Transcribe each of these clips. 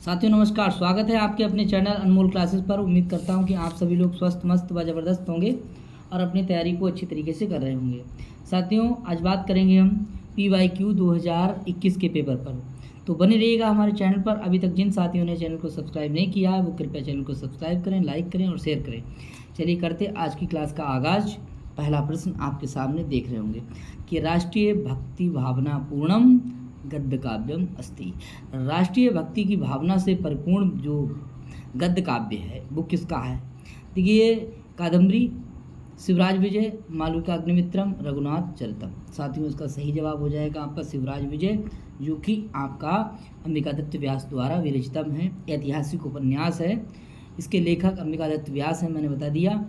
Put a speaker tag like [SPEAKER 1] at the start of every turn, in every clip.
[SPEAKER 1] साथियों नमस्कार, स्वागत है आपके अपने चैनल अनमोल क्लासेस पर। उम्मीद करता हूं कि आप सभी लोग स्वस्थ मस्त व ज़बरदस्त होंगे और अपनी तैयारी को अच्छी तरीके से कर रहे होंगे। साथियों आज बात करेंगे हम PYQ 2021 के पेपर पर, तो बने रहिएगा हमारे चैनल पर। अभी तक जिन साथियों ने चैनल को सब्सक्राइब नहीं किया है वो कृपया चैनल को सब्सक्राइब करें, लाइक करें और शेयर करें। चलिए करते आज की क्लास का आगाज़। पहला प्रश्न आपके सामने देख रहे होंगे कि राष्ट्रीय भक्ति भावना पूर्णम गद्य काव्यम अस्ति। राष्ट्रीय भक्ति की भावना से परिपूर्ण जो गद्य काव्य है वो किसका है? देखिए, कादम्बरी, शिवराज विजय, मालविका अग्निमित्रम, रघुनाथ चरितम। साथियों इसका सही जवाब हो जाएगा आपका शिवराज विजय, जो कि आपका अंबिकादत्त व्यास द्वारा विरचितम है, ऐतिहासिक उपन्यास है। इसके लेखक अंबिकादत्त व्यास हैं, मैंने बता दिया।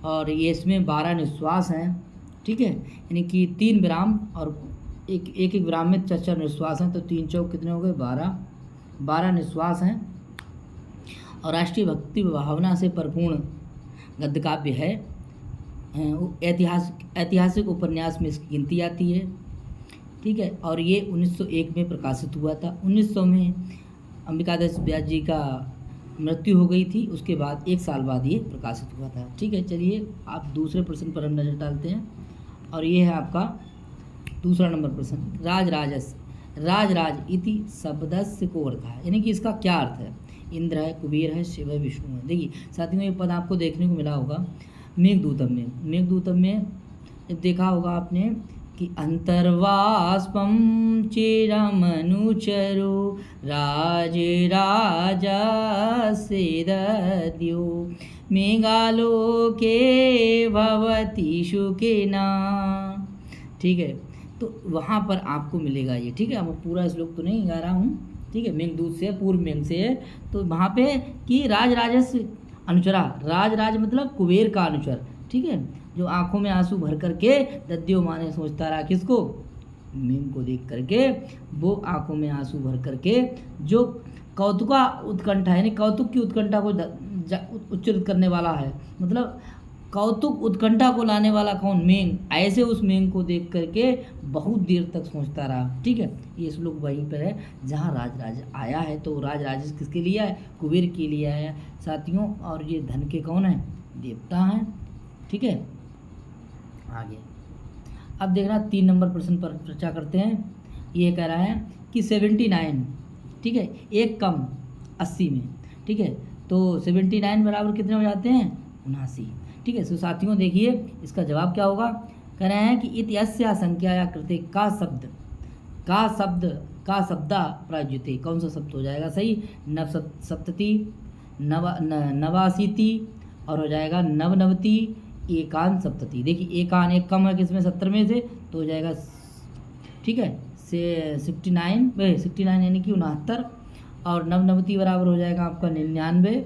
[SPEAKER 1] और ये इसमें 12 निश्वास हैं, ठीक है, यानी कि 3 विराम और एक विराम में 4 निश्वास हैं, तो 3 चौक कितने हो गए? 12 निश्वास हैं। और राष्ट्रीय भक्ति भावना से परिपूर्ण गद्य काव्य है। ऐतिहासिक उपन्यास में इसकी गिनती आती है, ठीक है। और ये 1901 में प्रकाशित हुआ था। 1900 में अंबिकादत्त व्यास जी का मृत्यु हो गई थी, उसके बाद 1 साल बाद ये प्रकाशित हुआ था, ठीक है। चलिए आप दूसरे प्रश्न पर हम नजर डालते हैं, और ये है आपका दूसरा नंबर प्रश्न। राज इति शब्दस्य को अर्थ है, यानी कि इसका क्या अर्थ है? इंद्र है, कुबेर है, शिव है, विष्णु है। देखिए साथियों ये पद आपको देखने को मिला होगा मेघदूतम में देखा होगा आपने कि अंतर्वास्पम चिरमनुचरो राजा से दद्यो मेघालोके भवति शुकिना, ठीक है। तो वहाँ पर आपको मिलेगा ये, ठीक है। मैं पूरा श्लोक तो नहीं गा रहा हूँ, ठीक है। मेघदूत से पूर्व मेघ से है, तो वहाँ पे कि राजराजस्य अनुचरा, राज मतलब कुबेर का अनुचर, ठीक है, जो आंखों में आंसू भर करके दद्यो माने सोचता रहा किसको? मेघ को देख करके, वो आंखों में आंसू भर करके जो कौतुका उत्कंठा यानी कौतुक की उत्कंठा को उच्चरित करने वाला है, मतलब कौतुक उत्कंठा को लाने वाला कौन? मेघ। ऐसे उस मेघ को देख करके बहुत देर तक सोचता रहा, ठीक है। ये श्लोक वहीं पर है जहाँ राज आया है। तो राज किसके लिए है? कुबेर के लिए आया साथियों। और ये धन के कौन है? देवता हैं, ठीक है। आगे अब देखना 3 नंबर प्रश्न पर चर्चा करते हैं। ये कह रहा है कि 79, ठीक है, एक कम 80 में, ठीक है, तो 79 बराबर कितने हो जाते हैं? 79, ठीक है। तो साथियों देखिए इसका जवाब क्या होगा। कह रहे हैं कि इत्यस्या संख्या या कृते का शब्दा प्रयुज्यते, कौन सा शब्द हो जाएगा सही? नवसप्तति, नवाशीति, और हो जाएगा नवनवति, एकान सप्तति। देखिए एकान एक कम है किसमें? 70 में से, तो हो जाएगा, ठीक है, से 69 यानी कि 69, और नवनवति बराबर हो जाएगा आपका 99,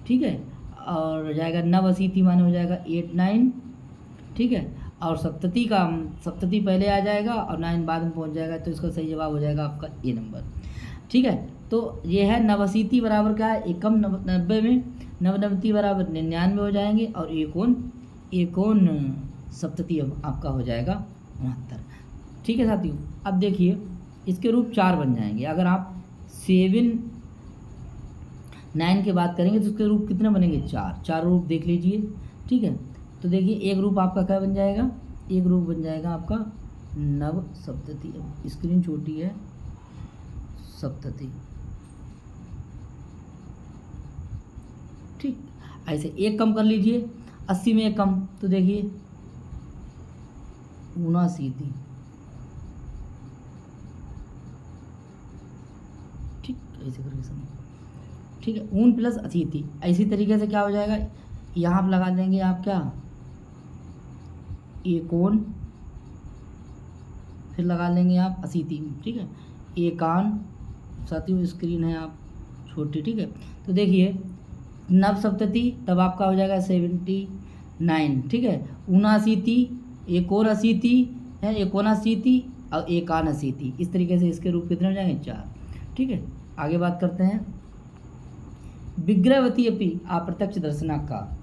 [SPEAKER 1] ठीक है। और हो जाएगा नवअशीति माने हो जाएगा 89, ठीक है। और सप्तति पहले आ जाएगा और 9 बाद में पहुंच जाएगा, तो इसका सही जवाब हो जाएगा आपका ए नंबर, ठीक है। तो ये है नवअशीति बराबर क्या है? एकम 90 में, नवनवति बराबर 99 हो जाएंगे, और एकोन सप्तति आपका हो जाएगा 69, ठीक है साथियों। अब देखिए इसके रूप 4 बन जाएंगे। अगर आप 7-9 की बात करेंगे तो उसके रूप कितने बनेंगे? 4 रूप देख लीजिए, ठीक है। तो देखिए एक रूप आपका क्या बन जाएगा? एक रूप बन जाएगा आपका नव सप्तति। अब स्क्रीन छोटी है, सप्तति, ठीक। ऐसे एक कम कर लीजिए, 80 में एक कम, तो देखिए 79, ठीक, ऐसे करके समझ, ठीक है। 9 प्लस अशीति, इसी तरीके से क्या हो जाएगा? यहाँ पर लगा देंगे आप क्या? एकोन, फिर लगा लेंगे आप अशीति, ठीक है, एकान। साथियों स्क्रीन है आप छोटी, ठीक है। तो देखिए नव सप्तति तब आपका हो जाएगा 79, ठीक है। 79, एकोन अशीति है, एकोन अशीति और एकान अशीति, इस तरीके से इसके रूप कितने हो जाएंगे? 4, ठीक है। आगे बात करते हैं। विग्रहवती अपि अप्रत्यक्ष दर्शना का,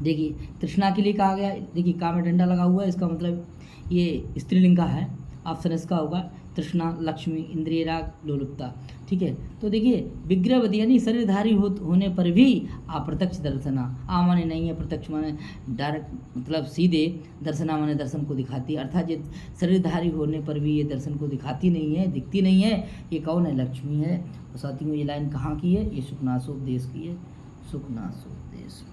[SPEAKER 1] देखिए तृष्णा के लिए कहा गया। देखिए का में डंडा लगा हुआ है, इसका मतलब ये स्त्रीलिंग का है, ऑप्शन इसका होगा। तृष्णा, लक्ष्मी, इंद्रिय राग, लोलुपता। ठीक है, तो देखिए विग्रहवती यानी शरीरधारी होने पर भी अप्रत्यक्ष दर्शना, आ माने नहीं है, प्रत्यक्ष माने डायरेक्ट मतलब सीधे, दर्शना माने दर्शन को दिखाती है, अर्थात ये शरीरधारी होने पर भी ये दर्शन को दिखाती नहीं है, दिखती नहीं है। ये कौन है? लक्ष्मी है। और साथियों ये लाइन कहाँ की है? ये सुखनासोपदेश की है, सुखनासोपदेश।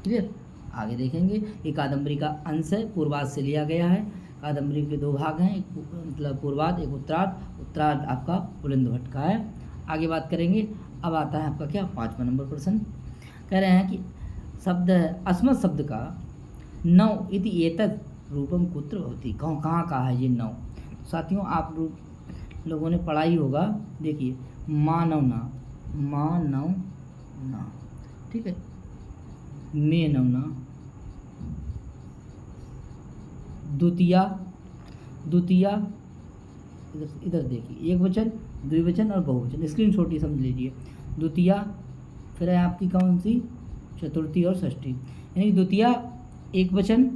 [SPEAKER 1] क्लियर? आगे देखेंगे, ये कादम्बरी का अंश है, पूर्वार्ध से लिया गया है। कादम्बरी के 2 भाग हैं, एक मतलब पूर्वार्ध, एक उत्तरार्ध। उत्तरार्ध आपका पुलिंद भट्ट का है। आगे बात करेंगे। अब आता है आपका क्या 5वां नंबर प्रश्न। कह रहे हैं कि शब्द अस्मत् शब्द का नौ इति एतत् रूपम कुत्र भवति, कहाँ का है ये नौ? साथियों आप लोगों ने पढ़ा ही होगा। देखिए मानव ना, मानव ना, ठीक है, में नवना, द्वितीया, द्वितीया, इधर देखिए, एक वचन, द्विवचन और बहुवचन, स्क्रीन छोटी समझ लीजिए। द्वितीया, फिर है आपकी कौन सी? चतुर्थी और षष्ठी। यानी द्वितीया एक वचन,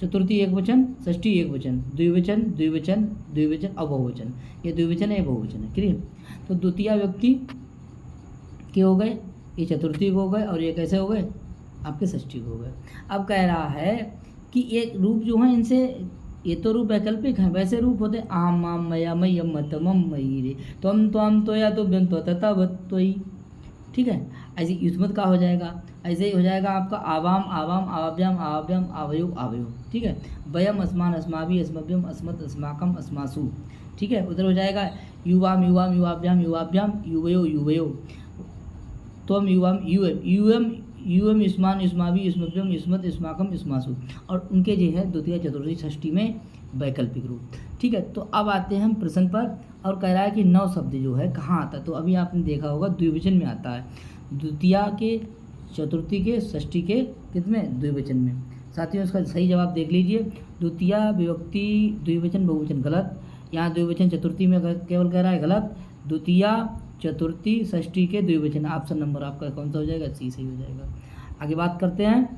[SPEAKER 1] चतुर्थी एक वचन, षष्ठी एक वचन, द्विवचन, द्विवचन, द्विवचन और बहुवचन। ये द्विवचन है, ये बहुवचन है। क्लियर? तो द्वितीया व्यक्ति के हो गए, ये चतुर्थी को हो गए, और ये कैसे हो गए? आपके षष्ठी को हो गए। अब कह रहा है कि ये रूप जो हैं इनसे, ये तो रूप वैकल्पिक हैं, वैसे रूप होते आम माम मया मयम मतमम मयी रे, त्वम तो या तो व्यं तो तथा वत्वयी। ठीक है, ऐसे युष्मत का हो जाएगा, ऐसे ही हो जाएगा आपका आवाम आवाम, आवाभ्याम आवाभ्याम, आवयो आवयो। ठीक है, वयम अस्मान अस्माभि अस्मभ्यम, अस्मत् अस्माकम अस्मासु। ठीक है, उधर हो जाएगा युवाम युवाम युवाभ्याम युवाभ्याम, युवयो युवयो, त्वम युवाम यूएम यूएम युष्मान युष्माभि युष्मभ्यम युष्मत् युष्माकम युष्मासु। और उनके जो है द्वितीय चतुर्थी षष्ठी में वैकल्पिक रूप। ठीक है, तो अब आते हैं हम प्रश्न पर, और कह रहा है कि 9 शब्द जो है कहाँ आता है? तो अभी आपने देखा होगा द्विवचन में आता है, द्वितीया के, चतुर्थी के, षष्ठी के कितने? द्विवचन में। साथियों इसका सही जवाब देख लीजिए। द्वितीया विभक्ति द्विवचन बहुवचन गलत, यहाँ द्विवचन चतुर्थी में केवल कह रहा है गलत। द्वितीया चतुर्थी षष्ठी के द्विवचन, ऑप्शन नंबर आपका कौन सा हो जाएगा? सी सही हो जाएगा। आगे बात करते हैं।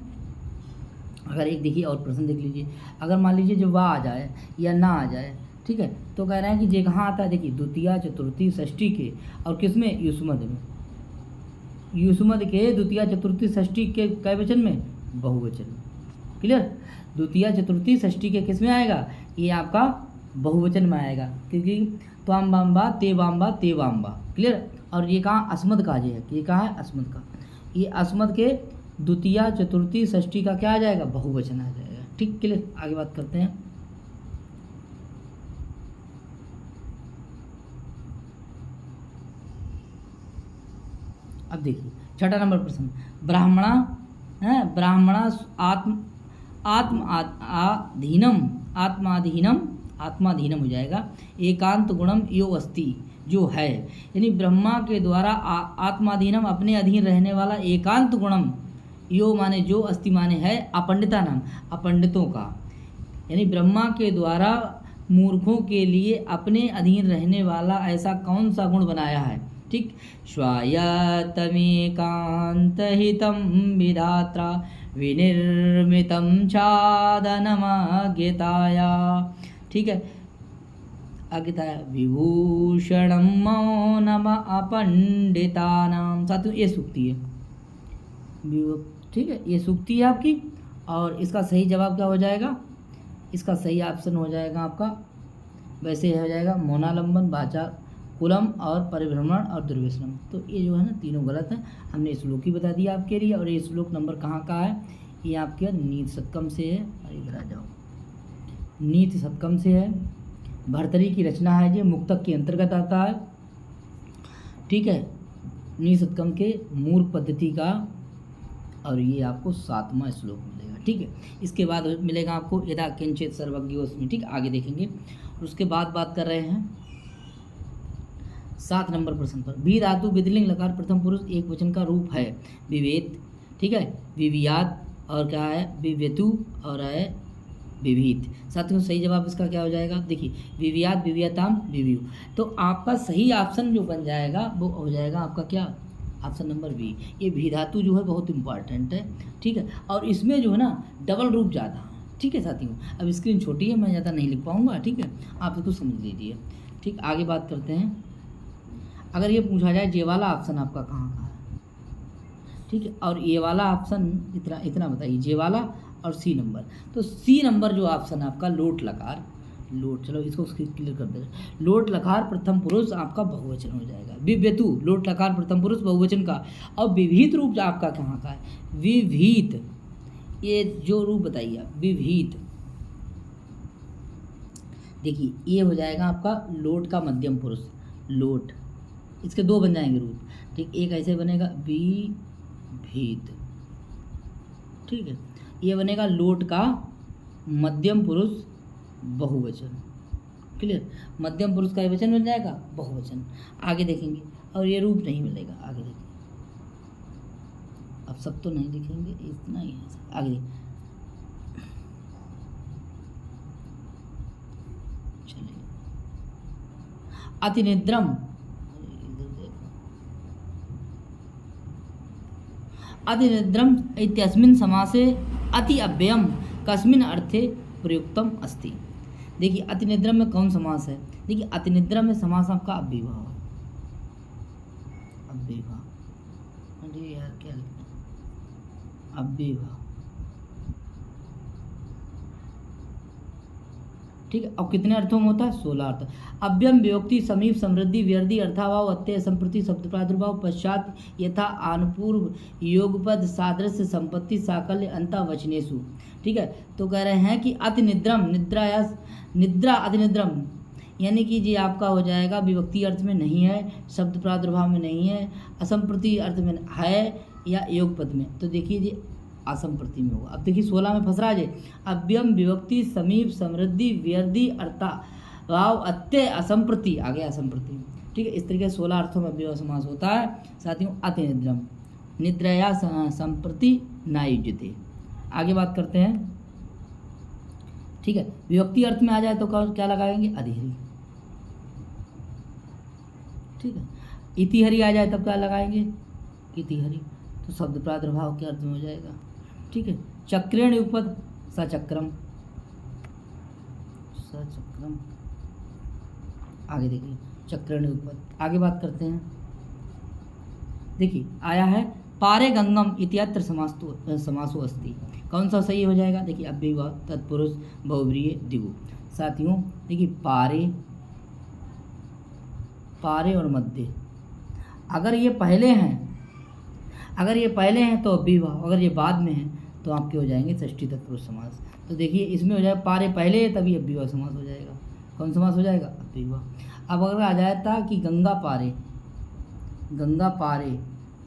[SPEAKER 1] अगर एक देखिए और प्रश्न देख लीजिए, अगर मान लीजिए जो वाह आ जाए या ना आ जाए, ठीक है, तो कह रहे हैं कि जे कहाँ आता है? देखिए द्वितीया चतुर्थी षष्ठी के, और किसमें? युष्मद में। युष्मद के द्वितीया चतुर्थी षष्ठी के कै वचन में? बहुवचन में। क्लियर? द्वितीया चतुर्थी षष्ठी के किस में आएगा? ये आपका बहुवचन में आएगा, क्योंकि त्वाम बाम्बा ते वाम्बा ते वाम्बा। क्लियर? और ये कहाँ? अस्मद का जे है, ये कहाँ है? अस्मद का। ये अस्मद के द्वितीया चतुर्थी षष्ठी का क्या आ जाएगा? बहुवचन आ जाएगा। ठीक, क्लियर? आगे बात करते हैं। अब देखिए 6वां नंबर प्रश्न, ब्राह्मणा है, ब्राह्मणा आत्माधीनम, आत्माधीनम, आत्माधीनम हो जाएगा, एकांत गुणम यो अस्ति, जो है, यानी ब्रह्मा के द्वारा आत्माधीनम, अपने अधीन रहने वाला, एकांत गुणम, यो माने जो, अस्ति माने है, अपंडिता नाम, अपंडितों का, यानी ब्रह्मा के द्वारा मूर्खों के लिए अपने अधीन रहने वाला ऐसा कौन सा गुण बनाया है? ठीक, स्वायत्तमेकान्तहितं विधात्रा विनिर्मितं चादनमज्ञताया। ठीक है, अज्ञताया विभूषणं मौनम अपंडितानाम। साथियों ये सूक्ति है, ठीक है, ये सूक्ति है आपकी, और इसका सही जवाब क्या हो जाएगा? इसका सही ऑप्शन हो जाएगा आपका, वैसे हो जाएगा मौनालंबन, वाचा कुलम और परिभ्रमण और दुर्व्यसनम। तो ये जो है ना तीनों गलत हैं। हमने श्लोक ही बता दिया आपके लिए, और ये श्लोक नंबर कहाँ का है? ये आपके नीति शतकम से है, इधर आ जाओ, नीति शतकम से है, भर्तरी की रचना है, ये मुक्तक के अंतर्गत आता है। ठीक है, नीति शतकम के मूर्ख पद्धति का, और ये आपको 7वां श्लोक मिलेगा। ठीक है, इसके बाद मिलेगा आपको यदा किंचित सर्वज्ञोस्मि। ठीक, आगे देखेंगे। और उसके बाद बात कर रहे हैं 7 नंबर प्रश्न पर, भी धातु विधिलिंग लकार प्रथम पुरुष एक वचन का रूप है, विवेत, ठीक है, विवियात, और क्या है? विवेतु, और है विविध। साथियों सही जवाब इसका क्या हो जाएगा? देखिए विवियात, विवियताम, विवियु। तो आपका सही ऑप्शन जो बन जाएगा वो हो जाएगा आपका क्या? Option number B. ये भी धातु जो है बहुत इंपॉर्टेंट है। ठीक है, और इसमें जो है ना डबल रूप ज़्यादा। ठीक है साथियों, अब स्क्रीन छोटी है, मैं ज़्यादा नहीं लिख पाऊँगा। ठीक है, आप इसको समझ लीजिए। ठीक, आगे बात करते हैं। अगर ये पूछा जाए ये वाला ऑप्शन आपका कहाँ का है, ठीक है, और ये वाला ऑप्शन इतना इतना बताइए, ये वाला और सी नंबर। तो सी नंबर जो ऑप्शन है आपका लोट लकार, लोट, चलो इसको क्लियर कर दे, लोट लकार प्रथम पुरुष आपका बहुवचन हो जाएगा। विव्यतु लोट लकार प्रथम पुरुष बहुवचन का। और विविध रूप जो आपका कहाँ का है, विविध, ये जो रूप बताइए आप, विविध, देखिए ये हो जाएगा आपका लोट का मध्यम पुरुष, लोट, इसके दो बन जाएंगे रूप, ठीक, एक ऐसे बनेगा विभीत, ठीक है, ये बनेगा लोट का मध्यम पुरुष बहुवचन, क्लियर, मध्यम पुरुष का वचन बन जाएगा बहुवचन। आगे देखेंगे, और ये रूप नहीं मिलेगा, आगे देखेंगे, अब सब तो नहीं लिखेंगे, इतना ही है, आगे देखिए, चलिए, अतिनिद्रम, अतिनिद्रम इत्यस्मिन् समासे अति अव्ययम कस्मिन् अर्थे प्रयुक्तम अस्ति। देखिए अतिनिद्रम में कौन समास है, देखिए अतिनिद्रम में समास आपका अव्ययभाव है, अव्ययभाव, अरे यार क्या लिखना है, अव्ययभाव, ठीक है, और कितने अर्थों में होता है, 16 अर्थ। अव्यम विभक्ति समीप समृद्धि व्यर्धि अर्थाभाव अत्यय संप्रति शब्द प्रादुर्भाव पश्चात यथा आनुपूर्व योगपद सादृश्य संपत्ति साकल्य अंता वचनेषु, ठीक है। तो कह रहे हैं कि अतिनिद्रम, निद्रा या निद्रा अतिनिद्रम, यानी कि ये आपका हो जाएगा विभक्ति अर्थ में नहीं है, शब्द प्रादुर्भाव में नहीं है, असंप्रति अर्थ में है या योगपद में। तो देखिए ये असंप्रति में होगा। अब देखिए 16 में फंस रहा है, अव्यम विभक्ति समीप समृद्धि व्यर्धि अर्था भाव अत्यय असंप्रति, आगे असंप्रति, ठीक है। इस तरीके से 16 अर्थों में अव्यय समास होता है। साथियों अतिनिद्रम, निद्रया संप्रति नायुज्यते। आगे बात करते हैं, ठीक है, विभक्ति अर्थ में आ जाए तो क्या लगाएंगे, अधिहरी, ठीक है। इतिहरी आ जाए तब क्या लगाएंगे, इतिहरी, तो शब्द प्रादुर्भाव के अर्थ में हो जाएगा, ठीक है। चक्रेण युगपद सचक्रम, सचक्रम, आगे देखिए चक्रेण युगपद। आगे बात करते हैं, देखिए आया है पारे गंगम इत्यत्र समासो अस्ति, कौन सा सही हो जाएगा, देखिए अव्ययभाव तत्पुरुष बहुव्रीहि द्विगु। साथियों देखिए पारे, पारे और मध्य, अगर ये पहले हैं, अगर ये पहले हैं तो अव्ययभाव, अगर ये बाद में हैं तो आपके हो जाएंगे षष्ठी तत्पुरुष समास। तो देखिए इसमें हो जाएगा पारे पहले है तभी अव्ययभाव समास हो जाएगा, कौन समास हो जाएगा, अव्ययभाव। अब अगर आ जाता कि गंगा पारे, गंगा पारे,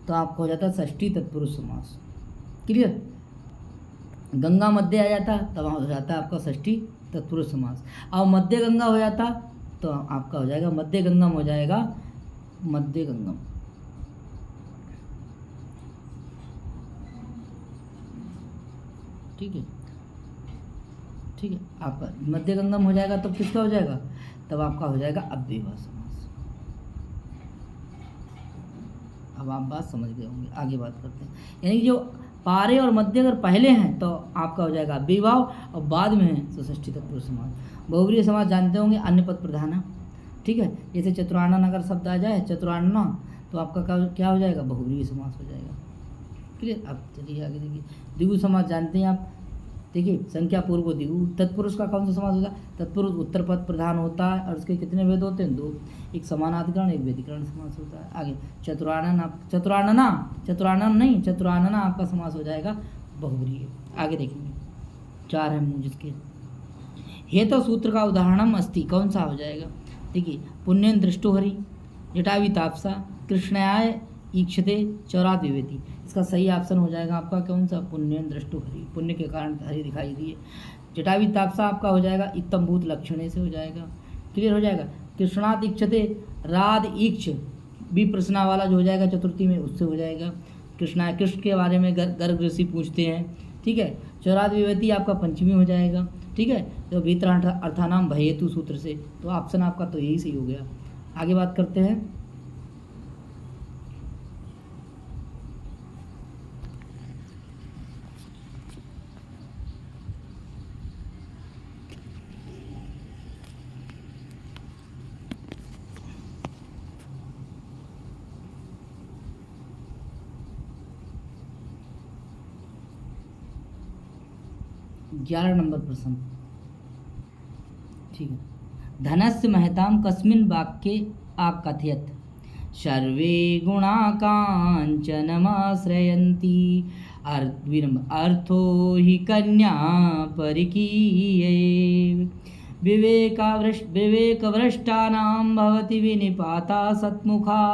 [SPEAKER 1] तो आपको हो जाता षष्ठी तत्पुरुष समास, क्लियर। गंगा मध्य आ जाता तब हो जाता है आपका षष्ठी तत्पुरुष समास। अब मध्य गंगा हो जाता तो आपका हो जाएगा मध्य गंगम, हो जाएगा मध्य गंगम, ठीक है, ठीक है। आपका मध्य गंगम हो जाएगा तब किसका हो जाएगा, तब आपका हो जाएगा अव्ययभाव समास। अब आप बात समझ गए होंगे। आगे बात करते हैं, यानी कि जो पारे और मध्य अगर पहले हैं तो आपका हो जाएगा अव्ययभाव, और बाद में है तो षष्ठी तत्पुरुष समास। बहुव्रीहि समास जानते होंगे, अन्य पद प्रधान, ठीक है। जैसे चतुरानन अगर शब्द आ जाए चतुरानना, तो आपका क्या हो जाएगा, बहुव्रीहि समास हो जाएगा, क्लियर। अब चलिए आगे देखिए, द्विगु समास जानते हैं आप, देखिए संख्या पूर्व द्विगु। तत्पुरुष का कौन सा समास होता है, तत्पुरुष उत्तर पद प्रधान होता है और उसके कितने भेद होते हैं, 2, एक समानाधिकरण एक व्यधिकरण समास होता है। आगे चतुरानन, आप चतुरानना, चतुरानन नहीं चतुरानना आपका समास हो जाएगा बहुव्रीहि। आगे देखेंगे 4 है मुँह जिसके। हेतु तो सूत्र का उदाहरणम अस्ति, कौन सा हो जाएगा, देखिए पुण्यन दृष्टोहरि जटावी तापसा कृष्णयाय ईक्षते चौरात विवेति। इसका सही ऑप्शन हो जाएगा आपका कौन सा, पुण्यन दृष्टोहरि, पुण्य के कारण हरि दिखाई दिए। जटावी तापसा आपका हो जाएगा इत्तम भूत लक्षणे से हो जाएगा, क्लियर हो जाएगा। कृष्णात ईक्षते, राध ईक्ष भी प्रश्ना वाला जो हो जाएगा चतुर्थी में, उससे हो जाएगा। कृष्णा, कृष्ण के बारे में गर्ग ऋषि पूछते हैं, ठीक है। चौरात विवेति आपका पंचमी हो जाएगा, ठीक है। तो भीतर अर्थानाम भयेतु सूत्र से, तो ऑप्शन आपका तो यही सही हो गया। आगे बात करते हैं, 11 नंबर प्रश्न, ठीक है। धनस्य महतां कस्मिन् वाक्ये आकथयत् सर्वे गुणा काञ्चनमाश्रयन्ति अर्थो हि कन्या परिकीये विवेकभ्रष्टानां भवति विनिपाता सत्मुखा।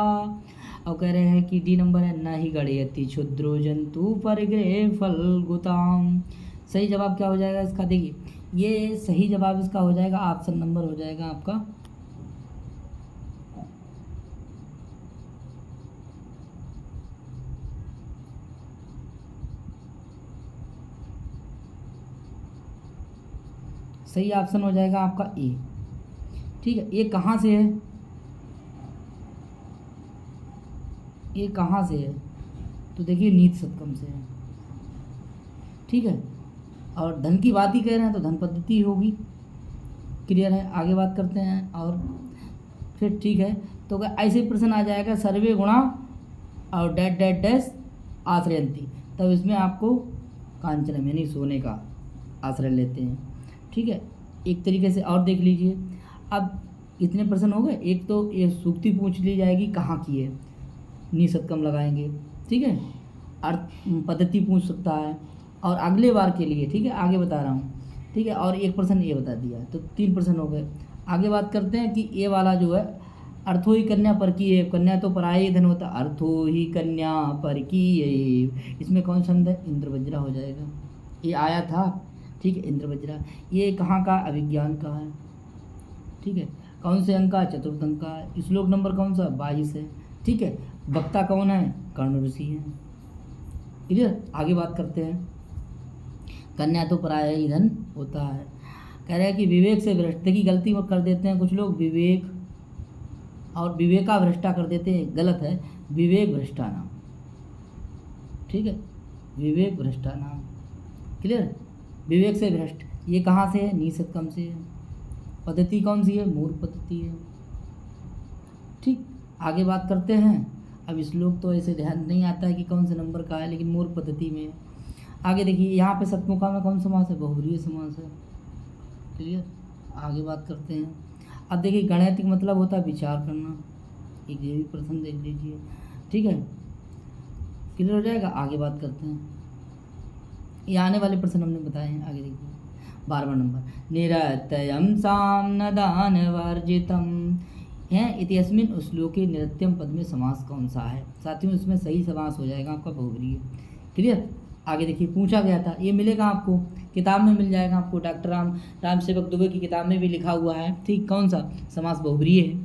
[SPEAKER 1] और कह रहे हैं कि डी नंबर है न ही गणयति क्षुद्रो जंतु परिग्रहे फलगुताम। सही जवाब क्या हो जाएगा इसका? देखिए ये सही जवाब इसका हो जाएगा ऑप्शन नंबर हो जाएगा आपका सही ऑप्शन हो जाएगा आपका ए, ठीक है। ये कहाँ से है? ये कहाँ से है? तो देखिए नीत सत्कम से है, ठीक है। और धन की बात ही कह रहे हैं तो धन पद्धति होगी, क्लियर है। आगे बात करते हैं और फिर ठीक है। तो ऐसे प्रश्न आ जाएगा सर्वे गुणा और डैट डैट डैश आश्रयंती, तब इसमें आपको कांचन यानी सोने का आश्रय लेते हैं, ठीक है। एक तरीके से और देख लीजिए, अब इतने प्रश्न हो गए। एक तो ये सूक्ति पूछ ली जाएगी कहाँ की है, नी सत्कम लगाएंगे, ठीक है। अर्थ पद्धति पूछ सकता है और अगले बार के लिए, ठीक है, आगे बता रहा हूँ, ठीक है। और एक प्रश्न ये बता दिया तो 3 प्रश्न हो गए। आगे बात करते हैं कि ये वाला जो है अर्थो ही कन्या पर की है, कन्या तो पराई धन होता, अर्थो ही कन्या पर की है, इसमें कौन सा अंदर इंद्रवज्रा हो जाएगा, ये आया था, ठीक है। इंद्रवज्रा ये कहाँ का? अभिज्ञान का है, ठीक है। कौन से अंक का? चतुर्थ अंक का है। श्लोक नंबर कौन सा? 22 है, ठीक है। वक्ता कौन है? कर्ण ऋषि है, क्लियर। आगे बात करते हैं, कन्या तो पराया ही धन होता है। कह रहे हैं कि विवेक से भ्रष्ट की गलती कर देते हैं कुछ लोग, विवेक और विवेका भ्रष्टा कर देते हैं, गलत है, विवेक भ्रष्टा नाम, ठीक है, विवेक भ्रष्टा नाम, क्लियर। विवेक से भ्रष्ट ये कहाँ से है? नीसत्कम से है। पद्धति कौन सी है? मूर्ख पद्धति है, ठीक। आगे बात करते हैं। अब श्लोक तो ऐसे ध्यान नहीं आता है कि कौन से नंबर का है, लेकिन मूर्ख पद्धति में है। आगे देखिए यहाँ पे सतमुखा में कौन समास है? बहुब्रीहि समास है, क्लियर। आगे बात करते हैं। अब देखिए गणैतिक मतलब होता है विचार करना, एक ये भी प्रश्न देख लीजिए, ठीक है, क्लियर हो जाएगा। आगे बात करते हैं, ये आने वाले प्रश्न हमने बताए हैं। आगे देखिए 12वां नंबर, निरत्यम साम न दान वर्जितम है इत्यस्मिन् श्लोके निरत्यम पद में समास कौन सा है? साथियों इसमें सही समास हो जाएगा आपका बहुब्रीहि, क्लियर। आगे देखिए पूछा गया था, ये मिलेगा आपको किताब में, मिल जाएगा आपको, डॉक्टर राम सेवक दुबे की किताब में भी लिखा हुआ है, ठीक। कौन सा? समास बहुब्रीहि है,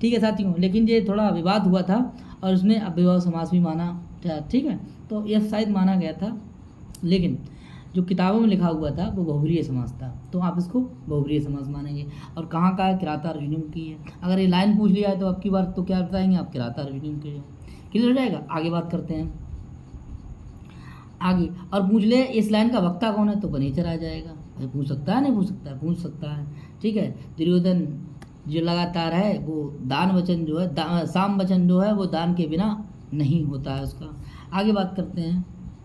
[SPEAKER 1] ठीक है साथियों। लेकिन ये थोड़ा विवाद हुआ था और उसमें अव्ययभाव समास भी माना था, ठीक है। तो यह शायद माना गया था, लेकिन जो किताबों में लिखा हुआ था वो बहुब्रीहि समास था, तो आप इसको बहुब्रीहि समास मानेंगे। और कहाँ का है? किराता अर्जुनम की है। अगर ये लाइन पूछ लिया है तो आपकी बात तो क्या बताएंगे आप? किराता अर्जुनम के, क्लियर हो जाएगा। आगे बात करते हैं आगे, और पूछ ले इस लाइन का वक्ता कौन है, तो वनेचर आ जाएगा। भाई पूछ सकता है, नहीं पूछ सकता है? पूछ सकता है, ठीक है। दुर्योधन जो लगातार है वो दान वचन जो है, साम वचन जो है वो दान के बिना नहीं होता है उसका। आगे बात करते हैं,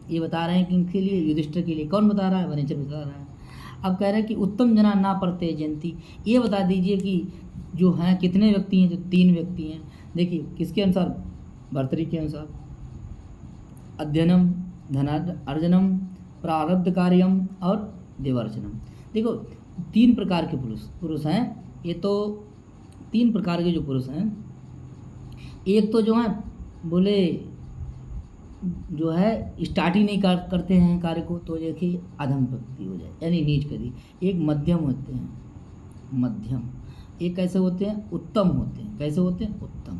[SPEAKER 1] ये बता रहे हैं कि इनके लिए, युधिष्ठिर के लिए कौन बता रहा है? वनेचर बता रहा है। अब कह रहे हैं कि उत्तम जना ना परते जयंती, ये बता दीजिए कि जो हैं कितने व्यक्ति हैं? जो 3 व्यक्ति हैं। देखिए किसके अनुसार? भर्तृहरि के अनुसार, अध्ययनम, धनार्जनम, प्रारब्ध कार्यम और देवार्चनम। देखो 3 प्रकार के पुरुष हैं, ये तो 3 प्रकार के जो पुरुष हैं। एक तो जो है बोले जो है स्टार्ट ही नहीं करते हैं कार्य को, तो देखिए अधम प्रवृत्ति हो जाए, यानी नीच करी। एक मध्यम होते हैं, मध्यम। एक कैसे होते हैं? उत्तम होते हैं। कैसे होते हैं? उत्तम,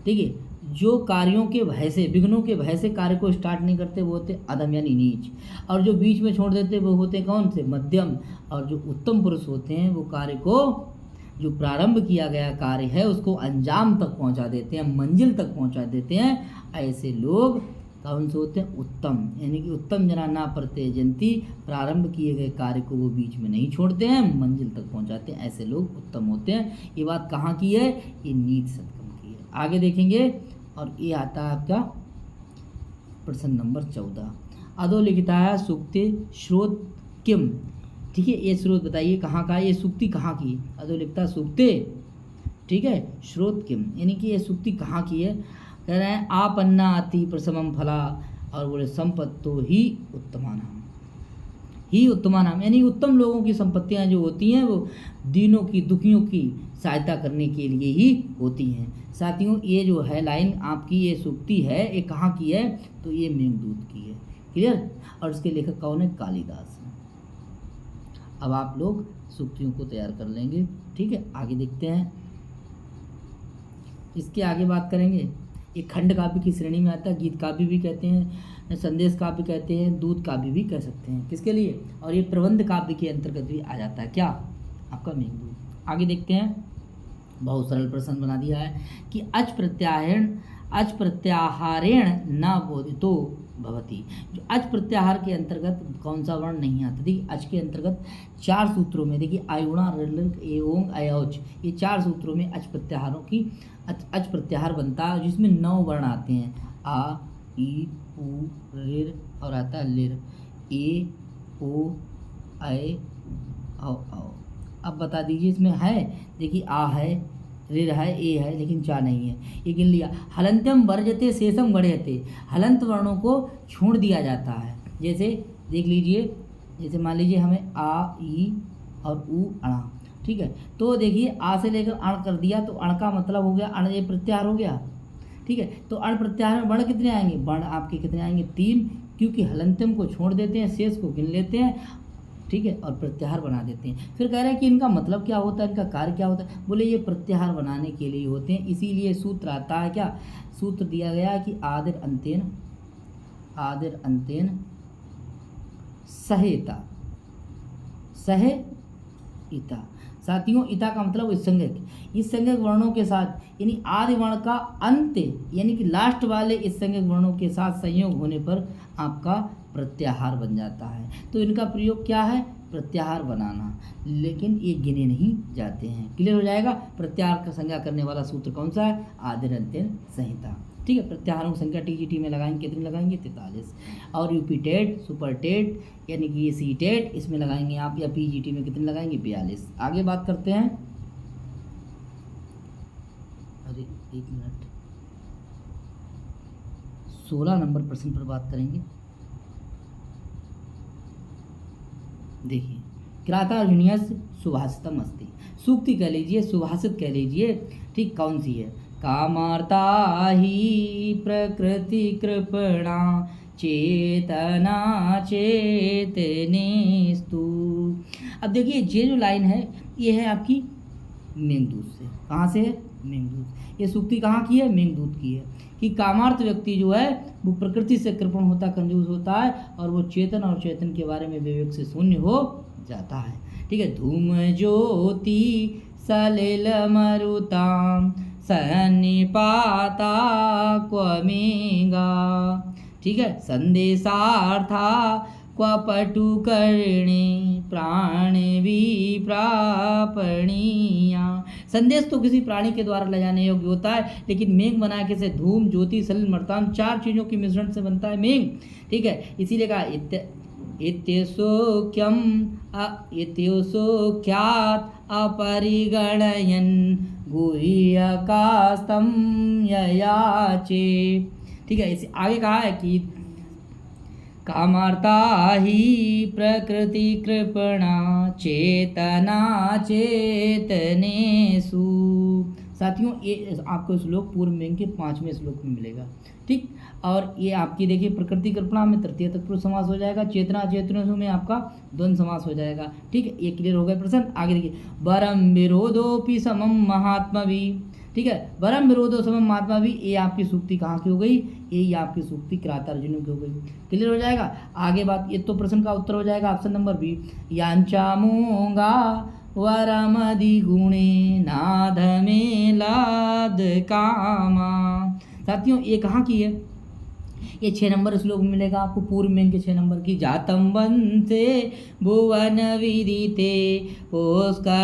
[SPEAKER 1] ठीक है। जो कार्यों के भय से, विघ्नों के भय से कार्य को स्टार्ट नहीं करते वो होते अधम यानी नीच, और जो बीच में छोड़ देते वो होते कौन से? मध्यम। और जो उत्तम पुरुष होते हैं वो कार्य को, जो प्रारंभ किया गया कार्य है उसको अंजाम तक पहुंचा देते हैं, मंजिल तक पहुंचा देते हैं। ऐसे लोग कौन से होते हैं? उत्तम, यानी कि उत्तम जना ना परते जयंती, प्रारंभ किए गए कार्य को वो बीच में नहीं छोड़ते हैं, मंजिल तक पहुंचाते हैं, ऐसे लोग उत्तम होते हैं। ये बात कहाँ की है? ये नीत सत्कम की है। आगे देखेंगे, और ये आता है आपका प्रश्न नंबर 14, अधोलिखिता सूक्ति श्रोत किम ठीक है, ये स्रोत बताइए कहाँ का है, ये सूक्ति कहाँ की है? तो लिखता सूक्ते, ठीक है, स्रोत किम, यानी कि ये सूक्ति कहाँ की है? कह रहे हैं आपन्ना अति प्रसमम फला, और बोले संपत्तो ही उत्तमा नाम, ही उत्तमा नाम, यानी उत्तम लोगों की संपत्तियां जो होती हैं वो दीनों की, दुखियों की सहायता करने के लिए ही होती हैं। साथियों, ये जो है लाइन आपकी, ये सूक्ति है, ये कहाँ की है? तो ये मेघदूत की है। क्लियर? और इसके लेखक कौन है? कालिदास है। अब आप लोग सूक्तियों को तैयार कर लेंगे। ठीक है, आगे देखते हैं, इसके आगे बात करेंगे। एक खंड काव्य की श्रेणी में आता है, गीत काव्य भी कहते हैं, संदेश काव्य कहते हैं, दूत काव्य भी कह सकते हैं। किसके लिए? और ये प्रबंध काव्य के अंतर्गत भी आ जाता है। क्या? आपका मेघदूत। आगे देखते हैं, बहुत सरल प्रश्न बना दिया है कि अच प्रत्याहारेण न बोधितो भवति। जो अच प्रत्याहार के अंतर्गत कौन सा वर्ण नहीं आता? देखिए, अच के अंतर्गत 4 सूत्रों में, देखिए आयुणा ऋल एवं अयौच, ये 4 सूत्रों में अच प्रत्याहारों की अच प्रत्याहार बनता है, जिसमें 9 वर्ण आते हैं। आ, ई, उ, ऋ और आता है लिर, ए, ओ, ऐ, औ। अब बता दीजिए इसमें है, देखिए आ है, ऋ है, ए है, लेकिन चा नहीं है, ये गिन लिया। हलंत्यम वर्जते शेषम गणयते, हलंत वर्णों को छोड़ दिया जाता है। जैसे देख लीजिए, जैसे मान लीजिए हमें आ, ई और उ, अणा, ठीक है, तो देखिए आ से लेकर अण कर दिया, तो अण का मतलब हो गया, अण ये प्रत्याहार हो गया। ठीक है, तो अण प्रत्याहार में वर्ण कितने आएंगे? वर्ण आपके कितने आएंगे? 3, क्योंकि हलंत्यम को छोड़ देते हैं, शेष को गिन लेते हैं, ठीक है, और प्रत्याहार बना देते हैं। फिर कह रहे हैं कि इनका मतलब क्या होता है, इनका कार्य क्या होता है? बोले ये प्रत्याहार बनाने के लिए होते हैं, इसीलिए सूत्र आता है। क्या सूत्र दिया गया कि आदिर अंतेन सहेता, सहे इता। साथियों, इता का मतलब इस संज्ञक वर्णों के साथ, यानी आदि वर्ण का अंत, यानी कि लास्ट वाले इस संज्ञक वर्णों के साथ संयोग होने पर आपका प्रत्याहार बन जाता है। तो इनका प्रयोग क्या है? प्रत्याहार बनाना, लेकिन ये गिने नहीं जाते हैं। क्लियर हो जाएगा? प्रत्याहार का संज्ञा करने वाला सूत्र कौन सा है? आदिर अंत्यन संहिता। ठीक है, प्रत्याहारों की संख्या टीजीटी में लगाएंगे, कितनी लगाएंगे? 43। और यूपी टेट, सुपर टेट, यानी कि ये सी टेट, इसमें लगाएंगे आप, या पीजीटी में कितने लगाएंगे? 42। आगे बात करते हैं, अरे एक मिनट, 16 नंबर प्रश्न पर बात करेंगे। देखिए, क्रातार्जुनीयस सुभाषितम अस्ति, सूक्ति कह लीजिए, सुभाषित कह लीजिए, ठीक, कौन सी है? कामार्ता ही प्रकृति कृपणा चेतना चेतनेस्तु। अब देखिए, ये जो लाइन है ये है आपकी मेघदूत से। कहाँ से है? मेघदूत। ये सूक्ति कहाँ की है? मेघदूत की है। कि कामार्थ व्यक्ति जो है वो प्रकृति से कृपण होता, कंजूस होता है, और वो चेतन और चेतन के बारे में विवेक से शून्य हो जाता है। ठीक है, धूम ज्योति सलिल मरुताम सन्निपाता क्वमेगा। ठीक है, संदेशार्था क्व पटुकर्णे प्राण विप्रापणीया। संदेश तो किसी प्राणी के द्वारा ले जाने योग्य होता है, लेकिन मेघ बना कैसे? धूम, ज्योति, सलिल, मर्ताम, 4 चीज़ों के मिश्रण से बनता है मेघ। ठीक है, इसीलिए कहा इत्योसोख्यात अपरिगणयन गुह्यकास्तं ययाचे। ठीक है, इसे आगे कहा है कि कामार्ता ही प्रकृति कृपणा चेतना चेतनेषु। साथियों, ये आपको श्लोक पूर्व में के 5वें श्लोक में मिलेगा। ठीक, और ये आपकी देखिए, प्रकृति कृपणा में तृतीय तत्पुरुष समास हो जाएगा, चेतना चेतनेषु में आपका द्वंद्व समास हो जाएगा। ठीक है, ये क्लियर हो गया प्रश्न। आगे देखिए, वरम विरोधोपि समम महात्मवि। ठीक है, वरम विरोधो समम महात्मा भी, ये आपकी सूक्ति कहाँ की हो गई? ये आपकी सूक्ति क्रातार्जुनी की हो गई। क्लियर हो जाएगा? आगे बात, ये तो प्रश्न का उत्तर हो जाएगा ऑप्शन नंबर बी, यांचामोगा वरमदि गुणे नाधमे लाद कामा। साथियों, ये कहाँ की है? ये 6 नंबर श्लोक में मिलेगा आपको, पूर्व में के 6 नंबर की। जातम वंशे भुवन विदिते पुष्करावर्त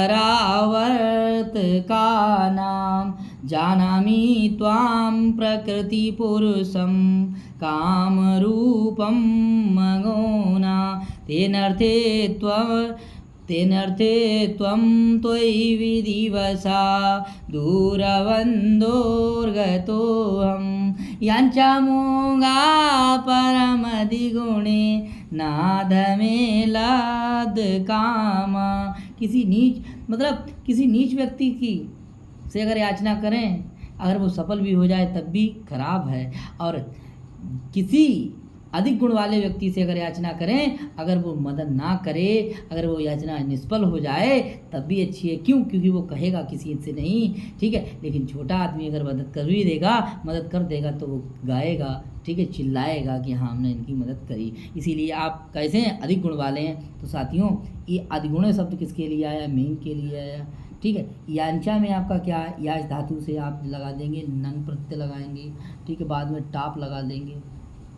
[SPEAKER 1] का नाम जानामि त्वां प्रकृति पुरुषं काम रूपम मगोना तेनर्थे त्वं तेनर्थे त्वं त्वयि विधिवशा दूरबन्धोर्गतोऽहं यांचामोगा परमधिगुणे नादमेलाद कामा। किसी नीच मतलब किसी नीच व्यक्ति की से अगर याचना करें, अगर वो सफल भी हो जाए तब भी खराब है, और किसी अधिक गुण वाले व्यक्ति से अगर याचना करें, अगर वो मदद ना करे, अगर वो याचना निष्फल हो जाए तब भी अच्छी है। क्यों? क्योंकि वो कहेगा किसी से नहीं, ठीक है। लेकिन छोटा आदमी अगर मदद कर भी देगा, मदद कर देगा तो वो गाएगा, ठीक है, चिल्लाएगा कि हाँ हमने इनकी मदद करी। इसीलिए आप कैसे हैं? अधिक गुण वाले हैं। तो साथियों, ये अधिगुण शब्द किसके लिए आया? मीन के लिए आया, ठीक है। यांचा में आपका क्या है? याच धातु से आप लगा देंगे, नंग प्रत्यय लगाएंगे, ठीक है। बाद में टाप लगा देंगे,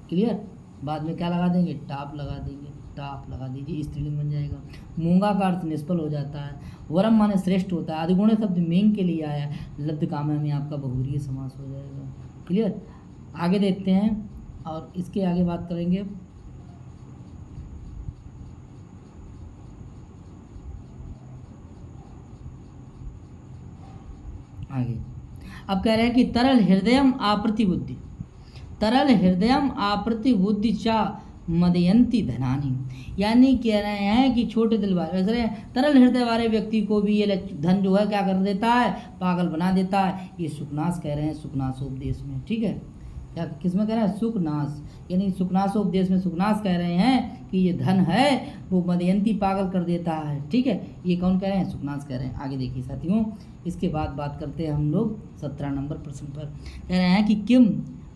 [SPEAKER 1] क्लियर। बाद में क्या लगा देंगे? टाप लगा देंगे, टाप लगा दीजिए, स्त्रीलिंग बन जाएगा। मूंगा का अर्थ निष्फल हो जाता है। वरम माने श्रेष्ठ होता है। अधिगुण शब्द मेंग के लिए आया, लब्ध कामा में आपका बहुव्रीहि समास हो जाएगा, क्लियर। आगे देखते हैं और इसके आगे बात करेंगे। आगे अब कह रहे हैं कि तरल हृदयम आप्रतिबुद्धि, तरल हृदयम आप्रतिबुद्धि चा मदयंती धनानी। यानी कह रहे हैं कि छोटे दिल वाले, तरल हृदय वाले व्यक्ति को भी ये धन जो है क्या कर देता है? पागल बना देता है। ये सुखनाश कह रहे हैं, सुखनाशोपदेश में, ठीक है। या किस में कह रहे हैं? सुखनाश, यानी सुखनाशोपदेश में सुखनाश कह रहे हैं कि ये धन है वो मदयंती पागल कर देता है, ठीक है। ये कौन कह रहे हैं? सुखनाश कह रहे हैं। आगे देखिए साथियों, इसके बाद बात करते हैं हम लोग 17 नंबर प्रश्न पर। कह रहे हैं कि किम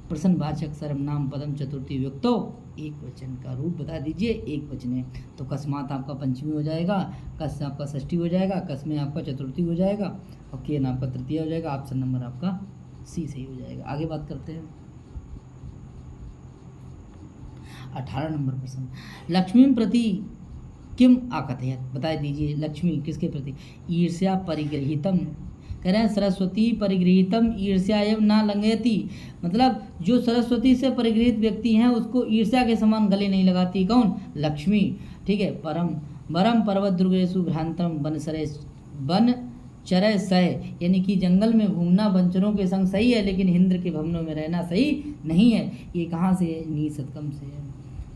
[SPEAKER 1] प्रश्नवाचक सर्वनाम पदम चतुर्थी व्यक्तो, एक वचन का रूप बता दीजिए। एक वचन है तो कस्मात आपका पंचमी हो जाएगा, कस आपका षष्ठी हो जाएगा, कस में आपका चतुर्थी हो जाएगा, और केन आपका तृतीय हो जाएगा। ऑप्शन नंबर आपका सी सही हो जाएगा। आगे बात करते हैं 18 नंबर प्रश्न। लक्ष्मी प्रति किम आकथयत, बता दीजिए लक्ष्मी किसके प्रति? ईर्ष्या परिगृहीतम। कह रहे हैं सरस्वती परिगृहीतम ईर्ष्या एवं ना लंघयति, मतलब जो सरस्वती से परिगृहित व्यक्ति हैं उसको ईर्ष्या के समान गले नहीं लगाती। कौन? लक्ष्मी, ठीक है। परम वरम पर्वत दुर्गेशु भ्रांतम वन चरय सय, यानी कि जंगल में घूमना वंचरों के संग सही है, लेकिन इंद्र के भवनों में रहना सही नहीं है। ये कहाँ से है? नी सतकम से है,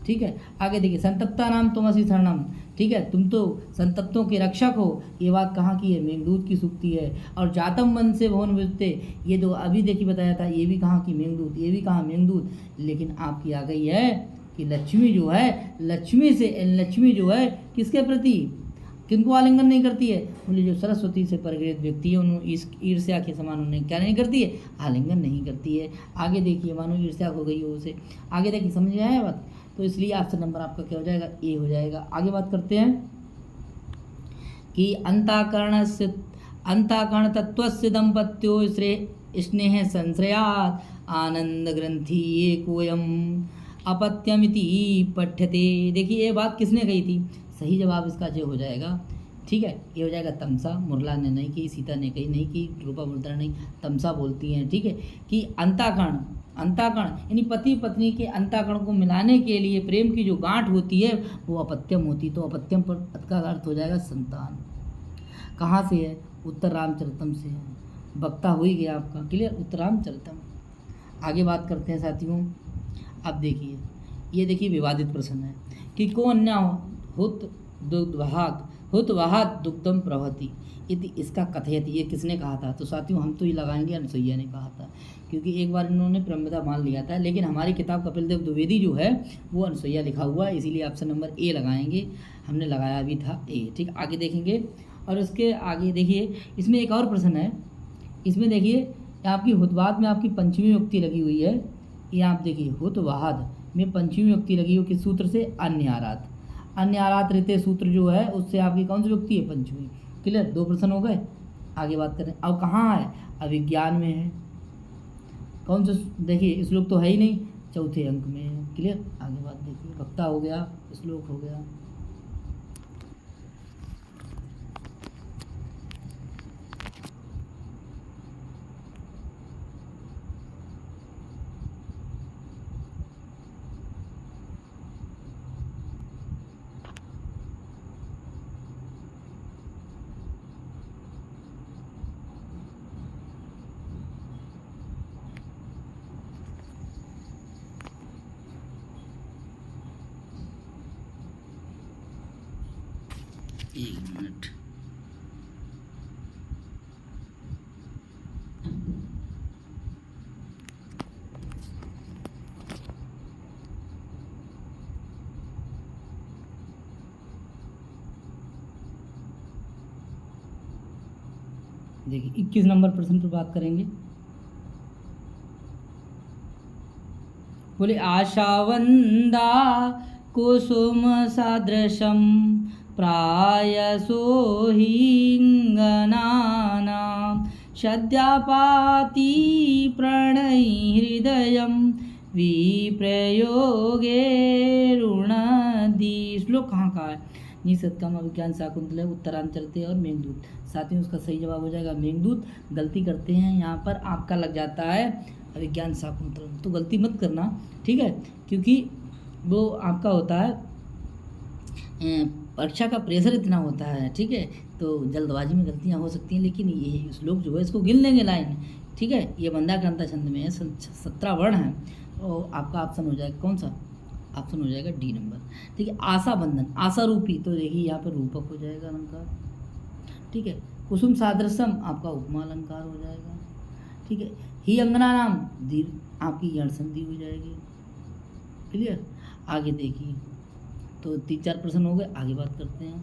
[SPEAKER 1] ठीक है। आगे देखिए संतप्ता नाम तुमसी शरणम, ठीक है, तुम तो संतप्तों के रक्षक हो। ये बात कहाँ की है? मेघदूत की सूक्ति है। और जातम मन से भवन विद्ते, ये तो अभी देखिए बताया था, ये भी कहाँ की? मेघदूत। ये भी कहाँ? मेघदूत। लेकिन आपकी आ गई है कि लक्ष्मी जो है, लक्ष्मी जो है किसके प्रति, किनको आलिंगन नहीं करती है? बोले जो सरस्वती से परिगृहित व्यक्ति है उन्होंने इस ईर्ष्या के समान उन्हें क्या नहीं करती है? आलिंगन नहीं करती है। आगे देखिए मानो ईर्ष्या हो गई हो उसे। आगे देखिए समझ में आया बात? तो इसलिए ऑप्शन नंबर आपका क्या हो जाएगा? ए हो जाएगा। आगे बात करते हैं कि अंताकरण तत्वस्य दंपत्यो स्नेह संश्रयात आनंद ग्रंथि एकोयम अपत्यमिति पठ्यते। देखिए ये बात किसने कही थी? सही जवाब इसका जो हो जाएगा, ठीक है, ये हो जाएगा तमसा। मुरला ने नहीं की, सीता ने कही नहीं की, रूपा मुद्रा नहीं, तमसा बोलती हैं, ठीक है। कि अंताकरण यानी पति पत्नी के अंताकरण को मिलाने के लिए प्रेम की जो गांठ होती है वो अपत्यम होती। तो अपत्यम पर का अर्थ हो जाएगा संतान। कहाँ से है? उत्तर रामचरितम से है। वक्ता हो ही गया आपका, क्लियर, उत्तर रामचरितम। आगे बात करते हैं साथियों। अब देखिए ये देखिए विवादित प्रश्न है कि को अन्या हुतवाहात दुग्धम प्रवहति यदि, इसका कथयत, ये किसने कहा था? तो साथियों हम तो ये लगाएंगे अनसुईया ने कहा था, क्योंकि एक बार इन्होंने ब्रह्मदा मान लिया था। लेकिन हमारी किताब कपिल देव द्विवेदी जो है वो अनसुईया लिखा हुआ है, इसीलिए ऑप्शन नंबर ए लगाएंगे। हमने लगाया भी था ए, ठीक। आगे देखेंगे और उसके आगे देखिए इसमें एक और प्रश्न है। इसमें देखिए आपकी हुतवाद में आपकी पंचमी युक्ति लगी हुई है। ये आप देखिए हुतवाद में पंचमी युक्ति लगी हुई किस सूत्र से? अन्यारात। अन्यारात रीते सूत्र जो है उससे आपकी कौन सी युक्ति है? पंचमी, क्लियर। 2 प्रश्न हो गए। आगे बात करें अब कहाँ है? अभिज्ञान में है। कौन सा? देखिए श्लोक तो है ही नहीं, चौथे अंक में है, क्लियर। आगे बात देखिए, वक्ता हो गया, श्लोक हो गया। देखिए 21 नंबर प्रश्न पर बात करेंगे। बोले आशावंदा कुसुम सदृशम प्रायसो हिंगनानां सद्यापाति प्रणय हृदयं विप्रयोगे रुणधि। श्लोक कहाँ का है? निसत्कम अभिज्ञान शाकुंतल उत्तरांचलते और मेघदूत। साथ ही उसका सही जवाब हो जाएगा मेघदूत। गलती करते हैं यहाँ पर, आपका लग जाता है अभिज्ञान शाकुंतल, तो गलती मत करना, ठीक है, क्योंकि वो आपका होता है परीक्षा का प्रेशर इतना होता है, ठीक है, तो जल्दबाजी में गलतियाँ हो सकती हैं, लेकिन ये श्लोक जो है इसको गिन लेंगे लाइन, ठीक है। ये बंदाक्रांता छंद में है, 17 वर्ण है, और आपका ऑप्शन हो जाएगा कौन सा? ऑप्शन हो जाएगा डी नंबर, ठीक है। आशा बंधन, आशा रूपी, तो देखिए यहाँ पर रूपक हो जाएगा अलंकार, ठीक है। कुसुम सादृश्यम आपका उपमा अलंकार हो जाएगा, ठीक है। ही अंगना नाम दीर्घ आपकी यण संधि हो जाएगी, क्लियर। आगे देखिए, तो 3-4 प्रश्न हो गए, आगे बात करते हैं।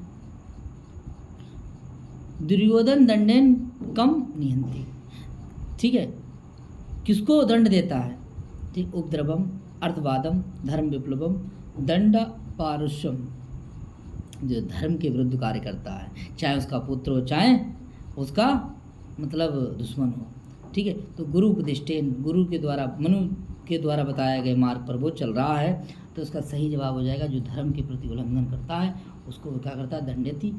[SPEAKER 1] दुर्योधन दंडेन कम निहंती, ठीक है, किसको दंड देता है? ठीक, उपद्रवम, अर्थवादम, धर्म विप्लवम, दंड पारुष्यम, जो धर्म के विरुद्ध कार्य करता है, चाहे उसका पुत्र हो चाहे उसका मतलब दुश्मन हो, ठीक है। तो गुरु उपदिष्टेन, गुरु के द्वारा, मनु के द्वारा बताया गए मार्ग पर वो चल रहा है, तो उसका सही जवाब हो जाएगा जो धर्म के प्रति उल्लंघन करता है उसको वो क्या करता है? दंडेति,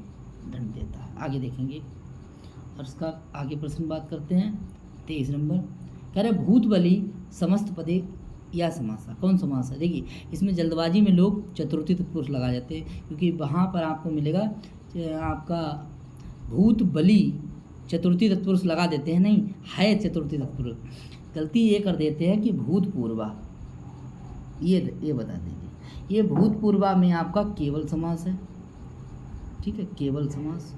[SPEAKER 1] दंड देता है। आगे देखेंगे और उसका आगे प्रश्न बात करते हैं। 23 नंबर कह रहे भूत बलि समस्त पदे या समासा, कौन समास है? देखिए इसमें जल्दबाजी में लोग चतुर्थी तत्पुरुष लगा जाते हैं, क्योंकि वहाँ पर आपको मिलेगा आपका भूत बलि चतुर्थी तत्पुरुष लगा देते हैं, नहीं है चतुर्थी तत्पुरुष, गलती ये कर देते हैं कि भूतपूर्वा, ये बता दीजिए, ये भूतपूर्वा में आपका केवल समास है, ठीक है, केवल समास,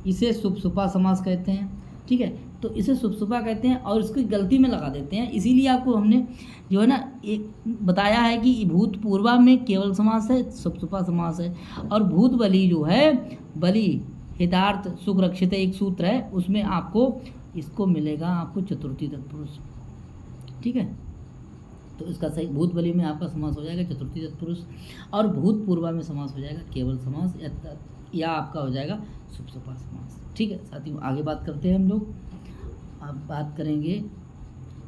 [SPEAKER 1] इसे सुपसुपा समास कहते हैं, ठीक है। तो इसे सुपसुपा कहते हैं और इसकी गलती में लगा देते हैं, इसीलिए आपको हमने जो है ना एक बताया है कि भूतपूर्वा में केवल समास है, सुपसुपा समास है, और भूत बलि जो है, बलि हितार्थ सुख रक्षित एक सूत्र है, उसमें आपको इसको मिलेगा आपको चतुर्थी तत्पुरुष, ठीक है। तो इसका सही भूत बलि में आपका समास हो जाएगा चतुर्थी तत्पुरुष, और भूतपूर्वा में समास हो जाएगा केवल समास या आपका हो जाएगा सुपसुपा समास, ठीक है। साथियों आगे बात करते हैं हम लोग, अब बात करेंगे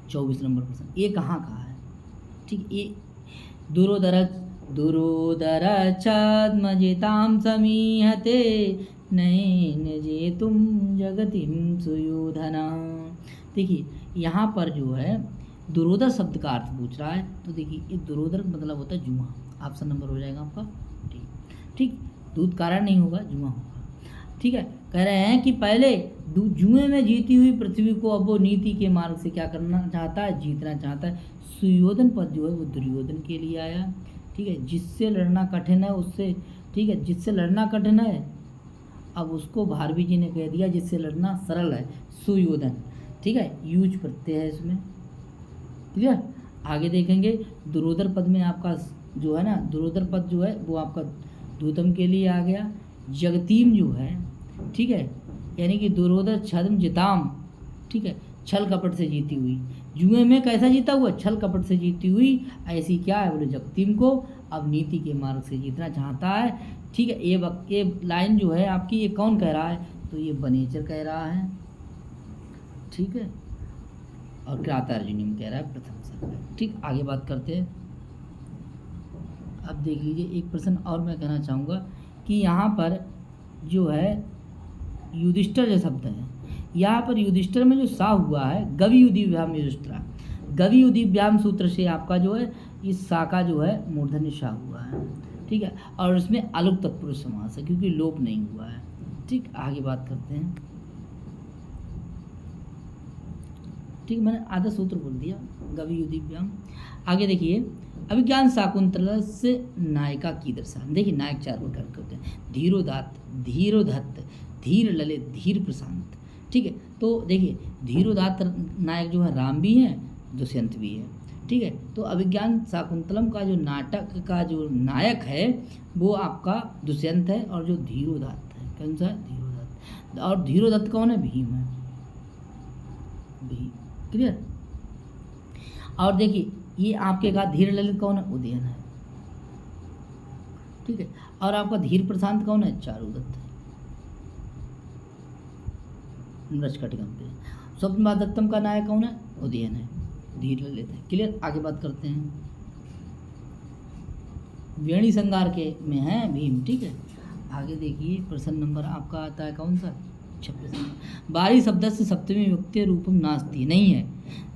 [SPEAKER 1] 24 नंबर प्रश्न। ये कहाँ का है? ठीक, ये दुरोदरच्छद्मजितां समीहते नयेन जेतुम जगतिम सुयोधना। देखिए यहाँ पर जो है दुरोदर शब्द का अर्थ पूछ रहा है, तो देखिए ये दुरोदर मतलब होता है जुआ, ऑप्शन नंबर हो जाएगा आपका ठीक, ठीक, दूध कारण नहीं होगा, जुआ होगा, ठीक है। कह रहे हैं कि पहले जुए में जीती हुई पृथ्वी को अब वो नीति के मार्ग से क्या करना चाहता है? जीतना चाहता है। सुयोधन पद जो है वो दुर्योधन के लिए आया, ठीक है, जिससे लड़ना कठिन है उससे, ठीक है, जिससे लड़ना कठिन है, अब उसको भारवी जी ने कह दिया जिससे लड़ना सरल है, सुयोधन, ठीक है, यूज प्रत्यय है इसमें, क्लियर। आगे देखेंगे दुरोदर पद में आपका जो है ना, दुरोदर पद जो है वो आपका दूतम के लिए आ गया। जगतीम जो है, ठीक है, यानी कि दुरोदर छद्म जिताम, ठीक है, छल कपट से जीती हुई, जुए में कैसा जीता हुआ? छल कपट से जीती हुई, ऐसी क्या है? बोले जगतीम को अब नीति के मार्ग से जीतना चाहता है, ठीक है। ये लाइन जो है आपकी, ये कौन कह रहा है? तो ये बनेचर कह रहा है, ठीक है, और क्रातार्जुनी में कह रहा है प्रथम सर्ग, ठीक। आगे बात करते हैं, अब देख लीजिए एक प्रश्न और मैं कहना चाहूँगा कि यहाँ पर जो है युधिष्ठिर जो शब्द है, यहाँ पर युधिष्ठिर में जो सा हुआ है गवि युधिव्याम युधिष्ठिरा, गवि युधिव्याम सूत्र से आपका जो है इस सा का जो है मूर्धन्य सा हुआ है, ठीक है, और इसमें अलुक तत्पुरुष समास है क्योंकि लोप नहीं हुआ है, ठीक। आगे बात करते हैं, ठीक, मैंने आधा सूत्र बोल दिया गवि युधिव्याम। आगे देखिए अभिज्ञान शाकुंतल से नायिका की दर्शान। देखिए नायक 4 प्रकार के होते हैं, धीरोदात्त, धीरोधत्त, धीर ललित, धीर प्रशांत, ठीक है। तो देखिए धीरोदात्त नायक जो है राम भी हैं, दुष्यंत भी है, ठीक है। तो अभिज्ञान शाकुंतलम का जो नाटक का जो नायक है वो आपका दुष्यंत है, और जो धीरोदात्त है कौन सा? धीरोदात्त। और धीरोदत्त कौन है? भीम है, भीम। क्लियर। और देखिए ये आपके कहा धीर ललित कौन है? उदयन है, ठीक है। और आपका धीर प्रशांत कौन है? चारुदत्त है, मृच्छकटिकम पे। स्वप्न दत्तम का नायक कौन है? उदयन है, धीर ललित है। क्लियर। आगे बात करते हैं। वेणी संगार के में है भीम, ठीक है। आगे देखिए प्रश्न नंबर आपका आता है कौन सा? 26। बारी शब्द से सप्तमी विभक्ति रूपम नास्ती, नहीं है,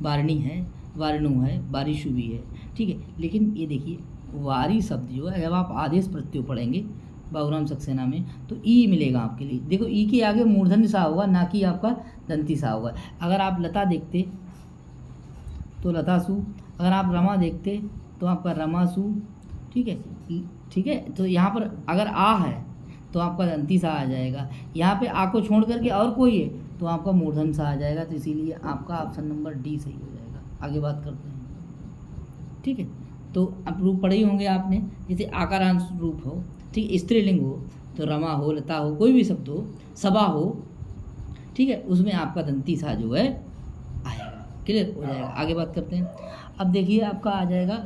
[SPEAKER 1] वारिणी है, वारिणु है, बारिशु भी है, ठीक है। लेकिन ये देखिए वारी शब्द जो है जब आप आदेश प्रत्यय पढ़ेंगे बाबूराम सक्सेना में तो ई मिलेगा आपके लिए। देखो ई के आगे मूर्धन्य सा होगा, ना कि आपका दंती सा होगा। अगर आप लता देखते तो लतासु, अगर आप रमा देखते तो आपका रमासु, ठीक है, ठीक है। तो यहाँ पर अगर आ है तो आपका दंती सा आ जाएगा, यहाँ पे आ को छोड़ करके और कोई है तो आपका मूर्धन सा आ जाएगा। तो इसीलिए आपका ऑप्शन नंबर डी सही हो जाएगा। आगे बात करते हैं, ठीक है। तो अब रूप पढ़े ही होंगे आपने, जैसे आकारांश रूप हो, ठीक, स्त्रीलिंग हो तो रमा हो, लता हो, कोई भी शब्द हो, सभा हो, ठीक है, उसमें आपका दंती सा जो है आएगा। क्लियर हो जाएगा। आगे बात करते हैं। अब देखिए आपका आ जाएगा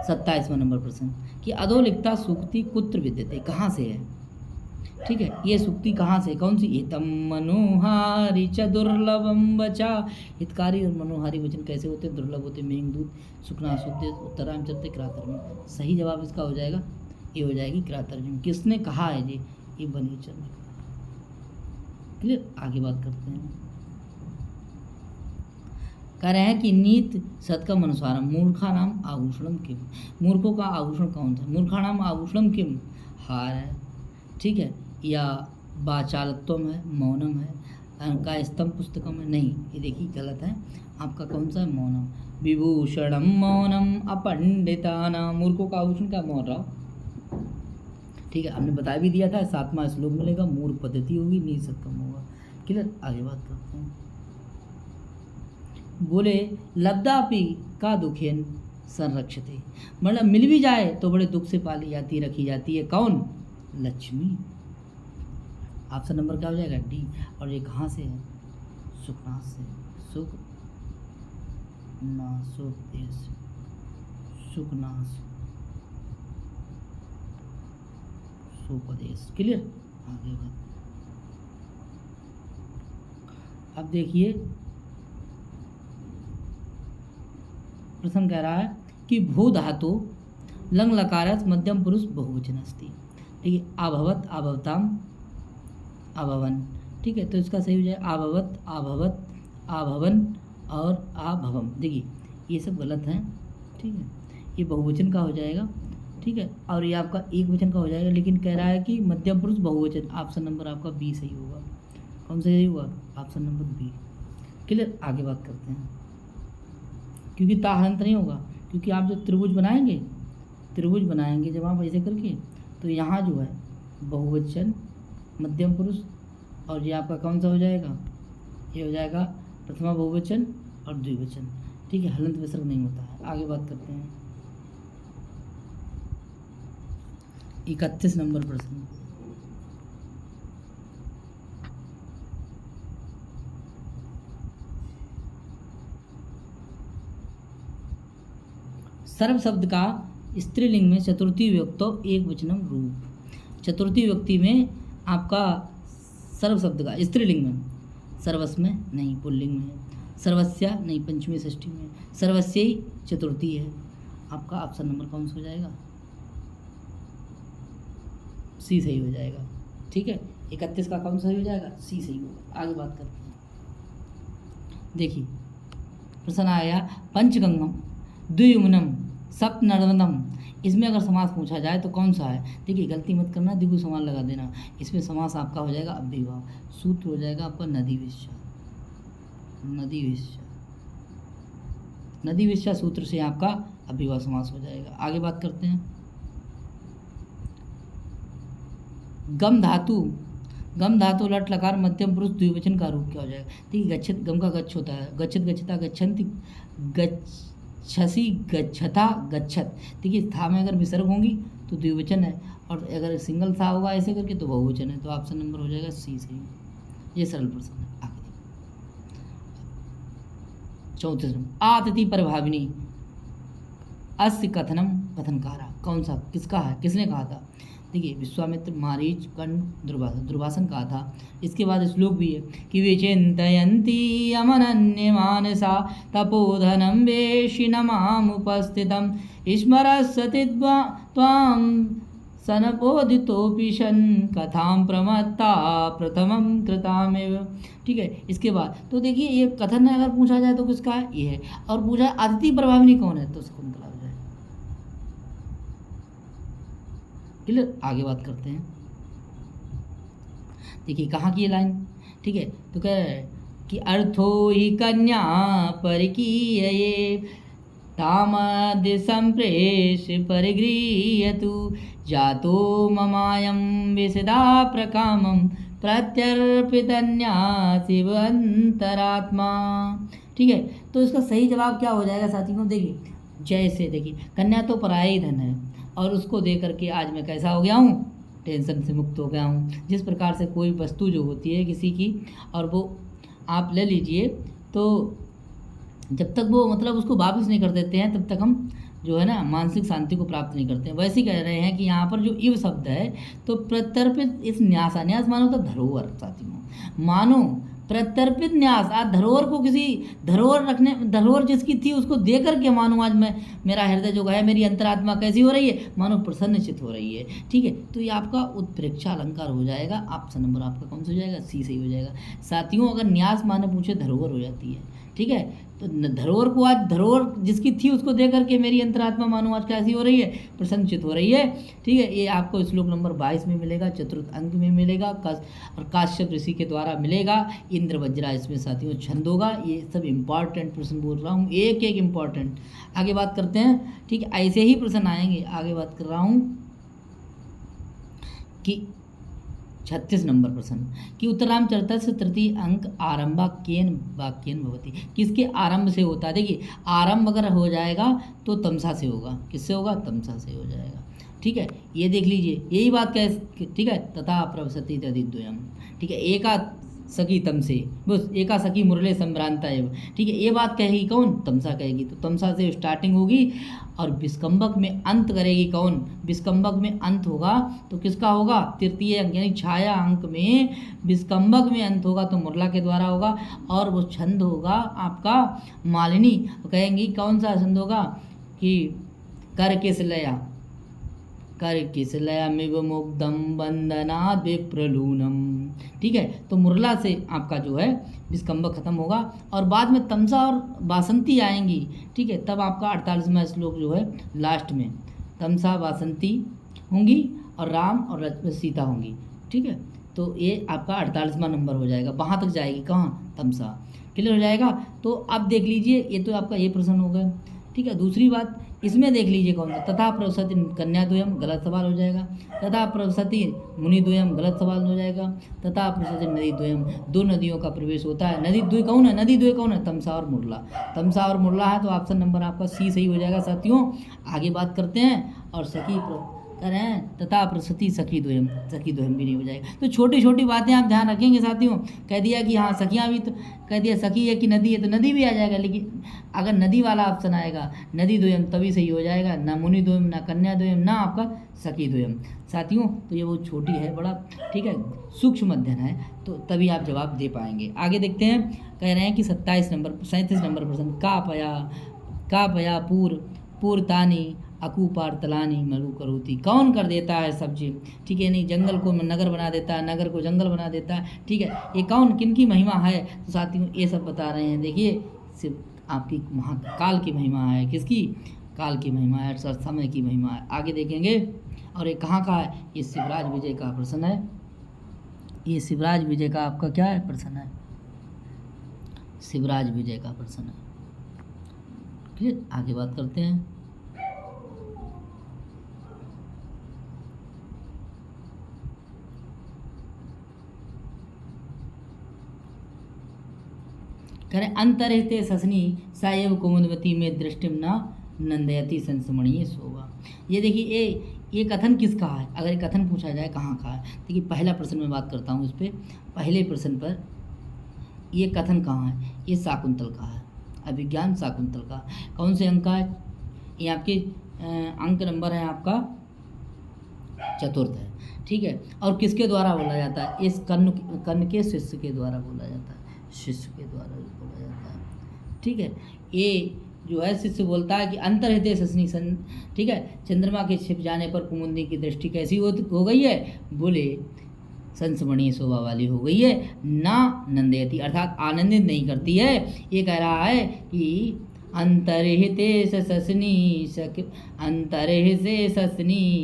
[SPEAKER 1] 27वां नंबर प्रश्न कि अधोलिखिता सूक्ति कुत्र विद्यते, कहाँ से है? ठीक है, ये सूक्ति कहाँ से, कौन सी? हितम मनोहारी च दुर्लभम वचा। हितकारी और मनोहारी वचन कैसे होते हैं? दुर्लभ होते, मेघदूत, शुक्ना शुद्ध, उत्तराम चलते, किरातर्जुम। सही जवाब इसका हो जाएगा, ये हो जाएगी किरातर्जुम। किसने कहा है जी? ये बनीचर ने कहा। क्लियर। आगे बात करते हैं। कह रहे हैं कि नीत सतकम अनुसारम मूर्खा नाम आभूषणम किम। मूर्खों का आभूषण कौन था? मूर्खा नाम आभूषणम किम, हार है, ठीक है, या वाचालत्वम है, मौनम है, का स्तंभ पुस्तकम है, नहीं, ये देखिए गलत है। आपका कौन सा है? मौनम। विभूषणम मौनम अपंडिताना। मूर्खों का आभूषण क्या? मौन रहो, ठीक है, हमने बता भी दिया था। 7वां श्लोक मिलेगा, मूर्ख पद्धति होगी, नीत सतकम होगा। क्लियर। आगे बात करते हैं। बोले लब्धापि का दुखेन संरक्षते, मतलब मिल भी जाए तो बड़े दुख से पाली जाती, रखी जाती है। कौन? लक्ष्मी। ऑप्शन नंबर क्या हो जाएगा? डी। और ये कहाँ से है? सुखनाथ से, सुख ना सुख देश, सुखनाश सुपदेश। क्लियर। आगे बात। अब देखिए प्रश्न कह रहा है कि भू धातु लंग लकारस मध्यम पुरुष बहुवचन अस्ति, ठीक है। आभवत, आभवताम, आभवन, ठीक है। तो इसका सही हो जाए आभवत, आभवत, आभवन और आभवम। देखिए ये सब गलत हैं, ठीक है, ये बहुवचन का हो जाएगा, ठीक है, और ये आपका एक वचन का हो जाएगा। लेकिन कह रहा है कि मध्यम पुरुष बहुवचन। ऑप्शन नंबर आपका बी सही होगा। कौन सा सही हुआ? Option number B. क्लियर। आगे बात करते हैं। क्योंकि ता हलंत नहीं होगा, क्योंकि आप जो त्रिभुज बनाएंगे जब आप ऐसे करके, तो यहाँ जो है बहुवचन, मध्यम पुरुष, और ये आपका कौन सा हो जाएगा? ये हो जाएगा प्रथमा बहुवचन और द्विवचन, ठीक है, हलंत विसर्ग नहीं होता है। आगे बात करते हैं। 31 नंबर प्रश्न। सर्व शब्द का स्त्रीलिंग में चतुर्थी विभक्तो एक वचनम रूप। चतुर्थी विभक्ति में आपका सर्व शब्द का स्त्रीलिंग में, सर्वस्व में नहीं, पुल्लिंग में है, सर्वस्या नहीं, पंचमी षष्ठी में, सर्वस्य ही चतुर्थी है। आपका ऑप्शन नंबर कौन सा हो जाएगा? सी सही हो जाएगा, ठीक है। 31 का कौन सा सही हो जाएगा? सी सही होगा। आगे बात करते हैं। देखिए प्रश्न आया पंचगंगम द्वियुमनम सप्तनर्मदम, इसमें अगर समास पूछा जाए तो कौन सा है? देखिए गलती मत करना, द्विगु समास लगा देना। इसमें समास आपका हो जाएगा अव्ययभाव। सूत्र हो जाएगा आपका नदी विश्या, नदी विश्या, नदी विश्या सूत्र से आपका अव्ययभाव समास हो जाएगा। आगे बात करते हैं। गम धातु लट लकार मध्यम पुरुष द्विवचन का रूप क्या हो जाएगा? देखिए गच्छत, गम का गच्छ होता है, गच्छत गच्छता गच्छन्ति, गच्छसी गच्छता गच्छत। देखिए था में अगर विसर्ग होंगी तो द्विवचन है, और अगर सिंगल सा होगा ऐसे करके तो बहुवचन है। तो ऑप्शन नंबर हो जाएगा सी सही। ये सरल प्रश्न है। आगे 34 नंबर, आतिथि प्रभाविनी अस्य कथनम कथनकारा, कौन सा किसका है, किसने कहा था? देखिए विश्वामित्र, मारीच, कर्ण, दुर्वासन कहा था। इसके बाद श्लोक भी है कि विचिन्तयन्ति अमनन्य मानसा तपोधनं वेशिनमामुपस्थितं स्मरस्यति त्वां सनपोदितोऽपि शन कथां प्रमत्ता प्रथमं कृतामेव। ठीक है, इसके बाद तो देखिए ये कथन अगर पूछा जाए तो किसका है, ये है। और पूछा अतिथि प्रभाविनी कौन है, तो शकुंतला हो जाए। क्लियर, आगे बात करते हैं। देखिए कहाँ की ये लाइन, ठीक है, तो कह रहे हैं कि अर्थो ही कन्या परिकीयये तामद्य संप्रेष परिगृह्यतु जातो ममायं विसदा प्रकामं प्रत्यर्पितन्यासिव अंतरात्मा। ठीक है, तो इसका सही जवाब क्या हो जाएगा साथियों? देखिए जैसे देखिए कन्या तो पराया धन है, और उसको दे करके आज मैं कैसा हो गया हूँ, टेंशन से मुक्त हो गया हूँ। जिस प्रकार से कोई वस्तु जो होती है किसी की, और वो आप ले लीजिए, तो जब तक वो मतलब उसको वापस नहीं कर देते हैं तब तक हम जो है ना मानसिक शांति को प्राप्त नहीं करते हैं। वैसे ही कह रहे हैं कि यहाँ पर जो इव शब्द है तो प्रत्यर्पित इस न्यास, न्यास मानो तो धरोहर साथियों, मानो प्रत्यर्पित न्यास, आज धरोहर को किसी धरोहर रखने, धरोहर जिसकी थी उसको दे करके मानो आज मैं, मेरा हृदय जो है, मेरी अंतरात्मा कैसी हो रही है, मानो प्रसन्नचित हो रही है। ठीक है, तो ये आपका उत्प्रेक्षा अलंकार हो जाएगा। ऑप्शन नंबर आपका कौन सा हो जाएगा? सी सही हो जाएगा साथियों। अगर न्यास माने पूछे धरोहर हो जाती है। ठीक है, तो धरोहर को आज, धरोहर जिसकी थी उसको दे करके मेरी अंतरात्मा मानो आज कैसी हो रही है, प्रसन्नचित हो रही है। ठीक है, ये आपको श्लोक नंबर 22 में मिलेगा, चतुर्थ अंक में मिलेगा, और काश्यप ऋषि के द्वारा मिलेगा। इंद्र वज्रा इसमें साथियों छंद होगा। ये सब इंपॉर्टेंट प्रश्न बोल रहा हूँ, एक एक इम्पॉर्टेंट। आगे बात करते हैं। ठीक है, ऐसे ही प्रश्न आएंगे। आगे बात कर रहा हूँ कि 36 नंबर प्रश्न कि उत्तराम चरितस्य तृतीय अंक आरंभाकेन वाक्येन भवति, किसके आरंभ से होता है? देखिए आरंभ अगर हो जाएगा तो तमसा से होगा। किससे होगा? तमसा से हो जाएगा। ठीक है, ये देख लीजिए, यही बात कह, ठीक है, तथा प्रवसति तदिद्वयम्। ठीक है, एका सखी तम से, बस एका सखी मुरले संभ्रांता एवं। ठीक है, ये बात कहेगी कौन? तमसा कहेगी। तो तमसा से स्टार्टिंग होगी और विस्कंबक में अंत करेगी कौन? विस्कंबक में अंत होगा तो किसका होगा? तृतीय अंक यानी छाया अंक में विस्कंबक में अंत होगा तो मुरला के द्वारा होगा। और वो छंद होगा आपका मालिनी। कहेंगी कौन सा छंद होगा कि कर किस लया, कर किस लयमिव मुग्धम वंदनाद विप्रलूनम। ठीक है, तो मुरला से आपका जो है विस्कंबक खत्म होगा, और बाद में तमसा और बासंती आएंगी। ठीक है, तब आपका 48वां श्लोक जो है लास्ट में तमसा बासंती होंगी और राम और सीता होंगी। ठीक है, तो ये आपका 48वां नंबर हो जाएगा। वहाँ तक जाएगी कहाँ? तमसा। क्लियर हो जाएगा। तो अब देख लीजिए, ये तो आपका ये प्रश्न हो गया। ठीक है, दूसरी बात इसमें देख लीजिए कौन सा, तथा प्रवसति कन्याद्वयम, गलत सवाल हो जाएगा। तथा प्रवसति मुनिद्वयम, गलत सवाल हो जाएगा। तथा प्रवसति नदीद्वयम, दो नदियों का प्रवेश होता है। नदी द्वय कौन है? नदी द्वय कौन है? तमसा और मुरला। तमसा और मुरला है तो ऑप्शन नंबर आपका सी सही हो जाएगा साथियों। आगे बात करते हैं। और सखी कह रहे हैं तथा प्रसति सखी द्वयम, सखी द्वयम भी नहीं हो जाएगा। तो छोटी छोटी बातें आप ध्यान रखेंगे साथियों। कह दिया कि हाँ सखियाँ भी, तो कह दिया सखी है कि नदी है तो नदी भी आ जाएगा, लेकिन अगर नदी वाला ऑप्शन आएगा नदी द्वयम तभी सही हो जाएगा, ना मुनि द्वयम, ना कन्या द्वयम, ना आपका सखी द्वयम साथियों। तो ये बहुत छोटी है, बड़ा ठीक है सूक्ष्म अध्ययन है, तो तभी आप जवाब दे पाएंगे। आगे देखते हैं। कह रहे हैं कि 37 नंबर प्रश्न का पया पूर्तानी अकुपार्तलानी मरु करोती, कौन कर देता है सब्जी? ठीक है, नहीं जंगल को नगर बना देता है, नगर को जंगल बना देता है। ठीक है, ये कौन, किनकी महिमा है? तो साथियों ये सब बता रहे हैं। देखिए सिर्फ आपकी महाकाल की महिमा है। किसकी? काल की महिमा है, समय की महिमा है। आगे देखेंगे। और ये कहाँ का है? ये शिवराज विजय का प्रश्न है। ये शिवराज विजय का आपका क्या है? प्रश्न है, शिवराज विजय का प्रश्न है। ठीक, आगे बात करते हैं। करें अंतरिते ससनी साएव कुमुदवती में दृष्टिम न नंदयति संस्मरणीय शोभा। ये देखिए ये कथन किसका है, अगर ये कथन पूछा जाए कहाँ का है। देखिए पहला प्रश्न में बात करता हूँ इस पर, पहले प्रश्न पर ये कथन कहाँ है, ये शाकुंतल का है, अभिज्ञान शाकुंतल का। कौन से अंक का है, ये आपके अंक नंबर है आपका चतुर्थ है, ठीक है। और किसके द्वारा बोला जाता है, इस कर्ण के शिष्य के द्वारा बोला जाता है, शिष्य के द्वारा बोला जाता है, ठीक है। ये जो है शिष्य बोलता है कि अंतर्हृदय ससनी सन, ठीक है, चंद्रमा के छिप जाने पर कुमुदी की दृष्टि कैसी हो गई है, बोले संस्मरणीय शोभा वाली हो गई है, ना नंदयति अर्थात आनंदित नहीं करती है। ये कह रहा है कि अंतर्हिते ससनी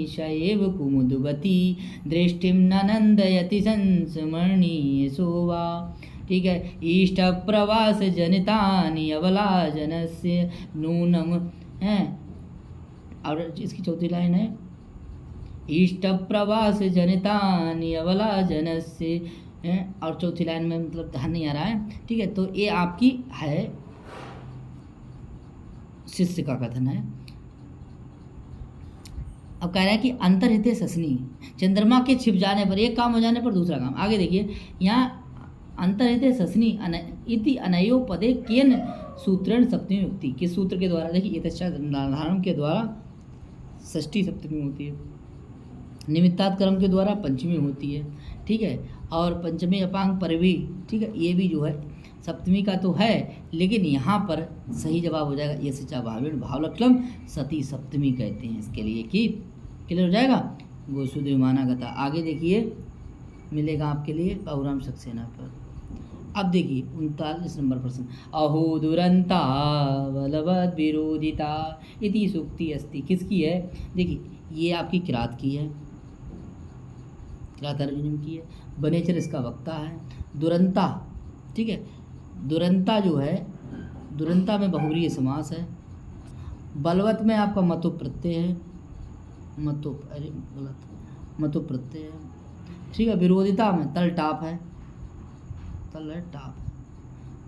[SPEAKER 1] शैव कुमुदवती दृष्टिम न नंदयति संस्मरणीय शोभा, ठीक है। इष्ट प्रवास जनितानि अबला जनस्य नूनम है, और इसकी चौथी लाइन है इष्ट प्रवास जनितानि अबला जनस्य, और चौथी लाइन में मतलब ध्यान नहीं आ रहा है, ठीक है। तो ये आपकी है शिष्य का कथन है। अब कह रहा है कि अंतर्हिते ससनी, चंद्रमा के छिप जाने पर, एक काम हो जाने पर दूसरा काम। आगे देखिए यहाँ अंतर्हिते ससनी इति अनयो पदे केन सूत्रण सप्तमी उक्ति, किस सूत्र के द्वारा, देखिए यथाधारण के द्वारा षष्ठी सप्तमी होती है, निमित्तात् कर्म के द्वारा पंचमी होती है, ठीक है। और पंचमी अपांग पर भी, ठीक है, ये भी जो है सप्तमी का तो है, लेकिन यहाँ पर सही जवाब हो जाएगा ये सिचा भावेण भावलक्षणम सती सप्तमी कहते हैं इसके लिए, कि क्लियर हो जाएगा। गोसुदेवमाना गता। आगे देखिए मिलेगा आपके लिए बहुराम सक्सेना पर। अब देखिए 39 नंबर प्रश्न, अहो दुरंता बलवद विरोधिता इति सूक्ति अस्ति, किसकी है, देखिए ये आपकी किरात की है, किरात अर्जुन की है। बनेचर इसका वक्ता है। दुरंता, ठीक है, दुरंता जो है, दुरंता में बहुव्रीहि समास है। बलवत में आपका मतु प्रत्यय है, मतु प्रत्यय है, ठीक है। विरोधिता में तल टाप है, तल है टाप।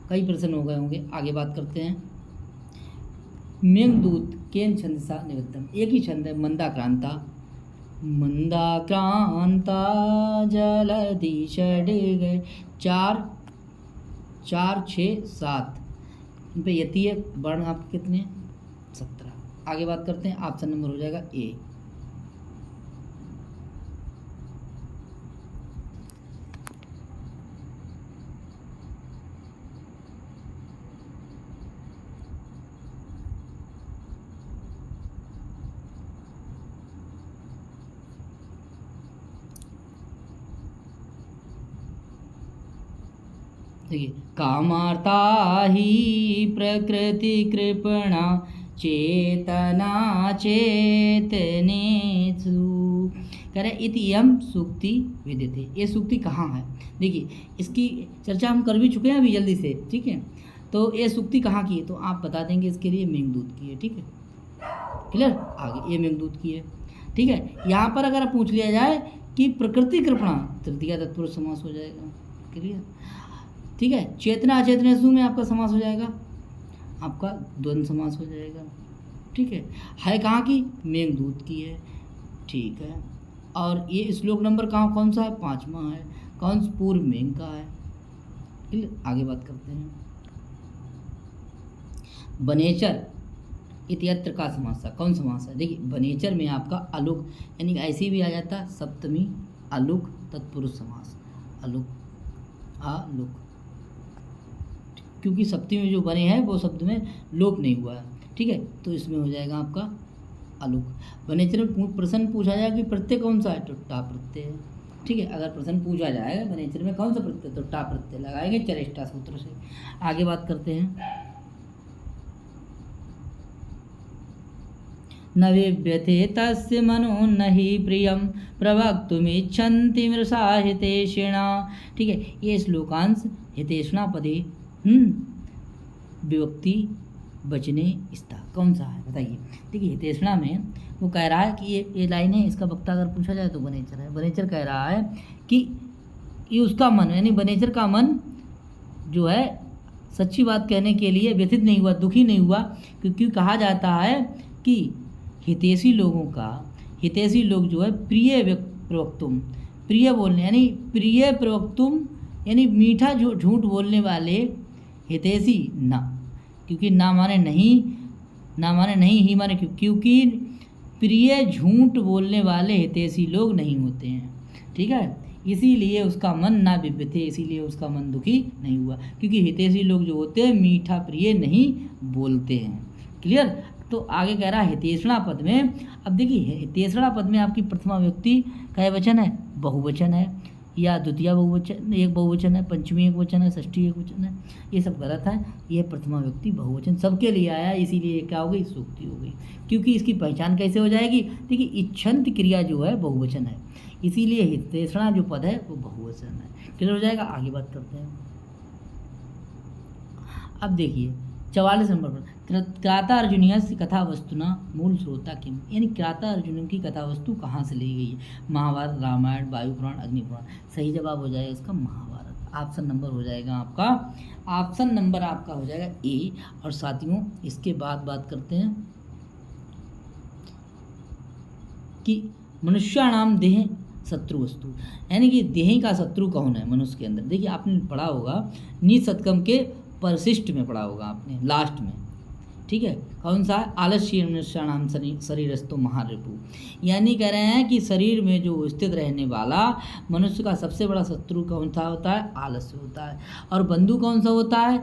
[SPEAKER 1] कई प्रश्न हो गए होंगे, आगे बात करते हैं। मेघदूत केन छंद सा निवृत्तम, एक ही छंद है, मंदाक्रांता। मंदाक्रांता जलधि षडे गए, 4 4 6 7 इन पे यति है। वर्ण आपके कितने, 17। आगे बात करते हैं, ऑप्शन नंबर हो जाएगा ए। देखिए कामार्ता ही प्रकृति कृपणा चेतना चेतनेषु, कह रहे इतियम सूक्ति विदिते। ये सूक्ति कहाँ है, देखिए इसकी चर्चा हम कर भी चुके हैं अभी जल्दी से, ठीक है। तो ये सूक्ति कहाँ की है, तो आप बता देंगे इसके लिए मेघदूत की है, ठीक है, क्लियर। आगे ये मेघदूत की है, ठीक है। यहाँ पर अगर पूछ लिया जाए कि प्रकृति कृपणा, तृतीया तत्पुरुष समास हो जाएगा, क्लियर, ठीक है। चेतना अचेतनेषु में आपका समास हो जाएगा, आपका द्वंद्व समास हो जाएगा, ठीक है कहाँ की, मेघदूत की है, ठीक है। और ये श्लोक नंबर कौन सा है, 5वां है, कौन पूर्व मेघ का है, ठीक। आगे बात करते हैं। बनेचर इत्यत्र का समास, कौन समास है, देखिए बनेचर में आपका अलुक, यानी ऐसे भी आ जाता है सप्तमी अलुक तत्पुरुष समास, अलुक अलुक, क्योंकि सप्तमी में जो बने हैं वो शब्द में लोप नहीं हुआ है, ठीक है। तो इसमें हो जाएगा आपका अलुक। बनेचर में प्रश्न पूछा जाए कि प्रत्यय कौन सा है, तो टा प्रत्यय है, ठीक है। अगर प्रश्न पूछा जाएगा बनेचर में कौन सा प्रत्यय, तो टा प्रत्यय लगाएंगे चरेष्टा सूत्र से। आगे बात करते हैं। न विभ्यते तस्य मनो न हि प्रियम प्रवक्तुमिच्छन्ति मृषा हितेषिणा, ठीक है। ये श्लोकांश हितेषणा पदे विभक्ति बचने स्था कौन सा है, बताइए। देखिए हितेषणा में वो कह रहा है कि ये लाइन है, इसका वक्ता अगर पूछा जाए तो बनेचर है। बनेचर कह रहा है कि ये उसका मन, यानी बनेचर का मन जो है सच्ची बात कहने के लिए व्यथित नहीं हुआ, दुखी नहीं हुआ, क्योंकि कहा जाता है कि हितैषी लोग जो है प्रवक्तुम, प्रिय बोलने यानी प्रिय प्रवक्तुम यानी मीठा झूठ बोलने वाले, हितैषी ना, क्योंकि ना माने नहीं, ही माने क्योंकि प्रिय झूठ बोलने वाले हितैषी लोग नहीं होते हैं। ठीक है, इसीलिए उसका मन ना विव्यथे, इसीलिए उसका मन दुखी नहीं हुआ, क्योंकि हितैषी लोग जो होते हैं मीठा प्रिय नहीं बोलते हैं। क्लियर। तो आगे कह रहा है हितैषणा पद में। अब देखिए हितैषणा पद में आपकी प्रथमा व्यक्ति का वचन है, बहुवचन है, या द्वितीय बहुवचन एक बहुवचन है, पंचमी एक वचन है, षष्ठी एक वचन है, ये सब गलत है। ये प्रथमा व्यक्ति बहुवचन सबके लिए आया, इसीलिए क्या हो गई, सूक्ति हो गई। क्योंकि इसकी पहचान कैसे हो जाएगी, देखिए इच्छन्त क्रिया जो है बहुवचन है, इसीलिए हितैषणा जो पद है वो बहुवचन है। क्लियर हो जाएगा। आगे बात करते हैं। अब देखिए 44 नंबर पर क्राता अर्जुनीय कथा वस्तुना मूल स्रोता किम, यानी क्राता अर्जुन की कथा वस्तु कहाँ से ली गई है, महाभारत, रामायण, वायु पुराण, अग्नि पुराण। सही जवाब हो जाएगा इसका महाभारत। ऑप्शन नंबर हो जाएगा आपका, ऑप्शन नंबर आपका हो जाएगा ए। और साथियों इसके बाद बात करते हैं कि मनुष्याणाम देह शत्रु वस्तु, यानी कि देह का शत्रु कौन है मनुष्य के अंदर। देखिए आपने पढ़ा होगा नीशतकम के परिशिष्ट में पढ़ा होगा आपने लास्ट में। ठीक है, कौन सा है, आलस्य मनुष्याणाम शरीरस्थो महारिपु, यानी कह रहे हैं कि शरीर में जो स्थित रहने वाला मनुष्य का सबसे बड़ा शत्रु कौन सा होता है, आलस्य होता है। और बंधु कौन सा होता है,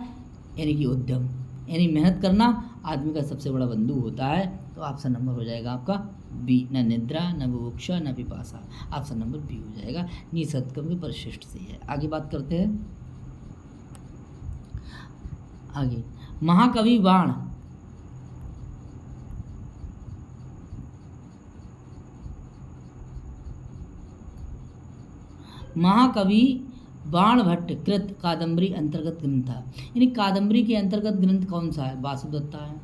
[SPEAKER 1] यानी कि उद्यम, यानी मेहनत करना आदमी का सबसे बड़ा बंधु होता है। तो ऑप्शन नंबर हो जाएगा आपका बी, न निद्रा न बुभुक्षा न पिपासा, ऑप्शन नंबर बी हो जाएगा, निसत्कम के परिशिष्ट से है। आगे बात करते हैं। आगे महाकवि बाण, महाकवि बाण भट्ट कृत कादम्बरी अंतर्गत ग्रंथ था, यानी कादम्बरी के अंतर्गत ग्रंथ कौन सा है, वासुदत्ता है,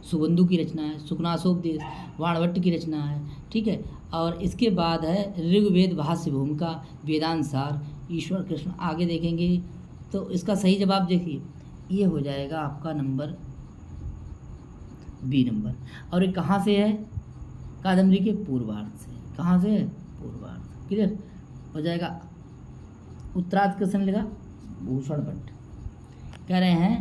[SPEAKER 1] सुबंधु की रचना है, सुकनासोपदेश बाणभट्ट की रचना है। ठीक है, और इसके बाद है ऋग्वेद भाष्य भूमिका, वेदांत सार, ईश्वर कृष्ण। आगे देखेंगे तो इसका सही जवाब देखिए ये हो जाएगा आपका नंबर बी नंबर। और ये कहाँ से है, कादम्बरी के पूर्वार्ध से। कहाँ से है, पूर्वार्ध। क्लियर हो जाएगा। उत्तरार्ध क्वेश्चन लेगा भूषण भट्ट, कह रहे हैं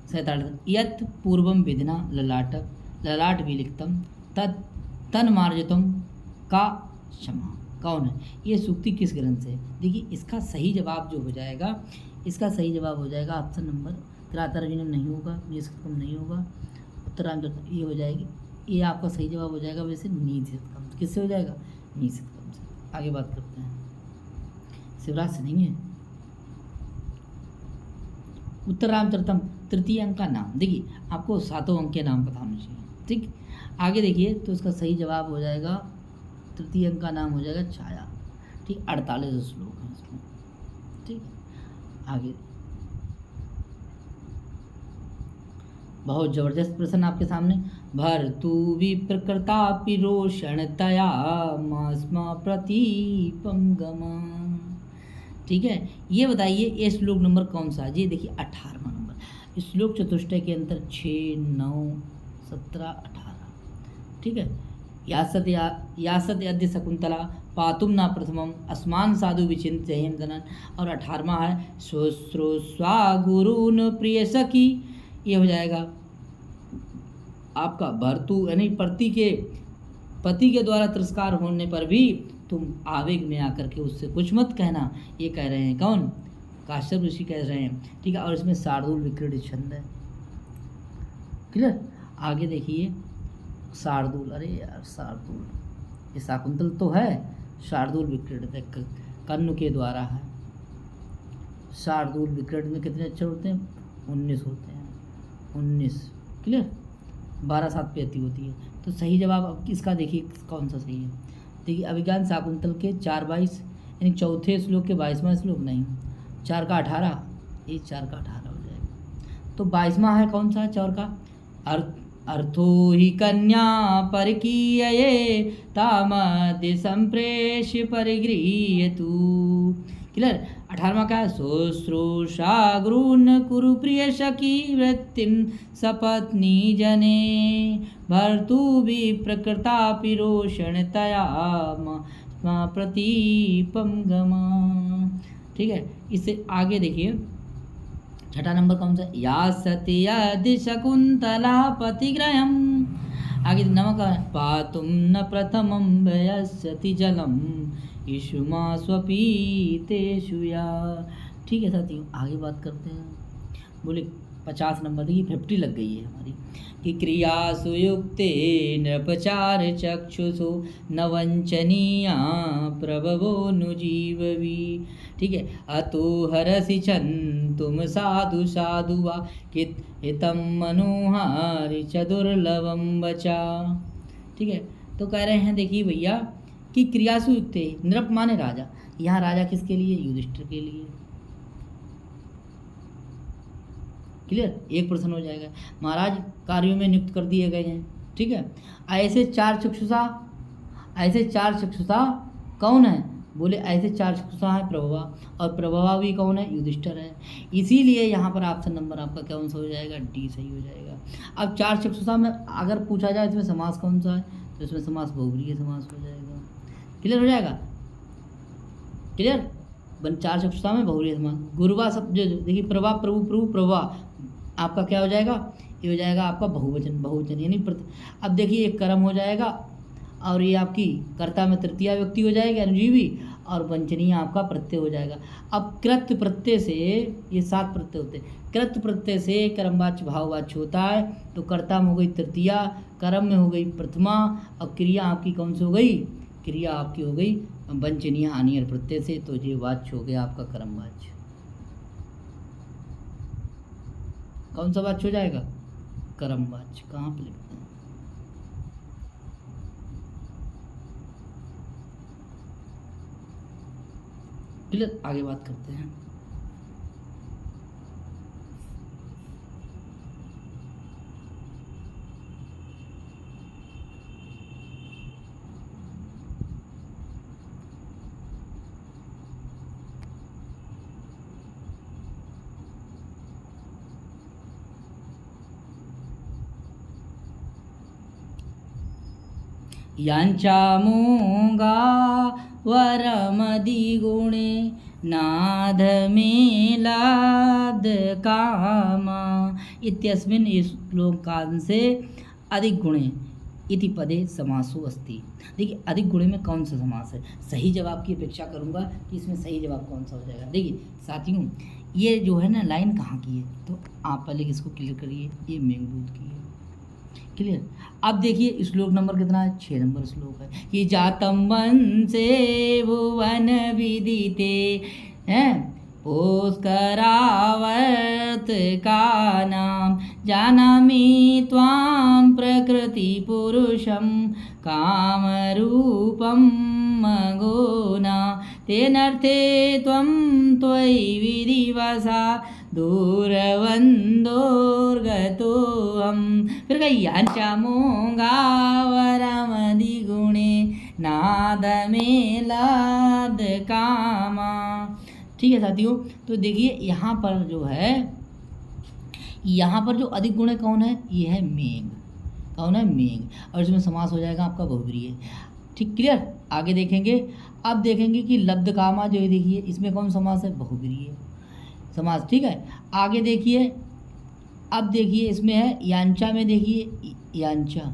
[SPEAKER 1] 47 यत् पूर्वम विधिना ललाट विलिखितम तन मार्जितम का क्षमा, कौन है, ये सूक्ति किस ग्रंथ से। देखिए इसका सही जवाब जो हो जाएगा, इसका सही जवाब हो जाएगा ऑप्शन नंबर त्रातर्जुनम नहीं होगा, निषतकम नहीं होगा, उत्तरांचल ये हो जाएगी। ये आपका सही जवाब हो जाएगा वैसे निषतकम। किससे हो जाएगा, निषतकम से। आगे बात करते हैं, शिवराज से नहीं है। उत्तर रामचरितम तृतीय अंक का नाम, देखिए आपको 7 अंक के नाम पता होना चाहिए। ठीक, आगे देखिए तो इसका सही जवाब हो जाएगा, तृतीय अंक का नाम हो जाएगा छाया। ठीक, 48 श्लोक हैं इसमें। ठीक, आगे बहुत जबरदस्त प्रश्न आपके सामने। भर्तु विप्रकृता पिरोषण तया मास्मा प्रतीपम गमा। ठीक है, ये बताइए ये श्लोक नंबर कौन सा है जी। देखिए 18वां नंबर, श्लोक चतुष्टय के अंतर 6, 9, 17, 18। ठीक है, यासत यद्य शकुंतला पातुम ना प्रथमम अस्मान साधु विचिंत हेम दनन। और 18वां है स्वश्रो स्वा गुरुन प्रिय सखी, ये हो जाएगा आपका भर्तु, यानी पति के द्वारा तिरस्कार होने पर भी तुम आवेग में आकर के उससे कुछ मत कहना, ये कह रहे हैं कौन, काश्यप ऋषि कह रहे हैं। ठीक है, और इसमें शार्दूल विक्रीडित छंद है। क्लियर, आगे देखिए शार्दूल, अरे यार शार्दूल, ये शाकुंतल तो है, शार्दूल विक्रीडित है, कर्ण के द्वारा है। शार्दूल विक्रीडित में कितने अक्षर होते हैं, 19 होते हैं, 19। क्लियर, 12 7 पे अति होती है। तो सही जवाब अब इसका देखिए कौन सा सही है। देखिए अभिज्ञान शाकुंतल के 4-22, यानी चौथे श्लोक के 22वां श्लोक नहीं, 4 का 18, ये 4 का 18 हो जाएगा। तो 22वां है कौन सा, 4 का अर्थो ही कन्या परिकीये तामद्य संप्रेष्य परिगृह्यतु। क्लियर। 18वां क्या है, शुश्रूषा गृह्ण कुरु प्रिय सखी वृत्तिं सपत्नी जने भर्तुभि प्रकृता पिरोषणतया प्रतीपम गमा। ठीक है, इससे आगे देखिए छठा नंबर कौन सा, या सती यदि शकुंतला पतिग्रहम। आगे नमक पातुम न प्रथमं वयस्यति जलम इषुमा स्वपीतेषु या। ठीक है साथियों, आगे बात करते हैं। बोले 50 नंबर, देखिए 50 लग गई है हमारी, कि क्रियासु युक्ते नृपचार चक्षुषु न वंचनीया प्रभवो नुजीववी। ठीक है, अतो हरसि तुम साधु साधु वा कित हितम मनोहारि च दुर्लभम बचा। ठीक है, तो कह रहे हैं देखिए भैया कि क्रियासु युक्ते, नृप माने राजा, यहाँ राजा किसके लिए, युधिष्ठिर के लिए। क्लियर, एक प्रश्न हो जाएगा। महाराज कार्यों में नियुक्त कर दिए गए हैं। ठीक है, ऐसे चार चक्षुषा कौन है, बोले ऐसे चार चक्षुषा है प्रभवा, और प्रभवा भी कौन है, युधिष्ठिर है। इसीलिए यहाँ पर ऑप्शन नंबर आपका कौन सा हो जाएगा, डी सही हो जाएगा। अब चार चक्षुषा में अगर पूछा जाए इसमें समास कौन सा है, तो इसमें समास बहुव्रीहि समास हो जाएगा। क्लियर हो जाएगा, क्लियर। चार चक्षुषा में बहुव्रीहि समास। गुरुवा सब जो देखिए, प्रभा प्रभु प्रभु प्रभा, आपका क्या हो जाएगा, ये हो जाएगा आपका बहुवचन यानी अब देखिए एक कर्म हो जाएगा, और ये आपकी कर्ता में तृतीया व्यक्ति हो जाएगी अनुजीवी, और वंचनीय आपका प्रत्यय हो जाएगा। अब कृत्य प्रत्यय से, ये 7 प्रत्यय होते हैं, कृत्य प्रत्यय से कर्मवाच्य भाववाच्य होता है, तो कर्ता में हो गई तृतीया, कर्म में हो गई प्रथमा, और क्रिया आपकी कौन सी हो गई, क्रिया आपकी हो गई वंचनीय हानियर प्रत्यय से, तो ये वाच्य हो गया आपका कर्मवाच्य। कौन सा वाच्य हो जाएगा, कर्मवाच्य। कहाँ पे लिखते हैं, क्लियर। आगे बात करते हैं। यांचामोगा वरमदिगुणे नादमेलाद कामा इत्यस्मिन् श्लोकांशे अधिक गुणे इति पदे समासो अस्ति। देखिए अधिक गुणे में कौन सा समास है, सही जवाब की अपेक्षा करूंगा कि इसमें सही जवाब कौन सा हो जाएगा। देखिए साथियों, ये जो है ना लाइन कहाँ की है, तो आप पहले इसको क्लियर करिए, ये मेघदूत की है। क्लियर। अब देखिए श्लोक नंबर कितना है, 6 नंबर श्लोक है, कि जातम वंशे भुवन विदिते हैं पुष्करावर्त का नाम जानामि त्वां प्रकृति पुरुषं कामरूपं मगोना तेनर्थे त्वं त्वयि विधिवसा दूरवन्दोर्गतोऽहं। फिर कही यांचामोगावरमदिगुणे नादमेलाद कामा। ठीक है साथियों, तो देखिए यहाँ पर जो है, यहाँ पर जो अधिक गुण है कौन है, ये है मेघ। कौन है, मेघ, और इसमें समास हो जाएगा आपका बहुव्रीहि। ठीक, क्लियर। आगे देखेंगे, अब देखेंगे कि लब्ध कामा जो है, देखिए इसमें कौन समास है, बहुव्रीहि समास। ठीक है, आगे देखिए, अब देखिए इसमें है यांचा में, देखिए यांचा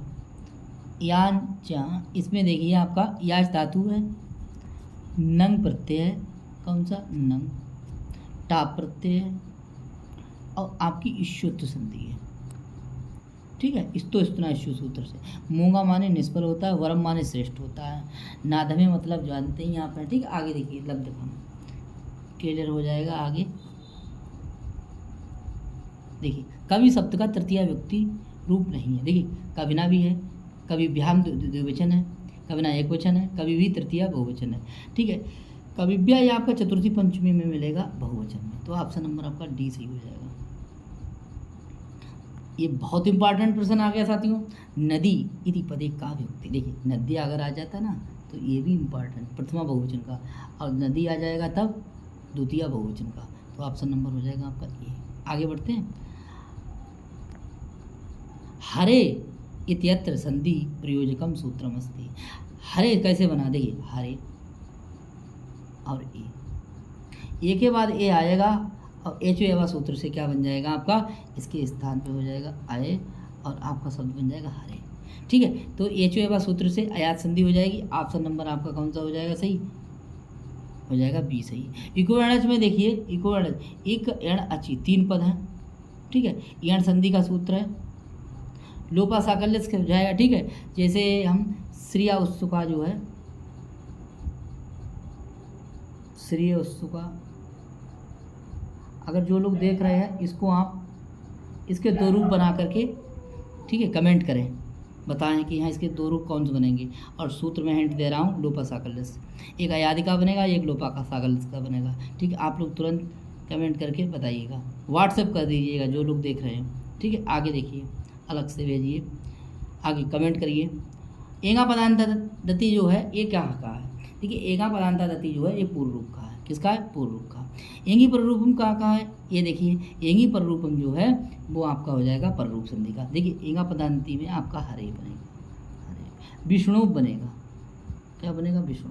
[SPEAKER 1] इसमें देखिए आपका याच धातु है, नंग प्रत्यय है, कौन सा, नंग, टाप प्रत्यय है, और आपकी ईश्वत्व संधि है। ठीक है, इस्तो इस्तना ईश्व सूत्र से। मूंगा माने निष्फल होता है, वरम माने श्रेष्ठ होता है, नाधमे मतलब जानते ही यहाँ पर। ठीक है, आगे देखिए लब्ध काम क्लियर हो जाएगा। आगे देखिए, कवि शब्द का तृतीय व्यक्ति रूप नहीं है। देखिए कविना भी है, कभी भ्याम द्विवचन है, कविना एक वचन है, कभी भी तृतीय बहुवचन है। ठीक है, कविव्या ये आपका चतुर्थी पंचमी में मिलेगा बहुवचन में, तो ऑप्शन नंबर आपका डी सही हो जाएगा। ये बहुत इंपॉर्टेंट प्रश्न आ गया साथियों, नदी इति पदे का व्यक्ति। देखिए नदी अगर आ जाता ना, तो ये भी इम्पॉर्टेंट, प्रथमा बहुवचन का, और नदी आ जाएगा तब द्वितीय बहुवचन का। तो ऑप्शन नंबर हो जाएगा आपका ए। आगे बढ़ते हैं। हरे इत्यत्र संधि प्रयोजकम सूत्रम अस्ति। हरे कैसे बना, देखिए हरे और ए के बाद ए आएगा और एच एवा सूत्र से क्या बन जाएगा आपका, इसके स्थान पे हो जाएगा आए और आपका शब्द बन जाएगा हरे। ठीक है, तो एच एवा सूत्र से अयात संधि हो जाएगी। ऑप्शन नंबर आपका कौन सा हो जाएगा सही, हो जाएगा बी सही। इक्विवेलेंस में देखिए, इक्विवेलेंस इक एण अची 3 पद हैं। ठीक है, एण संधि का सूत्र है, लोपा साकल्य से हो जाएगा। ठीक है, जैसे हम श्रिया उत्सुका जो है, श्रिय उत्सुका, अगर जो लोग देख रहे हैं इसको आप इसके 2 रूप बना करके, ठीक है, कमेंट करें, बताएं कि यहाँ इसके 2 रूप कौन से बनेंगे। और सूत्र में हिंट दे रहा हूँ, लोपा साकल्यस, एक अयादि का बनेगा, एक लोपा का साकल्यस का बनेगा। ठीक है, आप लोग तुरंत कमेंट करके बताइएगा, व्हाट्सएप कर दीजिएगा जो लोग देख रहे हैं। ठीक है, आगे देखिए, अलग से भेजिए, आगे कमेंट करिए। एगा पदांतदति जो है ये क्या कहा है, देखिए एगा पदांतदति जो है ये पूर्व रूप का है। किसका है, पूर्व रूप का। एंगी पररूपम कहा है, ये देखिए एंगी पररूपम जो है वो आपका हो जाएगा पररूप संधि का। देखिए एगा पदांति में आपका हरे बनेगा, हरे। विष्णु बनेगा, क्या बनेगा, विष्णु।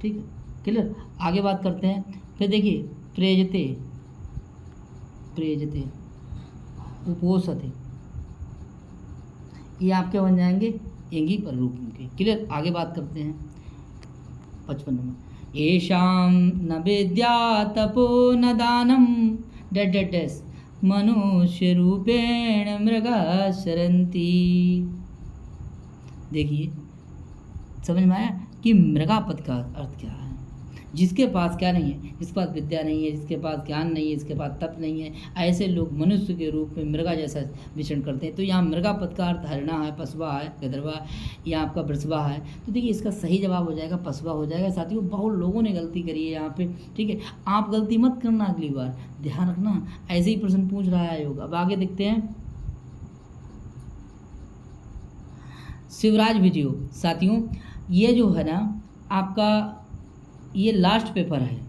[SPEAKER 1] ठीक है, क्लियर। आगे बात करते हैं। फिर देखिए प्रेजते, प्रेजते, उपोषते, ये आपके बन जाएंगे एंगी पररूपम के। क्लियर। आगे बात करते हैं 55 नंबर। येषां न विद्या तपो न दानम डैश मनुष्य रूपेण मृगा शरन्ति। देखिए समझ में आया कि मृगा पद का अर्थ क्या है, जिसके पास क्या नहीं है, जिसके पास विद्या नहीं है, जिसके पास ज्ञान नहीं है, जिसके पास तप नहीं है, ऐसे लोग मनुष्य के रूप में मृगा जैसा विचरण करते हैं। तो यहाँ मृगा पद का अर्थ हरिणा है, पशुआ है, गधर्वा या आपका वृषभा है। तो देखिए इसका सही जवाब हो जाएगा पशुआ हो जाएगा। साथियों बहुत लोगों ने गलती करी है यहाँ पे। ठीक है, आप गलती मत करना, अगली बार ध्यान रखना, ऐसे ही प्रश्न पूछ रहा है योग। अब आगे देखते हैं शिवराज विजयो। साथियों ये जो है ना आपका ये लास्ट पेपर है।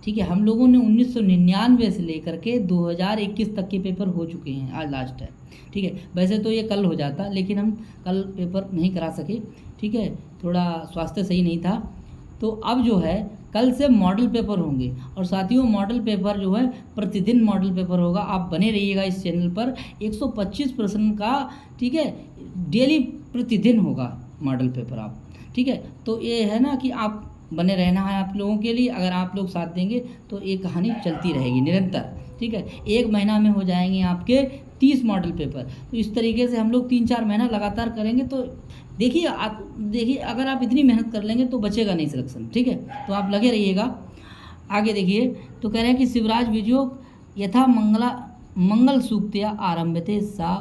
[SPEAKER 1] ठीक है, हम लोगों ने 1999 से लेकर के 2021 तक के पेपर हो चुके हैं, आज लास्ट है। ठीक है, वैसे तो ये कल हो जाता लेकिन हम कल पेपर नहीं करा सके। ठीक है, थोड़ा स्वास्थ्य सही नहीं था। तो अब जो है कल से मॉडल पेपर होंगे। और साथियों मॉडल पेपर जो है प्रतिदिन मॉडल पेपर होगा। आप बने रहिएगा इस चैनल पर। 125 प्रश्न का, ठीक है, डेली प्रतिदिन होगा मॉडल पेपर आप। ठीक है, तो ये है ना कि आप बने रहना है आप लोगों के लिए। अगर आप लोग साथ देंगे तो ये कहानी चलती रहेगी निरंतर। ठीक है, 1 महीना में हो जाएंगे आपके 30 मॉडल पेपर। तो इस तरीके से हम लोग 3-4 महीना लगातार करेंगे। तो देखिए देखिए अगर आप इतनी मेहनत कर लेंगे तो बचेगा नहीं सिलेक्शन। ठीक है, तो आप लगे रहिएगा। आगे देखिए तो कह रहे हैं कि शिवराज विजयो यथा मंगल सूक्त्या आरम्भते सा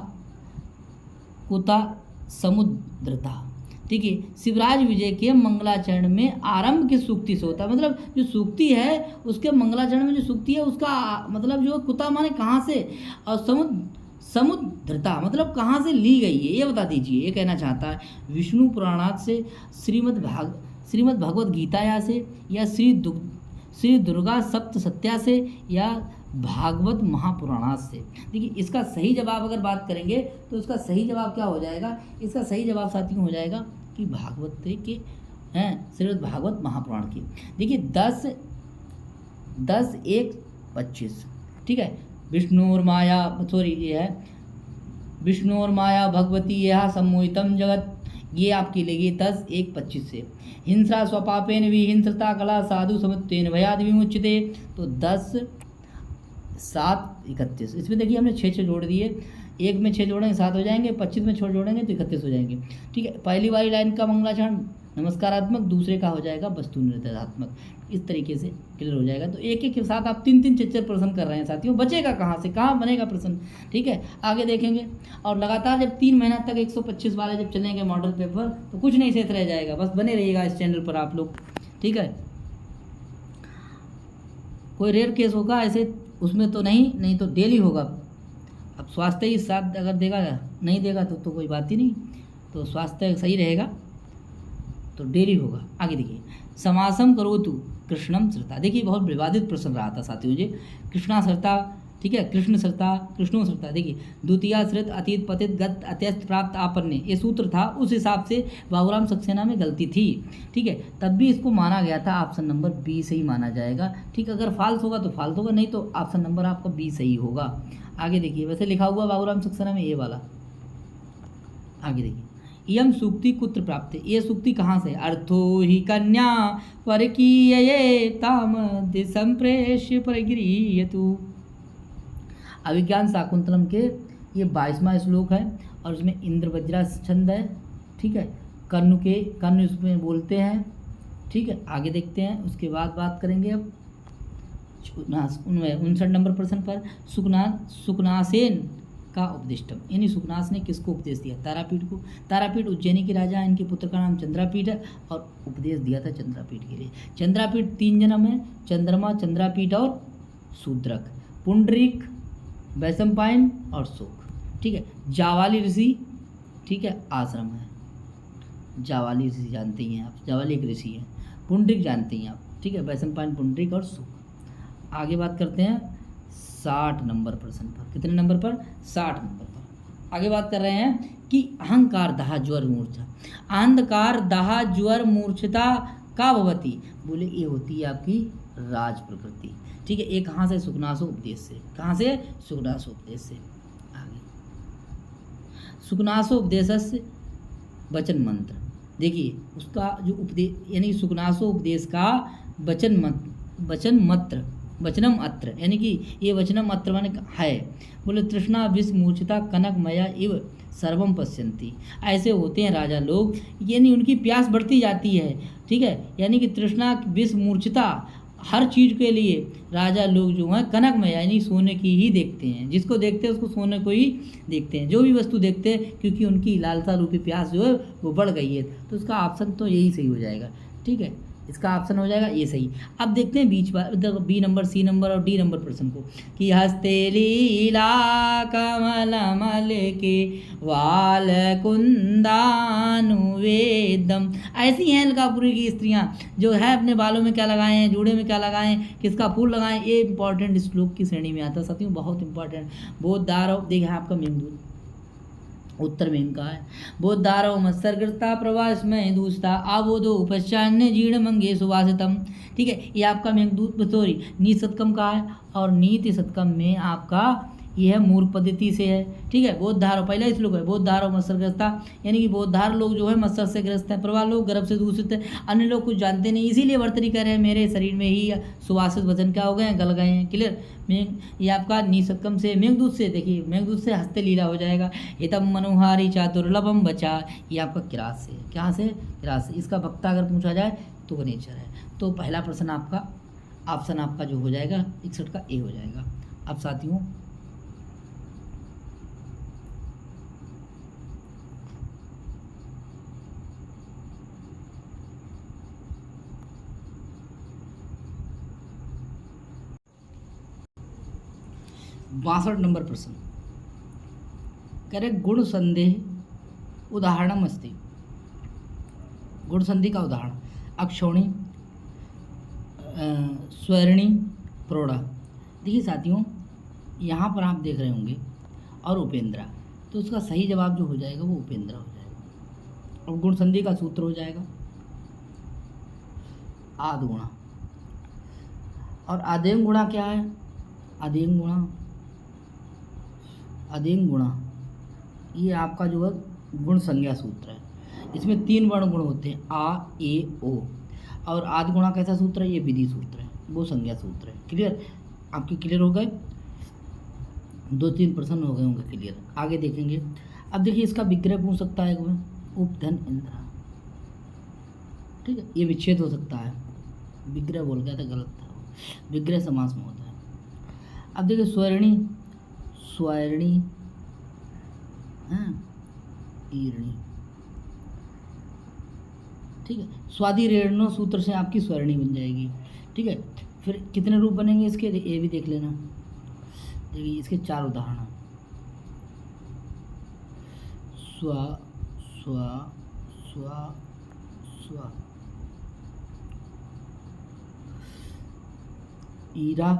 [SPEAKER 1] कुता समुद्रता। ठीक है, शिवराज विजय के मंगलाचरण में आरंभ की सूक्ति से होता है। मतलब जो सूक्ति है उसके मंगलाचरण में जो सूक्ति है उसका मतलब जो कुता माने कहाँ से, और समुद्रता मतलब कहाँ से ली गई है ये बता दीजिए, ये कहना चाहता है। विष्णु पुराणात से, श्रीमद् भगवत गीताया से, या श्री दुर्गा सप्तसत्या से, या भागवत महापुराणात से। देखिए इसका सही जवाब अगर बात करेंगे तो इसका सही जवाब क्या हो जाएगा, इसका सही जवाब साथियों हो जाएगा कि भागवत के हैं, श्रीमद् भागवत महापुराण की। देखिए 10-1-25। ठीक है, विष्णुर्माया सॉरी ये है विष्णुर्माया भगवती यह सम्मोहितम जगत, ये आपकी लेगी 10-1-25 से। हिंसा स्वपापेन विहिंसता कला साधु समुत्तेन भयादि विमुच्यते। तो 10-7-31। इसमें देखिए हमने 6 जोड़ दिए, एक में 6 जोड़ेंगे 7 हो जाएंगे, 25 में 6 जोड़ेंगे तो 31 हो जाएंगे। ठीक है, पहली वाली लाइन का मंगलाचरण नमस्कारात्मक, दूसरे का हो जाएगा वस्तु निर्देशात्मक। इस तरीके से क्लियर हो जाएगा। तो एक के साथ आप 3-3 4-4 प्रश्न कर रहे हैं साथियों, बचेगा कहाँ से, कहाँ बनेगा प्रश्न। ठीक है, आगे देखेंगे। और लगातार जब 3 महीना तक 125 वाले जब चलेंगे मॉडल पेपर तो कुछ नहीं शेष रह जाएगा। बस बने रहिएगा इस चैनल पर आप लोग। ठीक है, कोई रेयर केस होगा ऐसे उसमें तो नहीं तो डेली होगा। अब स्वास्थ्य ही साथ अगर देगा, नहीं देगा तो कोई बात ही नहीं। तो स्वास्थ्य सही रहेगा तो डेली होगा। आगे देखिए, समासम करोतु कृष्णम श्रता। देखिए बहुत विवादित प्रश्न रहा था साथियों जी, कृष्णा श्रता, ठीक है, कृष्ण श्रता, कृष्णो श्रता। देखिए द्वितीया श्रित अतीत पतित गत अत्यस्त प्राप्त आपन्ने, ये सूत्र था, उस हिसाब से बाबूराम सक्सेना में गलती थी, ठीक है, तब भी इसको माना गया था ऑप्शन नंबर बी सही माना जाएगा, ठीक। अगर फाल्स होगा तो फाल्स होगा, नहीं तो ऑप्शन नंबर आपका बी सही होगा। आगे देखिए, वैसे लिखा हुआ बाबूराम सक्सेना में ये वाला। आगे देखिए, इयम सूक्ति कुत्र प्राप्त, ये सूक्ति कहाँ से? अर्थो ही कन्या परकीयये ताम दिशं प्रेष्य परिगृह्यतु। अभिज्ञान शाकुंतलम के ये 22वां श्लोक है और इसमें इंद्रवज्रा छंद है, ठीक है। कर्ण इसमें बोलते हैं, ठीक है। आगे देखते हैं, उसके बाद बात करेंगे अब 59 नंबर प्रश्न पर सुकनासेन का उपदिष्टम, यानी सुकनास ने किसको उपदेश दिया? तारापीठ को। तारापीठ उज्जैनी के राजा, इनके पुत्र का नाम चंद्रापीठ है और उपदेश दिया था चंद्रापीठ के लिए। चंद्रापीठ 3 जन्म है, चंद्रमा, चंद्रापीठ और शूद्रक, पुंडरीक, वैशंपायन और शोक, ठीक है। जावाली ऋषि, ठीक है, आश्रम है। जावाली ऋषि जानते ही हैं आप, जावाली एक ऋषि है। पुंडरीक जानते हैं आप, ठीक है, वैशंपायन, पुंडरीक और शोक। आगे बात करते हैं 60 नंबर प्रश्न पर। कितने नंबर पर? 60 नंबर पर। आगे बात कर रहे हैं कि अहंकार दाह ज्वर मूर्छा, अंधकार दाह ज्वर मूर्छता का भवती, बोले ये होती है आपकी राज प्रकृति, ठीक है। ये कहाँ से? सुकनासो उपदेश से। कहाँ से? सुकनासो उपदेश से। आगे सुकनासो उपदेश से वचन मंत्र, देखिए उसका जो उपदेश, यानी सुकनासो उपदेश का वचनम अत्र, यानी कि ये वचनम अत्र माने है, बोले तृष्णा विष मूर्छिता कनक मया इव सर्वम पश्यन्ति। ऐसे होते हैं राजा लोग, यानी उनकी प्यास बढ़ती जाती है, ठीक है, यानी कि तृष्णा विष मूर्छिता, हर चीज़ के लिए राजा लोग जो हैं कनक में यानी सोने की ही देखते हैं, जिसको देखते हैं उसको सोने को ही देखते हैं, जो भी वस्तु देखते हैं, क्योंकि उनकी लालसा रूपी प्यास जो है वो बढ़ गई है। तो उसका ऑप्शन तो यही सही हो जाएगा, ठीक है, इसका ऑप्शन हो जाएगा ये सही। अब देखते हैं बीच बार बी नंबर, सी नंबर और डी नंबर प्रश्न को, कि हस्ते लीला कमल मल के वाल कुंदानुवेदम। ऐसी हैं अलकापुरी की स्त्रियां जो है अपने बालों में क्या लगाएं हैं, जूड़े में क्या लगाएं, किसका फूल लगाएं, ये इंपॉर्टेंट श्लोक की श्रेणी में आता है साथियों, बहुत इंपॉर्टेंट। बोधारो देखिए आपका मेघदूत उत्तर में इनका है, बोधारो मत्सरगृता प्रवास में दूसता आबोधो उपश्चान्य जीर्ण मंगे सुवासितम, ठीक है। ये आपका मेघदूत बतौरी नीत शतकम का है और नीति शतकम में आपका यह मूर्ख पद्धति से है, ठीक है। बोधारो पहला श्लोक है, बोधारो मत्सरग्रस्ता, यानी कि बोधार लोग जो है मत्सर से ग्रस्त हैं, प्रवाह लोग गर्भ से दूषित है, अन्य लोग कुछ जानते नहीं, इसीलिए वर्तनी कर रहे हैं मेरे शरीर में ही सुवासित वचन क्या हो गए हैं, गल गए हैं, क्लियर। मेघ ये आपका नीसत्कम से, मेघदूत से, देखिए मेघदूत से हस्ते लीला हो जाएगा। हितम मनोहारी चा दुर्लभम बचा, ये आपका किरात से, क्या से? किरात से। इसका वक्ता अगर पूछा जाए तो वनेचर है। तो पहला प्रश्न आपका ऑप्शन आपका जो हो जाएगा 61 का ए हो जाएगा। अब साथियों बासठ नंबर प्रश्न कह रहे गुण संदेह उदाहरणम अस्ति, गुण संधि का उदाहरण अक्षौणी, स्वर्णी, प्रौढ़ा। देखिए साथियों यहाँ पर आप देख रहे होंगे और उपेंद्रा, तो उसका सही जवाब जो हो जाएगा वो उपेंद्रा हो जाएगा। और गुण संधि का सूत्र हो जाएगा आद गुणा, और आदेम गुणा क्या है? आदेम गुणा ये आपका जो है गुण संज्ञा सूत्र है। इसमें 3 वर्ण गुण होते हैं आ, ए, ओ, और आद गुणा कैसा सूत्र है? ये विधि सूत्र है, वो संज्ञा सूत्र है। क्लियर? आपके क्लियर हो गए? 2-3 प्रश्न हो गए होंगे क्लियर। आगे देखेंगे। अब देखिए इसका विग्रह पूछ सकता है उपधन इंद्रा, ठीक है, ये विच्छेद हो सकता है, विग्रह बोल गया था, गलत था, विग्रह समास में होता है। अब देखिए स्वर्णी, हाँ, ईरणी, ठीक है, स्वादि रेणु सूत्र से आपकी स्वर्णी बन जाएगी, ठीक है। फिर कितने रूप बनेंगे इसके, ये भी देख लेना। देखिए इसके 4 उदाहरण, स्व स्व स्व स्वा, ईरा,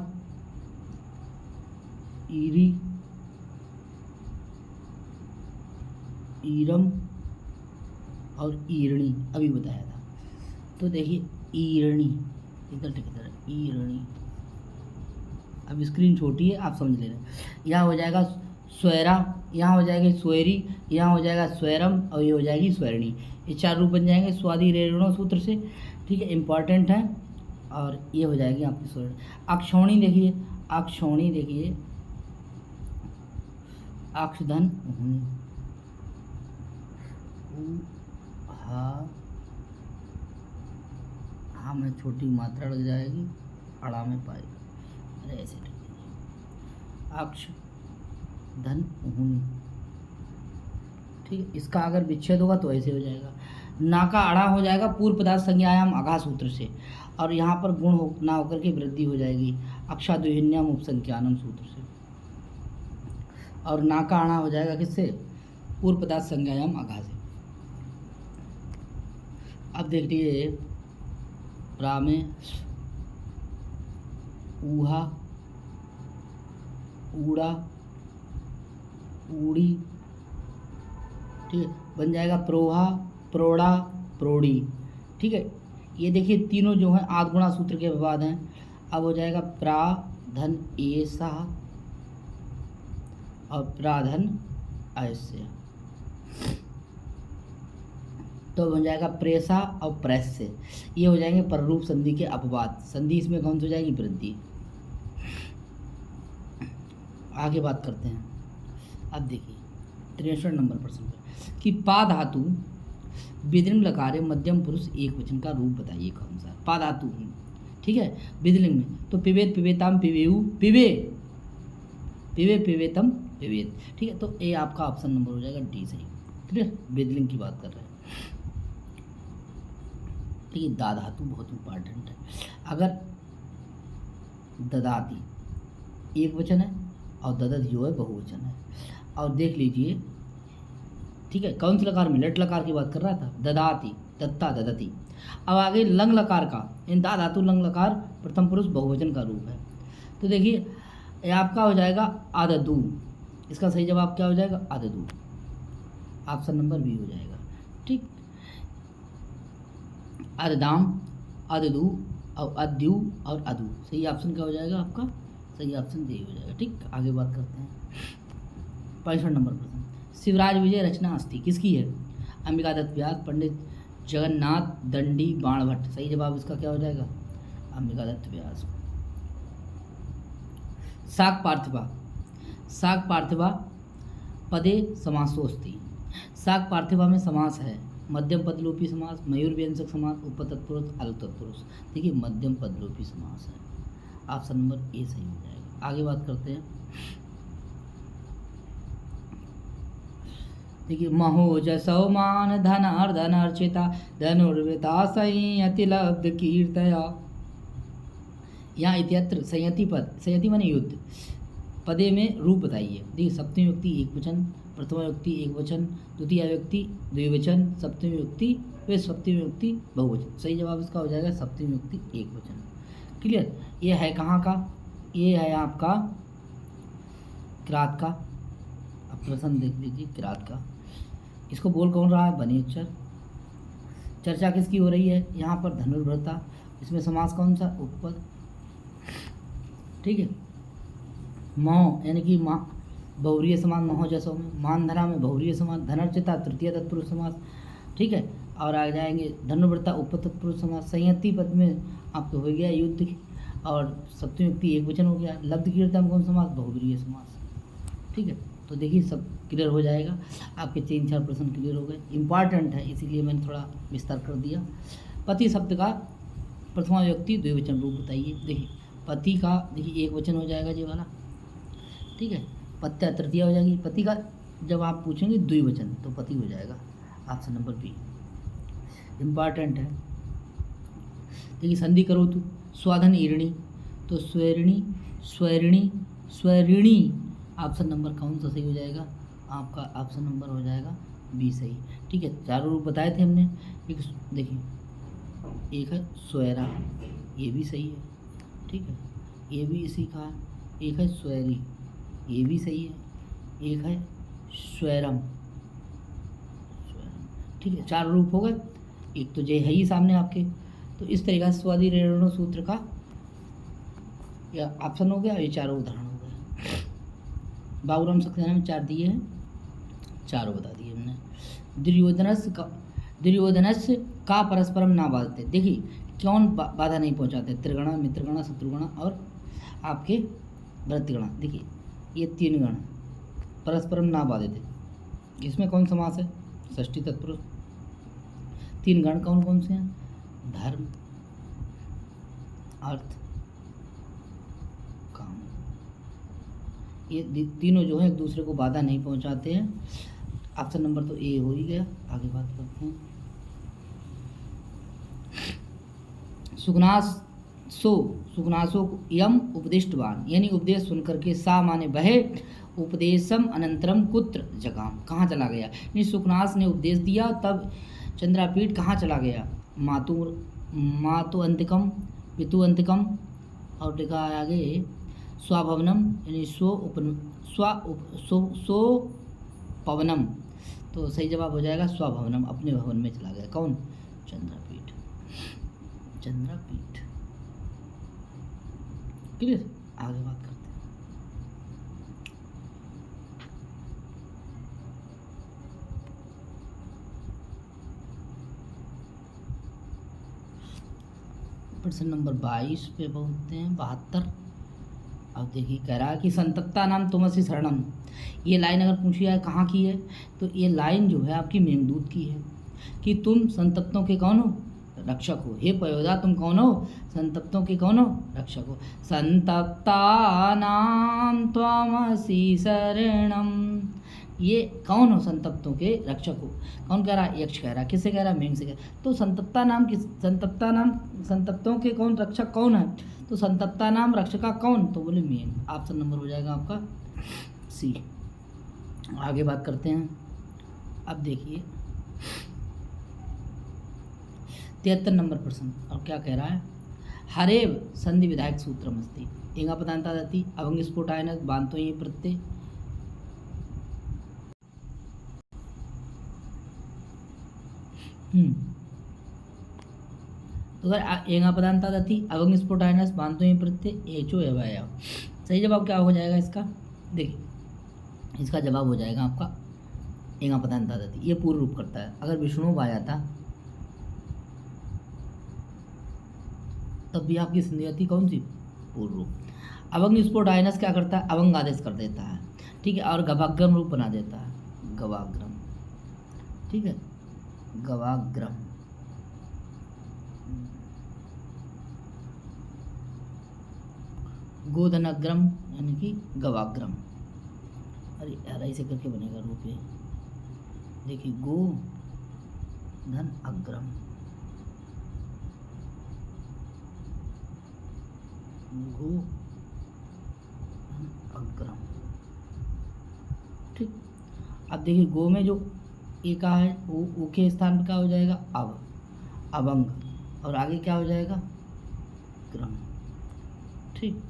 [SPEAKER 1] ईरी, ईरम और ईरणी अभी बताया था। तो देखिए ईरणी, इधर किधर ईरणी, अब स्क्रीन छोटी है आप समझ ले रहे। यहाँ हो जाएगा स्वैरा, यहाँ हो जाएगी स्वेरी, यहाँ हो जाएगा स्वैरम और ये हो जाएगी स्वैरणी। ये 4 रूप बन जाएंगे स्वादि रेणु सूत्र से, ठीक है, इम्पॉर्टेंट है। और ये हो जाएगी आपकी स्वैरणी। अक्षौणी देखिए, अक्षौणी देखिए, अक्षधन हाँ में छोटी मात्रा लग जाएगी, अड़ा में पाएगी, अरे ऐसे अक्ष धन ऊनी, ठीक है। इसका अगर विच्छेद होगा तो ऐसे हो जाएगा। ना का अड़ा हो जाएगा पूर्व पदार्थ संज्ञायाम अघा सूत्र से, और यहाँ पर गुण हो ना होकर के वृद्धि हो जाएगी अक्षाद्विन्याम उपसंख्यानम सूत्र से, और ना का अड़ा हो जाएगा किससे, पूर्व पदार्थ संज्ञायाम अघा से। अब देख लीजिए प्रा में ऊहा, ऊड़ा, ऊड़ी, ठीक है, बन जाएगा प्रोहा, प्रोड़ा, प्रोड़ी, ठीक है। ये देखिए तीनों जो हैं आद गुणा सूत्र के बाद हैं। अब हो जाएगा प्रा धन ऐसा और प्राधन ऐसे, तो बन जाएगा प्रेसा और प्रेस से। ये हो जाएंगे पररूप संधि के अपवाद। संधि इसमें कौन सी हो जाएगी, वृद्धि। आगे बात करते हैं। अब देखिए 63 नंबर प्रश्न पर कि पा धातु विधिलिंग लकार मध्यम पुरुष एक वचन का रूप बताइए कौन सा। पा धातु, ठीक है, विधिलिंग में तो पिबेत, पिबेताम, पिबेयु, पिबे, पिबे, पिबेतम, पिबेत, ठीक है। तो ए आपका ऑप्शन नंबर हो जाएगा डी सही, क्लियर। विधिलिंग की बात कर रहे हैं, ठीक है। दा धातु बहुत इंपॉर्टेंट है। अगर ददाती एक वचन है और ददत जो है बहुवचन है, और देख लीजिए, ठीक है, कौन से लकार में, लट लकार की बात कर रहा था, ददाती, दत्ता, ददती। अब आगे लंग लकार का, इन दा धातु लंग लकार प्रथम पुरुष बहुवचन का रूप है। तो देखिए ये आपका हो जाएगा आददू, इसका सही जवाब क्या हो जाएगा, आददू, ऑप्शन नंबर बी हो जाएगा, ठीक। अददाम, अददू और अद्यू और अदू, सही ऑप्शन क्या हो जाएगा आपका, सही ऑप्शन डी हो जाएगा, ठीक। आगे बात करते हैं 65 नंबर प्रश्न। शिवराज विजय रचना अस्थि किसकी है, अंबिका दत्त व्यास, पंडित जगन्नाथ दंडी, बाणभट्ट। सही जवाब इसका क्या हो जाएगा, अंबिका दत्त व्यास। साक पार्थिवा, साक पार्थिवा पदे समासोस्ति। साक पार्थिवा में समास है मध्यम पदलोपी समास, मयूर व्यंजक समास, उपतत्पुरुष, अलग तत्पुरुष। देखिए मध्यम पदलोपी समास है, ऑप्शन नंबर ए सही हो जाएगा। आगे बात करते हैं, देखिए महोजसौ मान धनार्धन अर्चिता धनुर्विता संयति लब्ध कीर्तया। यहाँ इत्यत्र संयति पद, संयति माने युद्ध, पदे में रूप बताइए। देखिए सप्तमी व्यक्ति एक वचन, प्रथमा व्यक्ति एक वचन, द्वितीय व्यक्ति द्विवचन, सप्तमी व्यक्ति वे सप्तमी व्यक्ति बहुवचन। सही जवाब इसका हो जाएगा सप्तमी व्यक्ति एक वचन, क्लियर। ये है कहाँ का, ये है आपका किरात का। अब प्रश्न देख लीजिए किरात का, इसको बोल कौन रहा है, बनेश्वर। चर्चा किसकी हो रही है यहाँ पर, धनुर्भरता। इसमें समास कौन सा, उपपद, ठीक है। मौ यानी कि माँ बहुरीय समास, महोजसों में। मानधरा में बहुरीय समास, धनर्चिता तृतीय तत्पुरुष समास, ठीक है। और आ जाएंगे धनुर्भरता उपतत्पुरुष समास। संयति पद में आपको हो गया युद्ध, और सप्तमी व्यक्ति एक वचन हो गया। लब्ध कीर्तन में कौन समास, बहुब्रीय समास, ठीक है। तो देखिए सब क्लियर हो जाएगा, आपके 3-4 प्रश्न क्लियर हो गए। इंपॉर्टेंट है इसीलिए मैंने थोड़ा विस्तार कर दिया। पति शब्द का प्रथमा व्यक्ति द्विवचन रूप बताइए। देखिए पति का देखिए एक वचन हो जाएगा ये वाला, ठीक है। पत्या तृतीया हो जाएगी। पति का जब आप पूछेंगे द्विवचन तो पति हो जाएगा, ऑप्शन नंबर बी इम्पॉर्टेंट है। देखिए संधि करो तो स्वाधन ईरणी, तो स्वैरिणी, स्वैरिणी, स्वैरिणी, ऑप्शन नंबर कौन सा सही हो जाएगा आपका, ऑप्शन नंबर हो जाएगा बी सही। ठीक है, चारों रूप बताए थे हमने। एक देखिए, एक है स्वैरा, ये भी सही है। ठीक है, ये भी इसी का है। एक है स्वैरी, ये भी सही है। एक है स्वैरम, ठीक है, चार रूप हो गए। एक तो जय है ही सामने आपके। तो इस तरीक़ा से स्वादि रेणु सूत्र का या ऑप्शन हो गया, ये चारों उदाहरण हो गए। बाबूराम सक्सेना में चार दिए हैं, चारों बता दिए हमने। दुर्योधनस का परस्परम ना बाधते, देखिए कौन बाधा नहीं पहुंचाते, त्रिगणा, मित्रगणा, शत्रुगणा और आपके भृत्यगणा। देखिए ये तीन गण परस्परम ना बाधते, इसमें कौन समास है, षष्ठी तत्पुरुष। तीन गण कौन कौन से हैं, धर्म, अर्थ, काम। ये तीनों जो है एक दूसरे को बाधा नहीं पहुंचाते हैं। ऑप्शन नंबर तो ए हो ही गया। आगे बात करते हैं। सुगनासो यम उपदिष्टवान, यानी उपदेश सुनकर के सा माने वह, उपदेशम अनंतरम कुत्र जगाम, कहाँ चला गया। यानी सुकनास ने उपदेश दिया, तब चंद्रापीठ कहाँ चला गया, मातु अंतिकम, पितु अंतिकम, और लिखा है आगे स्वभवनम, यानी स्वपवनम। तो सही जवाब हो जाएगा स्वभवनम, अपने भवन में चला गया। कौन, चंद्रापीठ, चंद्रापीठ। क्लियर, आगे बात करते हैं। प्रश्न नंबर 22 पे पहुंचते हैं, 72। अब देखिए कह रहा है कि संतप्ता नाम तुमसी शरणम, ये लाइन अगर पूछी है कहाँ की है, तो ये लाइन जो है आपकी मेघदूत की है कि तुम संतप्तों के कौन हो, रक्षक हो। हे पयोधा तुम कौन हो, संतप्तों के कौन हो, रक्षक हो। संतप्ता नाम त्वमसि शरणम, ये कौन हो, संतप्तों के रक्षक हो। कौन कह रहा है, यक्ष कह रहा है। किससे कह रहा है, मेघ से कह रहा है। तो संतप्ता नाम संतप्तों के कौन रक्षक कौन है, तो संतप्ता नाम रक्षका कौन, तो बोले मेघ। ऑप्शन नंबर हो जाएगा आपका सी। आगे बात करते हैं। अब देखिए 73 नंबर प्रश्न, और क्या कह रहा है, हरेव संधि विधायक सूत्रम अस्ति, एंगा पदांता दति अभंग स्फुटायन बांतो ये प्रत्यय। तो अगर एंगा पदांता दति अभंग स्फुटायन बांतो ये प्रत्यय एचो एवाया, सही जवाब क्या हो जाएगा इसका, देखिए इसका जवाब हो जाएगा आपका एंगा पदांता दति, ये पूर्व रूप करता है। अगर विष्णु आ जाता तब भी आपकी संधि आती कौन सी, पूर्व रूप। अभंग स्फोट आयनस क्या करता है, अभंग आदेश कर देता है, ठीक है, और गवाग्रम रूप बना देता है, गवाग्रम, ठीक है, गवाग्रम। गोधनाग्रम यानी कि गवाग्रम। अरे यार ऐसे करके बनेगा रूप ये, देखिए गो धन अग्रम, गो अग्रम, ठीक। अब देखिए गो में जो ए का है वो के स्थान पर क्या हो जाएगा, अभंग, और आगे क्या हो जाएगा, ग्रम, ठीक।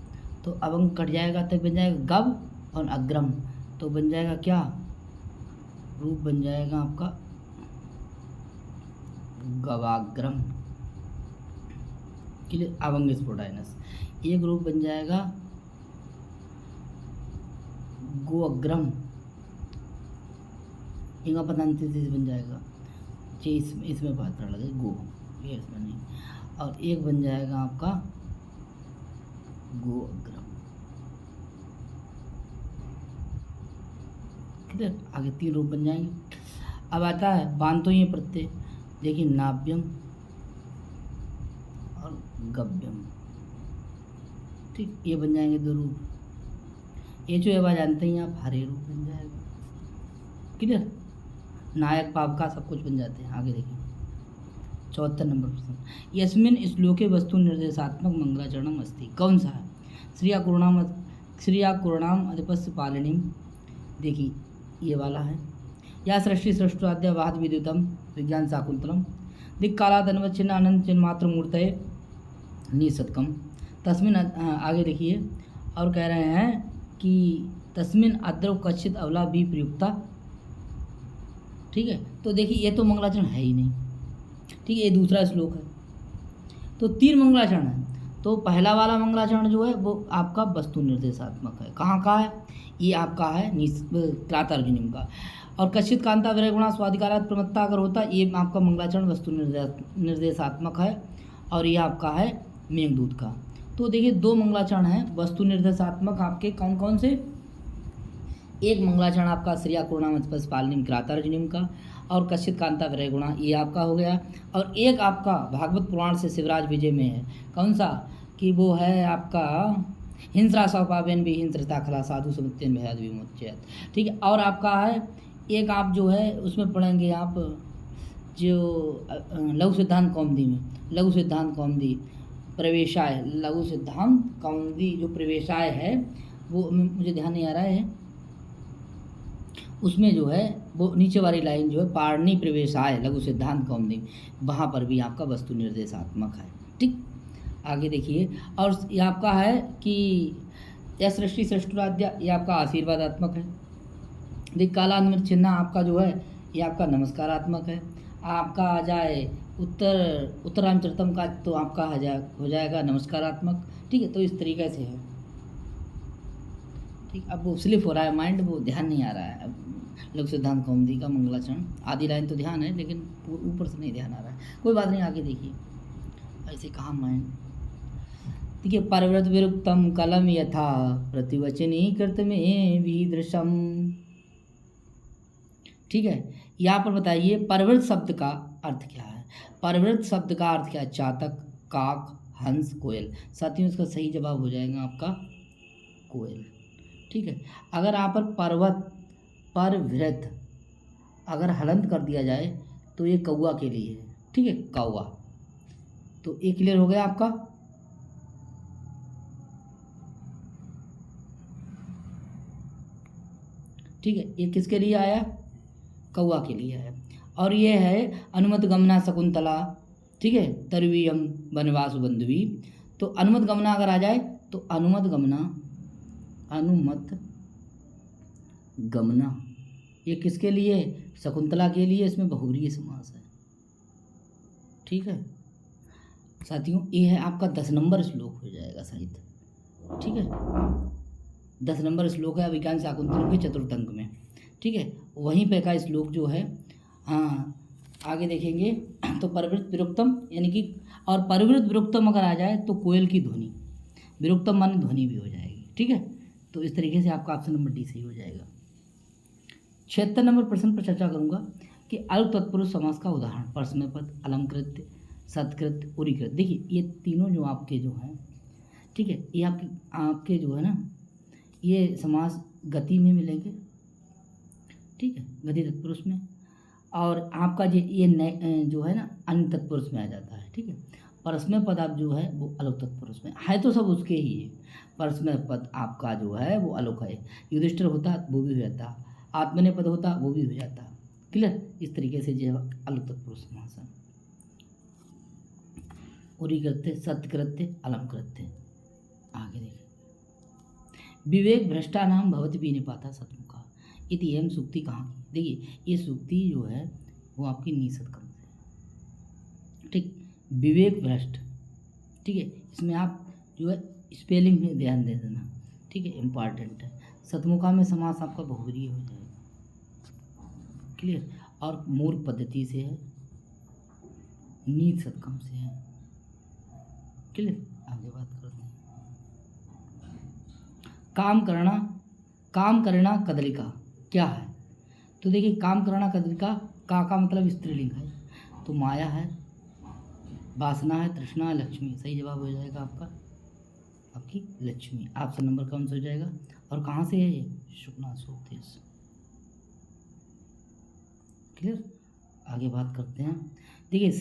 [SPEAKER 1] तो अभंग कट जाएगा तब बन जाएगा गव, और अग्रम तो बन जाएगा क्या, रूप बन जाएगा आपका गवाग्रम, क्लियर। अभंग स्फोटायनस एक रूप बन जाएगा गोअग्रम, इंगा पदांत बन जाएगा इसमें पात्र लगे गो, ये इसमें नहीं, और एक बन जाएगा आपका गोअग्रम, क्लियर। आगे तीन रूप बन जाएंगे। अब आता है बांतो ये प्रत्यय, देखिए नाभ्यम और गव्यम, ठीक, ये बन जाएंगे दो रूप। ये जो एवा जानते हैं आप, हरे रूप बन जाएगा, क्लियर। नायक पाप का सब कुछ बन जाते हैं। आगे देखिए 74 नंबर प्रश्न, यस्मिन श्लोके वस्तु निर्देशात्मक मंगलाचरणम अस्ति, कौन सा है, श्रिया कुरुणाम अधिपस्य पालिनीम, देखिए ये वाला है। या सृष्टि सृष्टाद्य वाद विद्युतम विज्ञान शाकुंतलम दिक्कालाद अन्वचिन्ह अनंत चिन्ह मात्र मूर्तये निसत्कम तस्मिन आगे देखिए और कह रहे हैं कि तस्मिन अद्रव कच्चित अवला भी प्रयुक्ता। ठीक है, तो देखिए ये तो मंगलाचरण है ही नहीं। ठीक है, ये दूसरा श्लोक है, तो 3 मंगलाचरण है। तो पहला वाला मंगलाचरण जो है वो आपका वस्तु निर्देशात्मक है। कहाँ का है? ये आपका है त्रातार्जुनीम का। और कश्चित कांता विरह गुणा स्वाधिकारात प्रमत्ता अगर होता, ये आपका मंगलाचरण वस्तु निर्देशात्मक है। और ये आपका है मेघदूत का। तो देखिए 2 मंगलाचरण हैं वस्तु निर्देशात्मक आपके कौन कौन से? एक मंगलाचरण आपका श्रिया पूर्णामस्पस पालनिम क्रातार्जुनीम का और कश्चित कांता विरह गुणा, ये आपका हो गया। और एक आपका भागवत पुराण से शिवराज विजय में है, कौन सा? कि वो है आपका हिंस्रा सौपावेन भी हिंस्रता खला साधु समुत्यन भयाद विमुच्यत। ठीक है, और आपका है एक आप जो है उसमें पढ़ेंगे आप जो लघु सिद्धांत कौमुदी में, लघु सिद्धांत कौमुदी प्रवेशाय, लघु सिद्धांत कौमुदी जो प्रवेशाय है वो मुझे ध्यान नहीं आ रहा है, उसमें जो है वो नीचे वाली लाइन जो है पारणी प्रवेशाय लघु सिद्धांत कौमुदी, वहाँ पर भी आपका वस्तु निर्देशात्मक है। ठीक, आगे देखिए। और ये आपका है कि यह सृष्टि सृष्टुराध्या, ये आपका आशीर्वादात्मक है। दिक्कालान्वित चिन्ह आपका जो है ये आपका नमस्कारात्मक है। आपका आ जाए उत्तरांचरतम का तो आपका हो जाएगा नमस्कारात्मक। ठीक है, तो इस तरीके से है। ठीक, अब वो स्लिप हो रहा है माइंड, वो ध्यान नहीं आ रहा है। अब लघु सिद्धांत कौमुदी का मंगलाचरण आधी लाइन तो ध्यान है लेकिन ऊपर से नहीं ध्यान आ रहा है। कोई बात नहीं, आगे देखिए। ऐसे कहाँ माइंड। देखिए, परव्रत विरुक्तम कलम यथा प्रतिवचनी कृत में वीदृशम। ठीक है, यहाँ पर बताइए परवृत शब्द का अर्थ क्या है? परवृत शब्द का अर्थ क्या है? चातक, काक, हंस, कोयल। साथियों इसका सही जवाब हो जाएगा आपका कोयल। ठीक है, अगर यहाँ पर पर्वत परवृत अगर हलंत कर दिया जाए तो ये कौआ के लिए है। ठीक है, कौआ। तो ये क्लियर हो गया आपका। ठीक है, ये किसके लिए आया? कौआ के लिए आया। और ये है अनुमत गमना शकुंतला। ठीक है, तरवीयम वनवासु बंधुवी। तो अनुमत गमना अगर आ जाए तो अनुमत गमना ये किसके लिए? शकुंतला के लिए। इसमें बहुव्रीहि समास है। ठीक है साथियों, ये है आपका 10 नंबर श्लोक हो जाएगा साहित्य। ठीक है, 10 नंबर श्लोक है अभिज्ञान शाकुंतलम के चतुर्थ अंक में। ठीक है, वहीं पे का श्लोक जो है। हाँ, आगे देखेंगे तो परवृत विरुक्तम यानी कि, और परवृत विरुक्तम अगर आ जाए तो कोयल की ध्वनि, विरुक्तम माने ध्वनि भी हो जाएगी। ठीक है, तो इस तरीके से आपका ऑप्शन नंबर डी सही हो जाएगा। 76 नंबर प्रश्न पर चर्चा करूंगा कि अलग तत्पुरुष समास का उदाहरण। परस्मैपद, अलंकृत, सत्कृत, उरीकृत। देखिए ये तीनों जो आपके जो हैं, ठीक है, ये आपके जो है ना, ये समास गति में मिलेंगे। ठीक है, गति तत्पुरुष में। और आपका ये जो है ना अन्य तत्पुरुष में आ जाता है। ठीक है, परस्मय पद आप जो है वो अलग तत्पुरुष में है, तो सब उसके ही है। परस्मय पद आपका जो है वो अलग है। युधिष्ठिर होता वो भी हो जाता, आत्मनेय पद होता वो भी हो जाता। क्लियर, इस तरीके से जो है अलग तत्पुरुष समास है। उरीकृत्य, सत्कृत्य, अलंकृत्य। आगे देखिए, विवेक भ्रष्टा नाम भवति भी निपाता सतमुखा इति एवं सूक्ति कहाँ की? देखिए ये सूक्ति जो है वो आपकी निसत्कम से। ठीक, विवेक भ्रष्ट। ठीक है, इसमें आप जो है स्पेलिंग में ध्यान दे देना। ठीक है, इम्पॉर्टेंट है। सतमुखा में समास आपका बहुव्रीहि हो जाएगा। क्लियर, और मूर्ख पद्धति से है, नीत सत्कम से है। क्लियर, आगे बात करते हैं। काम करना कदलिका क्या है? तो देखिए काम करना कदलिका का मतलब स्त्रीलिंग है, तो माया है, वासना है, तृष्णा है, लक्ष्मी। सही जवाब हो जाएगा आपकी लक्ष्मी। ऑप्शन नंबर कौन सा हो जाएगा? और कहाँ से है ये? शुक्ना सोतेश। क्लियर, आगे बात करते हैं। देखिए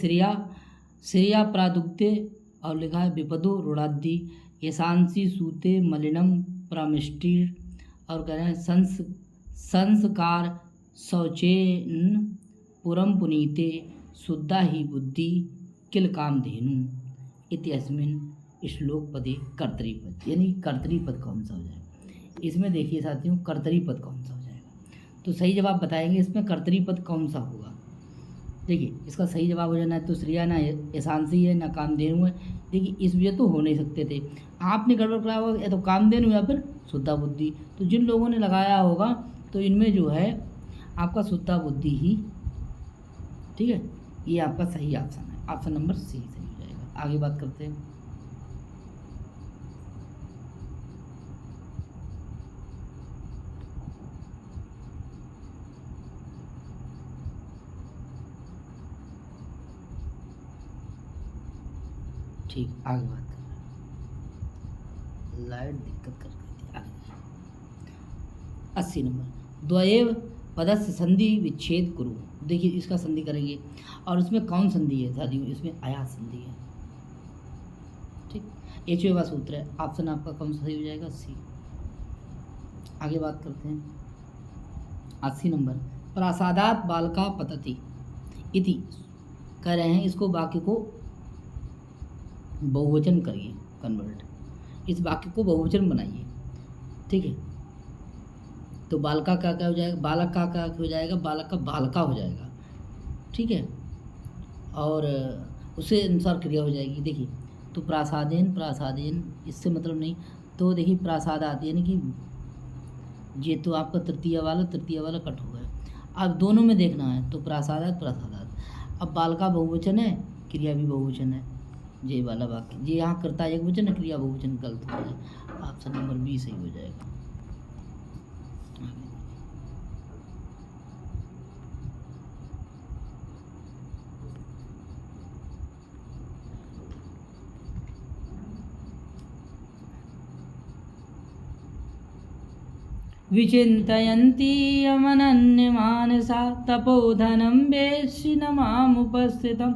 [SPEAKER 1] श्रिया प्रादुक्ते और लिखा है विपदो रुणादि यशांसी सूते मलिनम प्रामिष्टि। और कह रहे हैं संस्कार शौचेन पुरम पुनीते शुद्धा ही बुद्धि किल कामधेनु इत्यस्मिन् श्लोकपदे कर्तरीपद, यानी कर्तरीपद कौन सा हो जाएगा। इसमें देखिए साथियों, कर्तरीपद कौन सा हो जाएगा, तो सही जवाब बताएंगे इसमें कर्तरीपद कौन सा होगा। देखिए इसका सही जवाब हो जाना है तो श्रिया ना यशांसी है ना कामधेनु है। देखिए इस ये तो हो नहीं सकते थे, आपने गड़बड़ कराया होगा, या तो कामधेनु या फिर शुद्धा बुद्धि। तो जिन लोगों ने लगाया होगा तो इनमें जो है आपका शुद्धा बुद्धि ही, ठीक है, ये आपका सही ऑप्शन है, ऑप्शन नंबर सी सही हो जाएगा। आगे बात करते हैं। ठीक, आगे बात कर रहे हैं, लाइट दिक्कत कर रही थी। आगे 80 नंबर, द्वयेव पदस्य संधि विच्छेद कुरु। देखिए इसका संधि करेंगे, और उसमें कौन संधि है साथियों, इसमें आया संधि है। ठीक, एचवेवा सूत्र है, ऑप्शन आपका कौन सा सही हो जाएगा, सी। आगे बात करते हैं 80 नंबर, प्रासादात बालका पतति इति कह रहे हैं, इसको वाक्य को बहुवचन करिए, कन्वर्ट, इस वाक्य को बहुवचन बनाइए। ठीक है, तो बालका का क्या हो जाएगा, बालक का क्या हो जाएगा, बालक का बालका हो जाएगा। ठीक है, और उसे अनुसार क्रिया हो जाएगी। देखिए तो प्रासादेन, प्रासादेन इससे मतलब नहीं, तो देखिए प्रासादात यानी कि ये तो आपका तृतीय वाला कट हो गया। अब दोनों में देखना है, तो प्रासादात प्रासादात। अब बालका बहुवचन है, क्रिया भी बहुवचन है, ये वाला वाक्य, ये यहाँ करता है एक वचन है, क्रिया बहुवचन गलत हो जाए, ऑप्शन नंबर बी सही हो जाएगा। विचिन्तयन्ती यमनन्यमानसा तपोधनं वेशिनमामुपस्थितं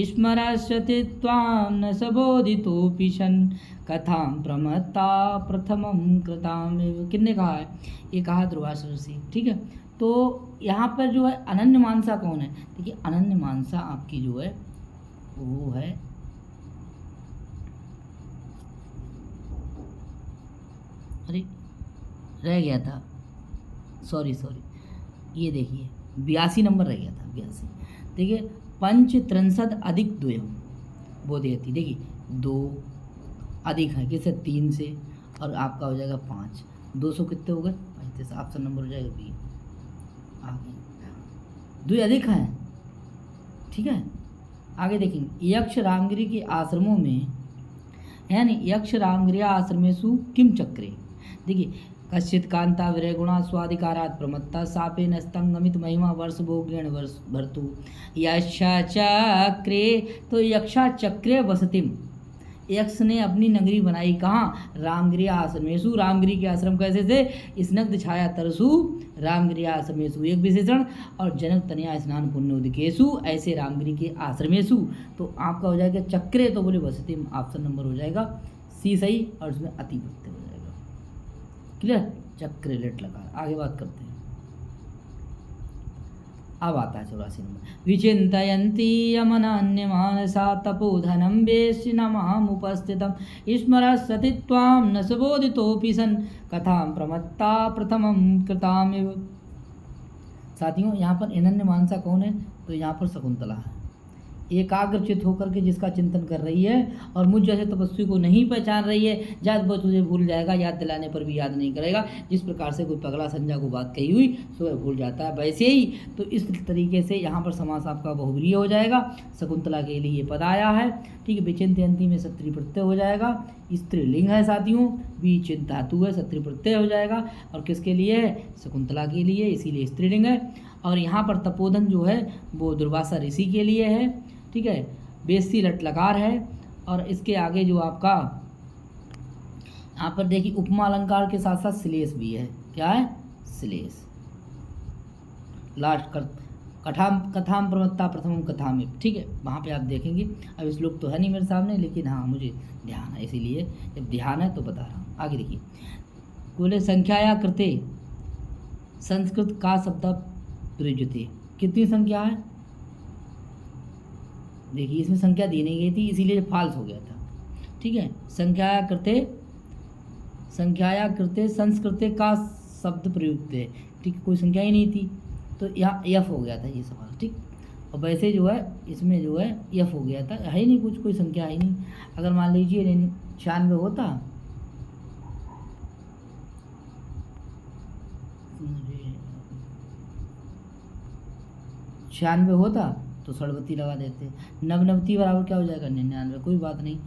[SPEAKER 1] स्मरस्यति त्वां न स बोधितोऽपि सन् कथां प्रमत्ता प्रथमं कृतामेव। किसने कहा है, ये कहा दुर्वासा ऋषि। ठीक है, तो यहाँ पर जो है अनन्य मानसा कौन है, देखिए अनन्य मानसा आपकी जो है वो है अरे रह गया था, सॉरी ये देखिए 82 नंबर रह गया था, 82। देखिए पंचत्रिंशद अधिक द्वयम बोधयति, देखिए 2 अधिक है किससे, 3 से, और आपका हो जाएगा 5, 200 कितने हो गए, 35, ऑप्शन नंबर हो जाएगा बी। आगे 2 अधिक हैं। ठीक है, आगे देखेंगे यक्ष रामगिरी के आश्रमों में, यानी यक्ष रामगिरी आश्रमेषु किम चक्रे। देखिए कश्चित कांता विरय गुणा स्वाधिकारात् प्रमत्ता सापेन स्तंगमित महिमा वर्ष भोगेण वर्ष भर्तु यक्षा चक्रे। तो यक्षा चक्रे वसतिम, यक्ष ने अपनी नगरी बनाई कहाँ, रामगिरी आश्रमेषु। रामगिरी के आश्रम कैसे थे, स्नग्ध छाया तरसु रामगिरी आश्रमेषु एक विशेषण, और जनक तनया स्नान पुण्योदकेषु, ऐसे रामगिरी के आश्रमेषु। तो आपका हो जाएगा चक्रे, तो बोले वसतिम, ऑप्शन नंबर हो जाएगा सी सही, और उसमें अति प्रत्यय हो जाएगा। क्लियर, चक्र लेट लगा। आगे बात करते हैं, अब आता है 84 नंबर, विचिन्तयन्ती यमनान्यमानसा तपोधनं वेशिनमामुपस्थितं स्मरस्यति त्वां न स बोधितोऽपि सन् कथां प्रमत्ता प्रथमं कृतामेव। साथियों यहाँ पर अनन्य मानसा कौन है, तो यहाँ पर शकुंतला है, एकाग्रचित होकर के जिसका चिंतन कर रही है, और मुझ जैसे तपस्वी को नहीं पहचान रही है। याद वो तुझे भूल जाएगा, याद दिलाने पर भी याद नहीं करेगा। जिस प्रकार से कोई पगला संजा को बात कही हुई सो वह भूल जाता है, वैसे ही तो इस तरीके से यहाँ पर समास आपका बहुव्रीहि हो जाएगा। शकुंतला के लिए ये पद आया है। ठीक है, विचिन्तयन्ती में सत्री प्रत्यय हो जाएगा, स्त्रीलिंग है साथियों, विचिंत धातु है, सत्री प्रत्यय हो जाएगा, और किसके लिए है, शकुंतला के लिए, इसीलिए स्त्रीलिंग है। और यहाँ पर तपोधन जो है वो दुर्वासा ऋषि के लिए है। ठीक है, बेसी लट लकार है, और इसके आगे जो आपका यहाँ पर देखिए उपमा अलंकार के साथ साथ श्लेष भी है। क्या है, श्लेष। लास्ट कर कथाम प्रमत्ता प्रथमम कथामेव। ठीक है, वहाँ पे आप देखेंगे। अब श्लोक तो है नहीं मेरे सामने, लेकिन हाँ मुझे ध्यान है, इसीलिए जब ध्यान है तो बता रहा हूँ। आगे देखिए, बोले संख्याया कृते संस्कृत का शब्द प्रयुज्यते। कितनी संख्या है? देखिए इसमें संख्या दी नहीं गई थी, इसीलिए फाल्स हो गया था। ठीक है, संख्याया कृते संस्कृते का शब्द प्रयुक्त है। ठीक, कोई संख्या ही नहीं थी, तो यहाँ एफ हो गया था ये सवाल। ठीक, और वैसे जो है इसमें जो है एफ हो गया था, है ही नहीं कुछ, कोई संख्या है ही नहीं। अगर मान लीजिए 96 होता, 96 होता तो षडवती लगा देते। नवनवती बराबर क्या हो जाएगा? 99। कोई बात नहीं,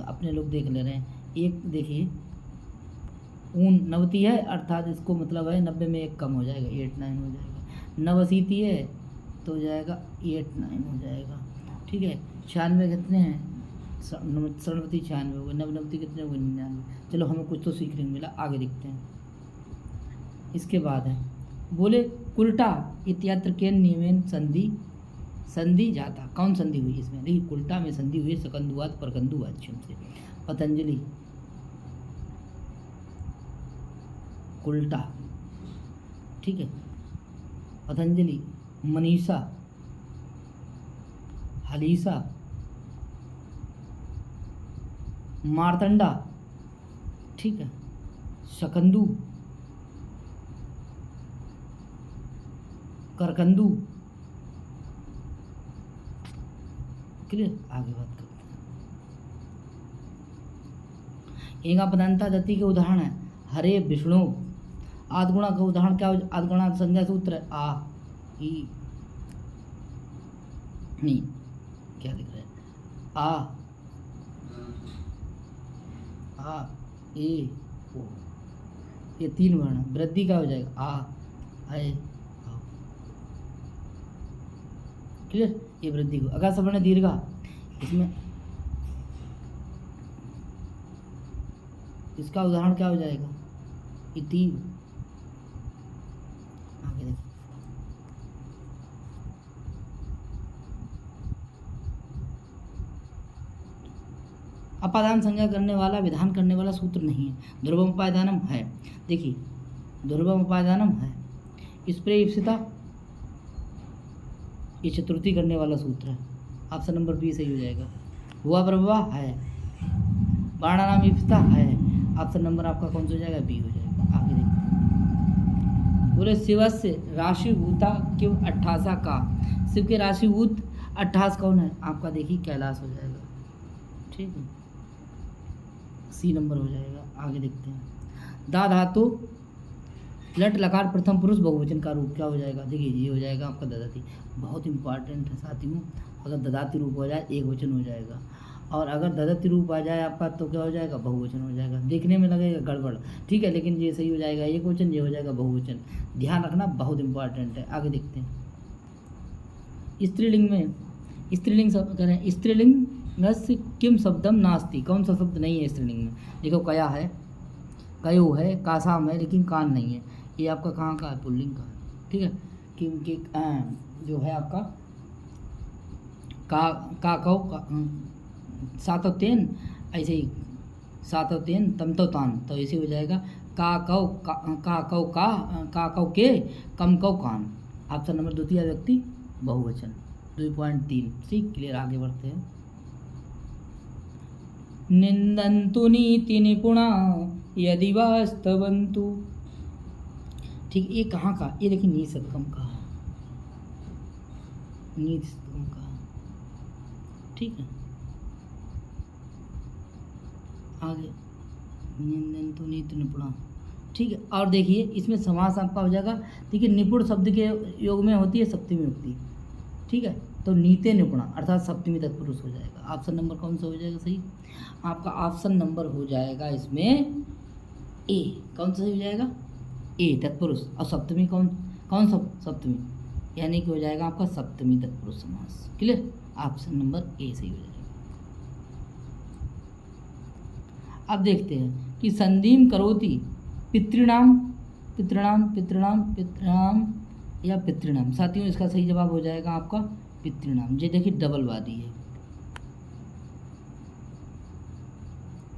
[SPEAKER 1] अपने लोग देख ले रहे हैं। एक देखिए 89 है, अर्थात इसको मतलब है 90 में एक कम हो जाएगा, 89 हो जाएगा। 89 है तो हो जाएगा 89 हो जाएगा। ठीक है, 96 कितने हैं? षडवती 96 हो गए, नवनवती कितने हो गए? 99। चलो हमें कुछ तो सीखने को मिला, आगे देखते हैं। इसके बाद है बोले कुल्टा इत्यत्र के नियमेन संधि जाता। कौन संधि हुई इसमें? देखिए कुल्टा में संधि हुई सकंदुवात परकंदुवाच्यम से। पतंजलि कुल्टा, ठीक है, पतंजलि, मनीषा, हलीसा, मार्तंडा, ठीक है, शकंदू, करकंदू। क्लियर, आगे बात करते हैं। एंगा पदांता जाति के उदाहरण है हरे विष्णु। आदगुणा का उदाहरण क्या? आदगुणा संज्ञा सूत्र है आ ई, नहीं क्या लिख रहे हैं? आ ए ओ, ये 3 वर्ण। वृद्धि का हो जाएगा आ आए आओ। क्लियर, ये वृद्धि को। अगर सवर्ण दीर्घा, इसमें इसका उदाहरण क्या हो जाएगा? इति। आगे देखो, अपादान संज्ञा करने वाला, विधान करने वाला सूत्र नहीं है। ध्रुवम उपादानम है। देखिए ध्रुवम उपादानम है, स्प्रे इप्सिता, ये चतुर्थी करने वाला सूत्र है। ऑप्शन नंबर बी सही हो जाएगा। हुआ प्रभवा है, बाणानाम इप्सिता है। ऑप्शन नंबर आपका कौन सा हो जाएगा? बी हो जाएगा। आगे देखते हैं। बोले शिवस्य राशिभूता क्यों 88 का? शिव के राशिभूत 88 कौन है? आपका देखिए कैलाश हो जाएगा। ठीक है, सी नंबर हो जाएगा। आगे देखते हैं। दा धातु लट लकार प्रथम पुरुष बहुवचन का रूप क्या हो जाएगा? देखिए ये हो जाएगा आपका ददाती। बहुत इंपॉर्टेंट है साथियों, अगर ददाती रूप हो जाए एक वचन हो जाएगा, और अगर ददाती रूप आ जाए आपका तो क्या हो जाएगा? बहुवचन हो जाएगा। देखने में लगेगा गड़बड़, ठीक है, लेकिन ये सही हो जाएगा एक वचन, ये हो जाएगा बहुवचन। ध्यान रखना, बहुत इंपॉर्टेंट है। आगे देखते हैं। स्त्रीलिंग में स्त्रीलिंग शब्द करें, स्त्रीलिंग नस्य किम शब्दम नास्ति। कौन सा शब्द नहीं है स्त्रीलिंग में? देखो कया है, कयो है, कासाम है, लेकिन कान नहीं है। ये आपका कहाँ का है? पुल्लिंग का है। ठीक है, क्योंकि जो है आपका का कौ सातो तेन, ऐसे ही सातो तेन तमतो तान, तो ऐसे हो जाएगा का कौ का कौ के कम कौ कान। ऑप्शन नंबर द्वितीय व्यक्ति बहुवचन। 2.3 ठीक, क्लियर। आगे बढ़ते हैं। निंदन्तु नीति निपुणा यदि वास्तवन्तु। ठीक, ये कहाँ का? ये देखिए नी सदगम का, नी सदगम का। ठीक है, आगे निंदन्तु नीति निपुणा। ठीक है, और देखिए इसमें समास आपका हो जाएगा। देखिए निपुण शब्द के योग में होती है सप्तमी विभक्ति। ठीक है, तो नीते निपुणा अर्थात सप्तमी तत्पुरुष हो जाएगा। ऑप्शन नंबर कौन सा हो जाएगा सही? आपका ऑप्शन नंबर हो जाएगा इसमें ए। कौन सा हो जाएगा? ए तत्पुरुष। और सप्तमी कौन कौन सप्तमी, यानी कि हो जाएगा आपका सप्तमी तत्पुरुष समास। क्लियर, ऑप्शन नंबर ए सही हो जाएगा। अब देखते हैं कि संधिम करोति पितृणाम पितृणाम पितृणाम पितृणाम या पितृणाम। साथियों इसका सही जवाब हो जाएगा आपका पितृणाम। ये देखिए डबल वादी है।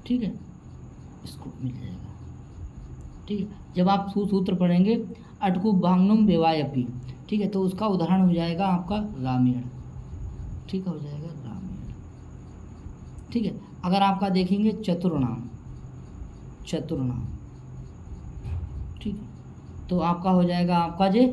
[SPEAKER 1] ठीक है, इसको मिल जाएगा। ठीक है, जब आप सूत्र पढ़ेंगे अटकु भांगनुम बेवायपी, ठीक है, तो उसका उदाहरण हो जाएगा आपका रामायण। ठीक है, हो जाएगा रामायण। ठीक है, अगर आपका देखेंगे चतुर्नाम, चतुर्नाम, ठीक है, तो आपका हो जाएगा आपका जे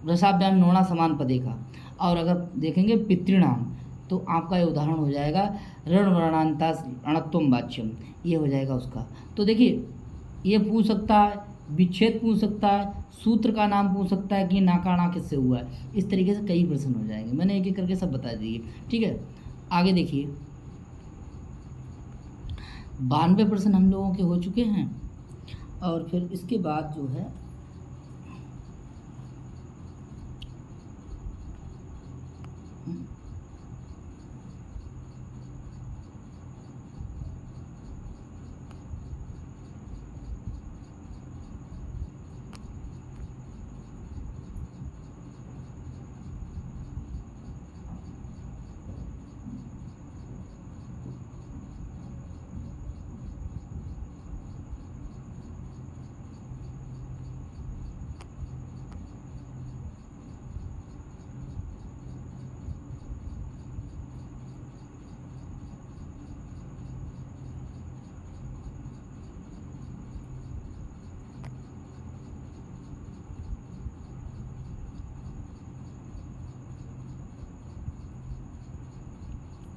[SPEAKER 1] रसाभ्याम नोणा समान पदे का। और अगर देखेंगे पितृणाम, तो आपका ये उदाहरण हो जाएगा ऋण वर्णांता अणत्वम वाच्यम, ये हो जाएगा उसका। तो देखिए, ये पूछ सकता है, विच्छेद पूछ सकता है, सूत्र का नाम पूछ सकता है कि नाकाणा किससे हुआ है। इस तरीके से कई प्रश्न हो जाएंगे, मैंने एक एक करके सब बता दिए। ठीक है, आगे देखिए 92 प्रश्न हम लोगों के हो चुके हैं। और फिर इसके बाद जो है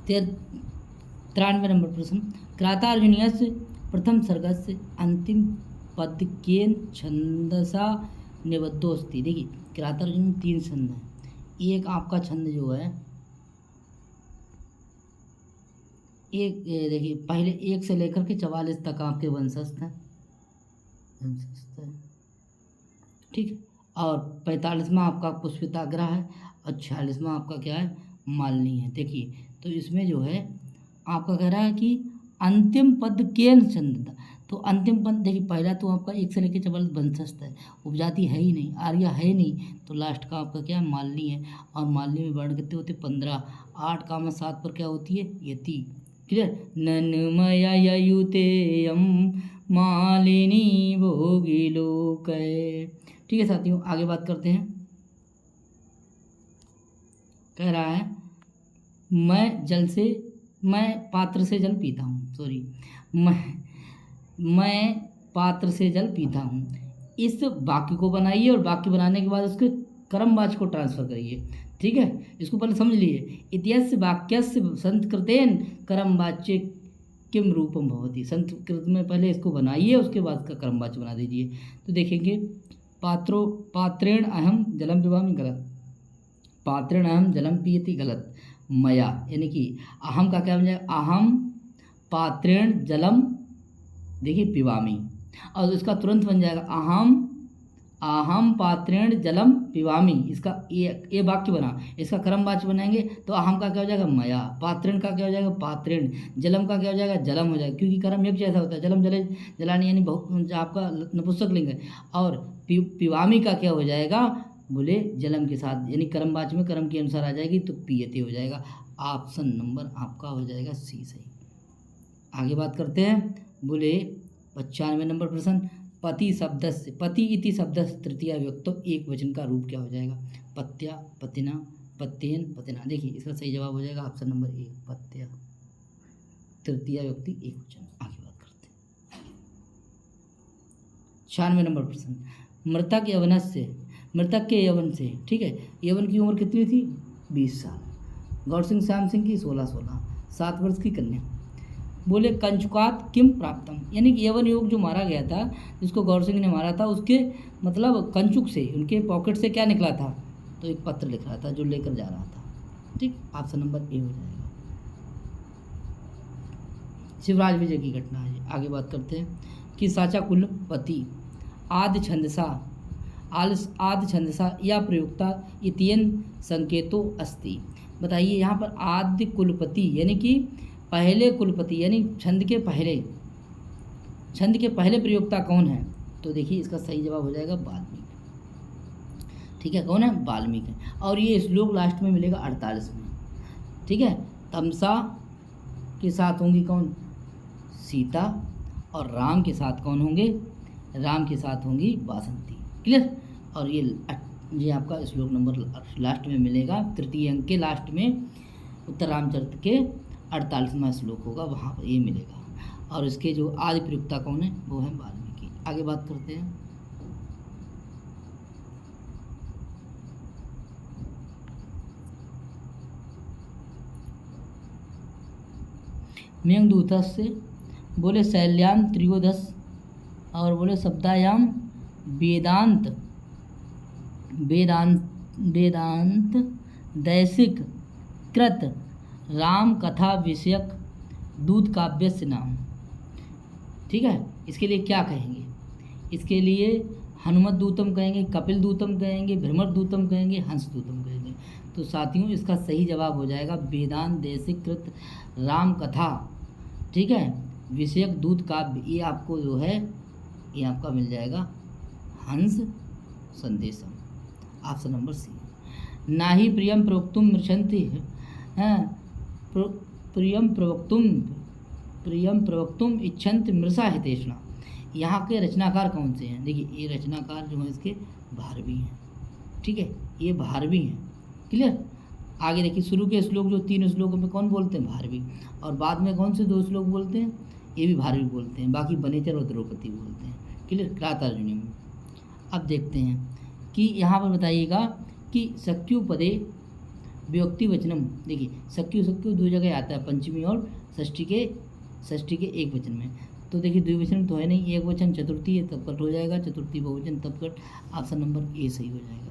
[SPEAKER 1] तेर 93 नंबर प्रश्न, क्रातार्जुनीयस्य प्रथम सर्गस्य अंतिम पद केन छंदसा निबद्धोस्ति। देखिए, क्रातार्जुन में 3 छंद हैं। एक आपका छंद जो है, एक देखिए पहले 1 से लेकर के 44 तक आपके वंशस्थ हैं, वंशस्थ है। ठीक है, और 45वां आपका पुष्पिताग्रह है, और 46वां आपका क्या है, मालिनी है। देखिए, तो इसमें जो है आपका कह रहा है कि अंतिम पद केन छंद, तो अंतिम पद देखिए, पहला तो आपका 1 से लेकर 44 वंशस्थ है, उपजाति है ही नहीं, आर्य है नहीं, तो लास्ट का आपका क्या है, मालिनी है। और मालिनी में वर्ण कितने होते, 15, 8 का 7 पर क्या होती है, यति। क्लियर, नन्मययुतेयम मालिनी भोगिलोकय। ठीक है साथियों, आगे बात करते हैं। कह रहा है मैं पात्र से जल पीता हूँ, सॉरी, मैं पात्र से जल पीता हूँ। इस वाक्य को बनाइए और वाक्य बनाने के बाद उसके कर्मवाच्य को ट्रांसफर करिए। ठीक है, इसको पहले समझ लिए। इत्यस्य वाक्यस्य संस्कृतेन कर्मवाच्य किम रूपम भवति। संस्कृत में पहले इसको बनाइए, उसके बाद इसका कर्मवाच्य बना दीजिए। तो देखेंगे, पात्रेण अहम जलम पिबामि, गलत। पात्रेण अहम जलम पियति, गलत। मया, यानी कि अहम का क्या बन जाएगा, अहम पात्रेण जलम, देखिए पिबामी, और इसका तुरंत बन जाएगा अहम पात्रेण जलम पिबामी। इसका ये वाक्य बना, इसका कर्मवाच्य बनाएंगे तो अहम का क्या हो जाएगा, मया। पात्रेण का क्या हो जाएगा, पात्रेण। जलम का क्या हो जाएगा, जलम हो जाएगा, क्योंकि कर्म एक जैसा होता है, जलम जले जलानी, यानी बहुत आपका नपुंसक लिंग है। और पिबामी का क्या हो जाएगा, बोले जलम के साथ, यानी कर्मवाच्य में कर्म के अनुसार आ जाएगी, तो पियते हो जाएगा। ऑप्शन नंबर आपका हो जाएगा सी सही। आगे बात करते हैं, बोले 95 नंबर प्रश्न, पति शब्द से, पति इति शब्द से तृतीया विभक्तो एक वचन का रूप क्या हो जाएगा, पत्या, पतिना, पत्येन, पतिना। देखिए, इसका सही जवाब हो जाएगा ऑप्शन नंबर 1, पत्या, तृतीया व्यक्ति एक वचन। आगे बात करते हैं 96 नंबर प्रश्न, मृतक यवन से, मृतक के यवन से, ठीक है, यवन की उम्र कितनी थी, 20 साल। गौर सिंह श्याम सिंह की 16 7 वर्ष की कन्या। बोले कंचुकात किम प्राप्तम, यानी कि यवन युवक जो मारा गया था, जिसको गौर सिंह ने मारा था, उसके मतलब कंचुक से, उनके पॉकेट से क्या निकला था, तो एक पत्र लिख रहा था जो लेकर जा रहा था। ठीक, ऑप्शन नंबर ए हो जाएगा। शिवराज विजय की घटना है। आगे बात करते हैं कि साचा कुलपति आदि छंदसा या प्रयुक्ता इतियन संकेतो अस्ति। बताइए, यहाँ पर आदि कुलपति यानी कि पहले कुलपति, यानी छंद के पहले प्रयोक्ता कौन है, तो देखिए इसका सही जवाब हो जाएगा वाल्मीकि। ठीक है, कौन है, वाल्मीकि। और ये श्लोक लास्ट में मिलेगा 48 में। ठीक है, तमसा के साथ होंगी कौन, सीता, और राम के साथ कौन होंगे, राम के साथ होंगी वासंती। क्लियर, और ये आपका श्लोक नंबर लास्ट में मिलेगा, तृतीय अंक के लास्ट में उत्तर रामचरित के 48वां श्लोक होगा, वहाँ पर ये मिलेगा। और इसके जो आदि प्रयुक्ता कौन है, वो है वाल्मीकि। आगे बात करते हैं। मेघदूतस्य बोले शैल्याम त्रयोदश, और बोले शब्दायाम वेदांत वेदांत वेदांत दैसिक कृत राम कथा विषयक दूत काव्य से नाम। ठीक है, इसके लिए क्या कहेंगे? इसके लिए हनुमत दूतम कहेंगे, कपिल दूतम कहेंगे, भ्रमर दूतम कहेंगे, हंस दूतम कहेंगे। तो साथियों इसका सही जवाब हो जाएगा वेदांत दैसिक कृत राम कथा, ठीक है, विषयक दूत काव्य। ये आपको जो है ये आपका मिल जाएगा हंस संदेशम, ऑप्शन नंबर सी। ना ही प्रियम प्रवक्तुम मृषंति, प्रियम प्रवक्तुम इच्छन्ति मृषा हितेषणा। यहाँ के रचनाकार कौन से हैं? देखिए ये रचनाकार जो है इसके भारवी हैं, ठीक है, ये भारवी हैं। क्लियर? आगे देखिए शुरू के श्लोक जो 3 श्लोकों में कौन बोलते हैं? भारवी। और बाद में कौन से 2 श्लोक बोलते हैं? ये भी भारवी बोलते हैं। बाकी वनेचर और द्रौपदी बोलते हैं। क्लियर? किरातार्जुनी में। अब देखते हैं कि यहाँ पर बताइएगा कि शक्युपदे विभक्ति वचनम। देखिए शक्यु 2 जगह आता है, पंचमी और षष्ठी के एक वचन में। तो देखिए द्विवचन तो है नहीं, एक वचन चतुर्थी है तब कट हो जाएगा, चतुर्थी बहुवचन तब कट। ऑप्शन नंबर ए सही हो जाएगा।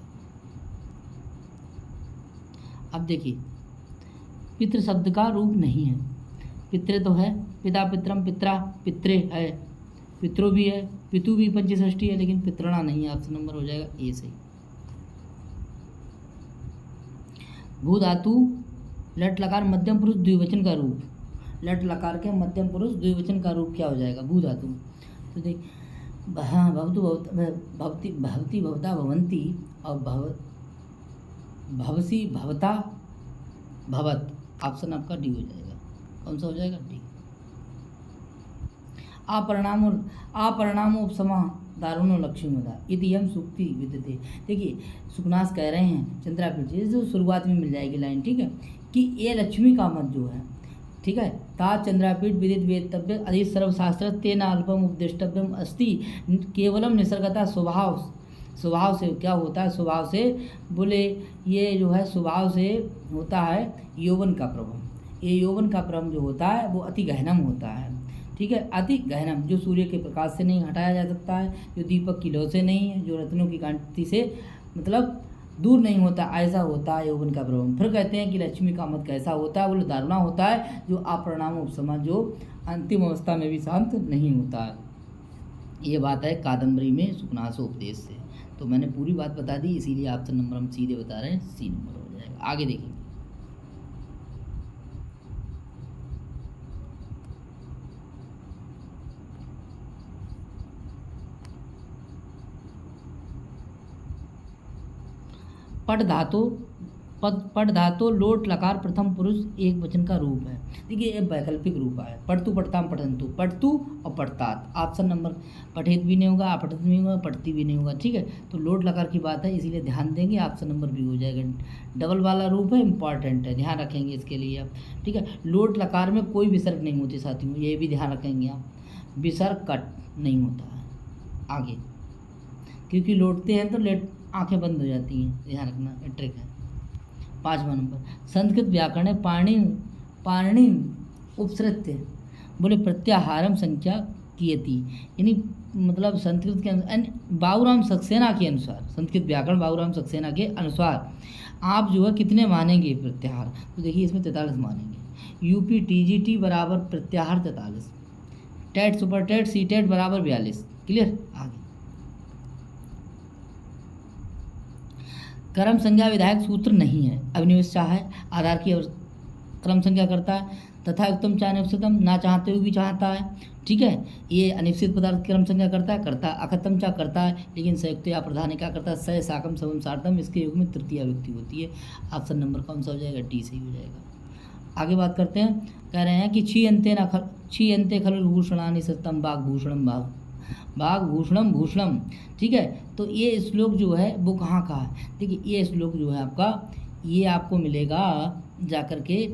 [SPEAKER 1] अब देखिए पितृ शब्द का रूप नहीं है। पितृ तो है, पिता पित्रम पित्रा, पित्रे है, पितरो भी है, पितु भी पंचषष्ठी है, लेकिन पितृणा नहीं है। ऑप्शन नंबर हो जाएगा ए सही। भू धातु लट लकार मध्यम पुरुष द्विवचन का रूप। लट लकार के मध्यम पुरुष द्विवचन का रूप क्या हो जाएगा? भू धातु। तो देख भवती भवता भवंती और भवसी भवता भवत। ऑप्शन आपका डी हो जाएगा। कौन सा हो जाएगा? डी। अपरिणाम उपसमा दारुणो लक्ष्मीदा इति यम सुक्ति विद्यते। देखिए सुकनास कह रहे हैं चंद्रापीठ जी, जो शुरुआत में मिल जाएगी लाइन, ठीक है, कि ये लक्ष्मी का मत जो है, ठीक है, ता चंद्रापीठ विदित वेतव्य अधि सर्वशास्त्र तेन अल्पम उपदेष्टव्यम अस्ति केवलम निसर्गता स्वभाव से क्या होता है? स्वभाव से बोले ये जो है स्वभाव से होता है यौवन का प्रभम। ये यौवन का प्रभम जो होता है वो अति गहनम होता है, ठीक है, अति गहनम, जो सूर्य के प्रकाश से नहीं हटाया जा सकता है, जो दीपक की लौ से नहीं है, जो रत्नों की कांति से मतलब दूर नहीं होता, ऐसा होता है यौवन का प्रभाव। फिर कहते हैं कि लक्ष्मी का मत कैसा होता है? बोले दारुणा होता है, जो अपरिणाम उपसमा, जो अंतिम अवस्था में भी शांत नहीं होता है। ये बात है कादम्बरी में सुकनासो उपदेश से। तो मैंने पूरी बात बता दी, इसीलिए ऑप्शन नंबर हम सीधे बता रहे हैं, सी नंबर हो जाएगा। आगे देखिए पट धातु लोट लकार प्रथम पुरुष एक वचन का रूप है। देखिए ये वैकल्पिक रूप है, पढ़तु पढ़ताम पठंतु, पढ़तु और पढ़तात। ऑप्शन नंबर पठित भी नहीं होगा, अपठित भी नहीं होगा, पढ़ती भी नहीं होगा, ठीक है। तो लोट लकार की बात है, इसीलिए ध्यान देंगे, ऑप्शन नंबर बी हो जाएगा। डबल वाला रूप है, इंपॉर्टेंट है, ध्यान रखेंगे इसके लिए आप, ठीक है। लोट लकार में कोई विसर्ग नहीं होती साथियों, ये भी ध्यान रखेंगे आप, विसर्ग कट नहीं होता है आगे, क्योंकि लौटते हैं तो लेट आंखें बंद हो जाती हैं, ध्यान रखना, ट्रिक है। 5वां नंबर संस्कृत व्याकरण है पाणिनि उपसृत्य। बोले प्रत्याहारम संख्या कियति, यानी मतलब संस्कृत के बाबूराम सक्सेना के अनुसार, संस्कृत व्याकरण बाबूराम सक्सेना के अनुसार आप जो है कितने मानेंगे प्रत्याहार? तो देखिए इसमें 43 मानेंगे। यूपी टीजीटी बराबर प्रत्याहार 43, TET super TET C TET बराबर 42। क्लियर? आगे क्रम संज्ञा विधायक सूत्र नहीं है, अभिनिवेश चाह है, आधार की क्रम संज्ञा करता है, तथा युक्तम चाह अनिश्चितम, ना चाहते हुए भी चाहता है, ठीक है। ये अनिश्चित पदार्थ क्रम संज्ञा करता है, अखतम चाह करता है, लेकिन संयुक्त या प्रधानिका करता है, स साकम समम सार्थम, इसके युग में तृतीय व्यक्ति होती है। ऑप्शन नंबर कौन सा हो जाएगा? डी सही हो जाएगा। आगे बात करते हैं, कह रहे हैं कि छी अंते खलुभूषणानि सतम बाघभूषणम वाग्भूषणम भूषणम। ठीक है, तो ये श्लोक जो है वो कहाँ का है? देखिए ये श्लोक जो है आपका, ये आपको मिलेगा जाकर के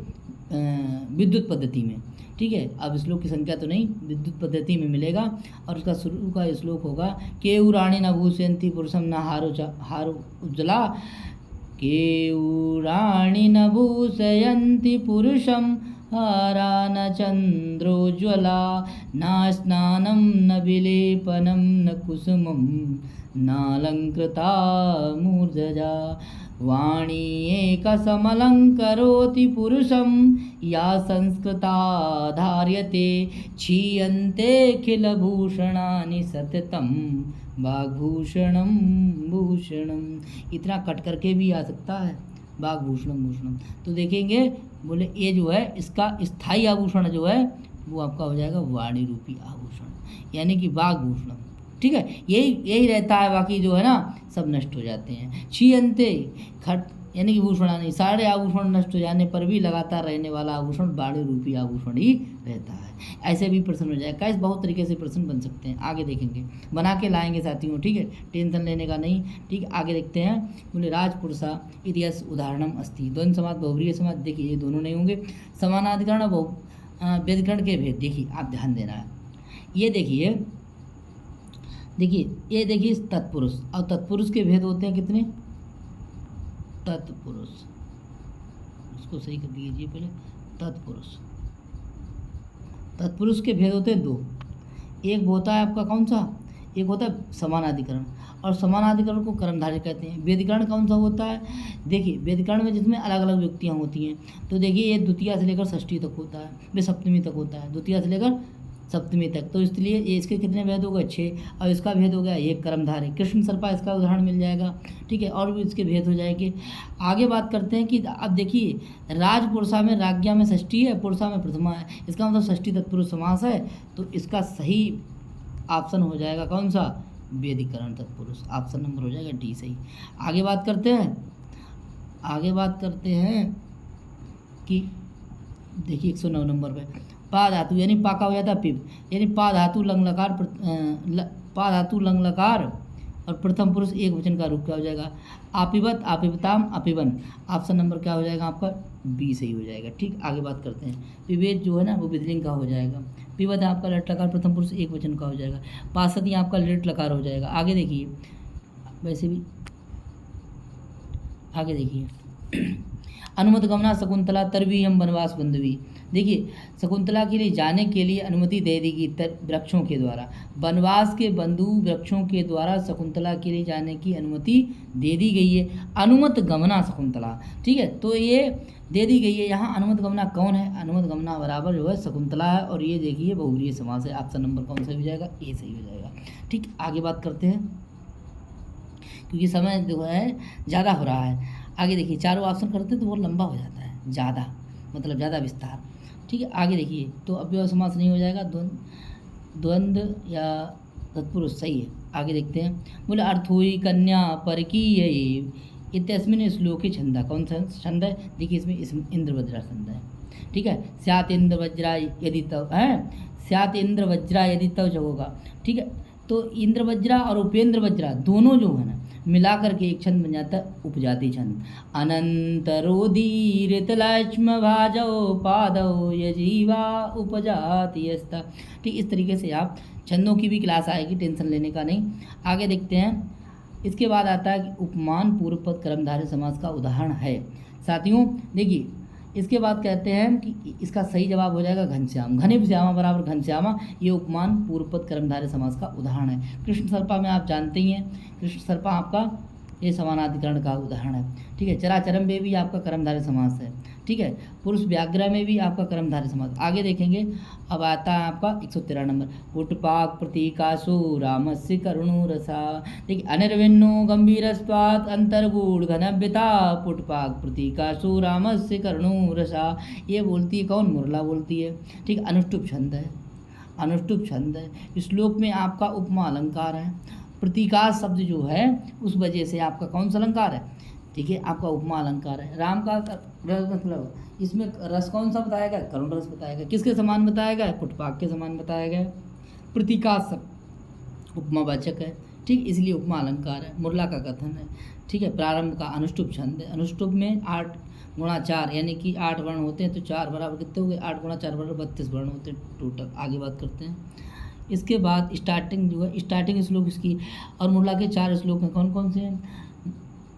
[SPEAKER 1] विद्युत पद्धति में। ठीक है, अब श्लोक की संख्या तो नहीं, विद्युत पद्धति में मिलेगा। और उसका शुरू का श्लोक होगा, केयूराणी न भूषयन्ति पुरुषम न हारो उज्ज्वला, केयूराणी न भूषयन्ति पुरुषम हारा न चंद्रोज्ज्वला, न स्नानं न विलेपनं न कुसुमं नालंकृता मूर्धजा, वाणी एकसमलंकरोति पुरुषं या संस्कृता धार्यते, क्षीयन्तेऽखिलभूषणानि सततं वाग्भूषणं भूषणम। इतना कट करके भी आ सकता है, वाग्भूषणम भूषणम। तो देखेंगे, बोले ये जो है इसका स्थायी आभूषण जो है वो आपका हो जाएगा वाणी रूपी आभूषण, यानी कि वाग्भूषणम। ठीक है, यही रहता है, बाकी जो है ना सब नष्ट हो जाते हैं। क्षीयन्ते खट यानी कि भूषणा नहीं, सारे आभूषण नष्ट हो जाने पर भी लगातार रहने वाला आभूषण वाणी रूपी आभूषण ही रहता है। ऐसे भी प्रश्न हो जाएगा, कैसे बहुत तरीके से प्रश्न बन सकते हैं, आगे देखेंगे, बना के लाएंगे साथियों। ठीक है, टेंशन लेने का नहीं। ठीक है, आगे देखते हैं। बोले राजपुरुषा इतिहास उदाहरणम अस्ति, द्वंद्व समास बहुव्रीहि समास। देखिए ये दोनों नहीं होंगे। समानाधिकरण और व्यधिकरण के भेद देखिए आप ध्यान देना है। ये देखिए ये देखिए तत्पुरुष और तत्पुरुष के भेद होते हैं कितने? तत्पुरुष, उसको सही कर दीजिए पहले। तत्पुरुष के भेद होते हैं दो। एक होता है आपका कौन सा? एक होता है समानाधिकरण, और समानाधिकरण को कर्मधारय कहते हैं। व्यधिकरण कौन सा होता है? देखिए व्यधिकरण में जिसमें अलग अलग व्यक्तियाँ होती हैं, तो देखिए ये द्वितीया से लेकर षष्ठी तक होता है, वे सप्तमी तक होता है, द्वितीया से लेकर सप्तमी तक। तो इसलिए ये इसके कितने भेद हो गए? 6, और इसका भेद हो गया एक कर्मधारय। कृष्ण सर्पा इसका उदाहरण मिल जाएगा। ठीक है, और भी इसके भेद हो जाएंगे। आगे बात करते हैं कि अब देखिए राजपुरुषा में राज्ञा में षष्ठी है, पुरुषा में प्रथमा है, इसका मतलब षष्ठी तत्पुरुष समास है। तो इसका सही ऑप्शन हो जाएगा कौन सा? व्यधिकरण तत्पुरुष। ऑप्शन नंबर हो जाएगा डी सही। आगे बात करते हैं कि देखिए 109 नंबर पे पा धातु, यानी पाका हो जाता है पिप, यानी पा धातु लंग लकार और प्रथम पुरुष एक वचन का रूप क्या हो जाएगा? आपिबत, आपिबताम, आपिबन। ऑप्शन नंबर क्या हो जाएगा आपका? बी सही हो जाएगा। ठीक, आगे बात करते हैं। पिबेद जो है ना वो विधिलिंग का हो जाएगा। पिबत आपका लट लकार प्रथम पुरुष एक वचन का हो जाएगा। पासती आपका लिट लकार हो जाएगा। आगे देखिए, वैसे भी आगे देखिए अनुमत गमना शकुंतला तरवीयम वनवास बंधवी। देखिए शकुंतला के लिए जाने के लिए अनुमति दे दी गई वृक्षों के द्वारा, वनवास के बंधु वृक्षों के द्वारा शकुंतला के लिए जाने की अनुमति दे दी गई है। अनुमत गमना शकुंतला, ठीक है, तो ये दे दी गई है। यहाँ अनुमत गमना कौन है? अनुमत गमना बराबर जो है शकुंतला है, और ये देखिए बहुव्रीहि समास है। ऑप्शन नंबर कौन सा हो जाएगा? ए सही हो जाएगा। ठीक, आगे बात करते हैं क्योंकि समय जो है ज़्यादा हो रहा है। आगे देखिए, चारों ऑप्शन करते हैं तो वो लंबा हो जाता है, ज़्यादा मतलब ज़्यादा विस्तार। ठीक है, आगे देखिए, तो अव्यय समास नहीं हो जाएगा, द्वंद्व या तत्पुरुष सही है। आगे देखते हैं। बोले अर्थोई कन्या परकीय इत्यस्मिन् श्लोके छंदा, कौन सा छंद है? देखिए इसमें इंद्रवज्रा छंद है। ठीक है, स्यात् इंद्रवज्रा यदि तव है, स्यात् इंद्रवज्रा यदि तव जो होगा। ठीक है, तो इंद्रवज्रा और उपेंद्र वज्रा दोनों जो है ना मिलाकर के एक छंद बन जाता है उपजाति छंद। अनंतरोदीरितलक्ष्म भाजो पादो यजीवा उपजाति यस्ता। ठीक, इस तरीके से आप छंदों की भी क्लास आएगी, टेंशन लेने का नहीं। आगे देखते हैं। इसके बाद आता है कि उपमान पूर्व पद कर्मधारय समास का उदाहरण है। साथियों देखिए, इसके बाद कहते हैं कि इसका सही जवाब हो जाएगा घनश्याम। घनिप श्यामा बराबर घनश्यामा, ये उपमान पूर्व पद कर्मधारय समास का उदाहरण है। कृष्ण सर्पा में आप जानते ही हैं, कृष्ण सर्पा आपका ये समानाधिकरण का उदाहरण है। ठीक है, चराचरम में भी आपका कर्मधारय समास है। ठीक है, पुरुष व्याघ्र में भी आपका कर्मधारय समास। आगे देखेंगे। अब आता है आपका 113 नंबर। पुटपाक प्रतीकासु रामस्य करुणो रसा। देखिए, अनिर्विन्नो गंभीरस्त्वात् अंतर्गूढ़ घनव्यता पुटपाक प्रतीकासु रामस्य करुणो रसा। ये बोलती है कौन? मुरला बोलती है। ठीक, अनुष्टुप छंद है, अनुष्टुप छंद है। श्लोक में आपका उपमा अलंकार है। प्रतीकास शब्द जो है उस वजह से आपका कौन सा अलंकार है? ठीक है, आपका उपमा अलंकार है। राम का रस मतलब इसमें रस कौन सा बताया गया? करुण रस बताया गया। किसके समान बताया गया? पुटपाक के समान बताया गया। प्रतीकास शब्द उपमावाचक है, ठीक, इसलिए उपमा अलंकार है। मुरला का कथन है, ठीक है। प्रारंभ का अनुष्टुप छंद है। अनुष्टुप में 8 गुणा 4 यानी कि 8 वर्ण होते हैं, तो 4 बराबर कितने हो गए, 8 गुणा 4 बराबर 32 वर्ण होते हैं टोटल। आगे बात करते हैं। इसके बाद स्टार्टिंग जो है, स्टार्टिंग श्लोक इसकी, और मुरला के 4 श्लोक हैं। कौन कौन से हैं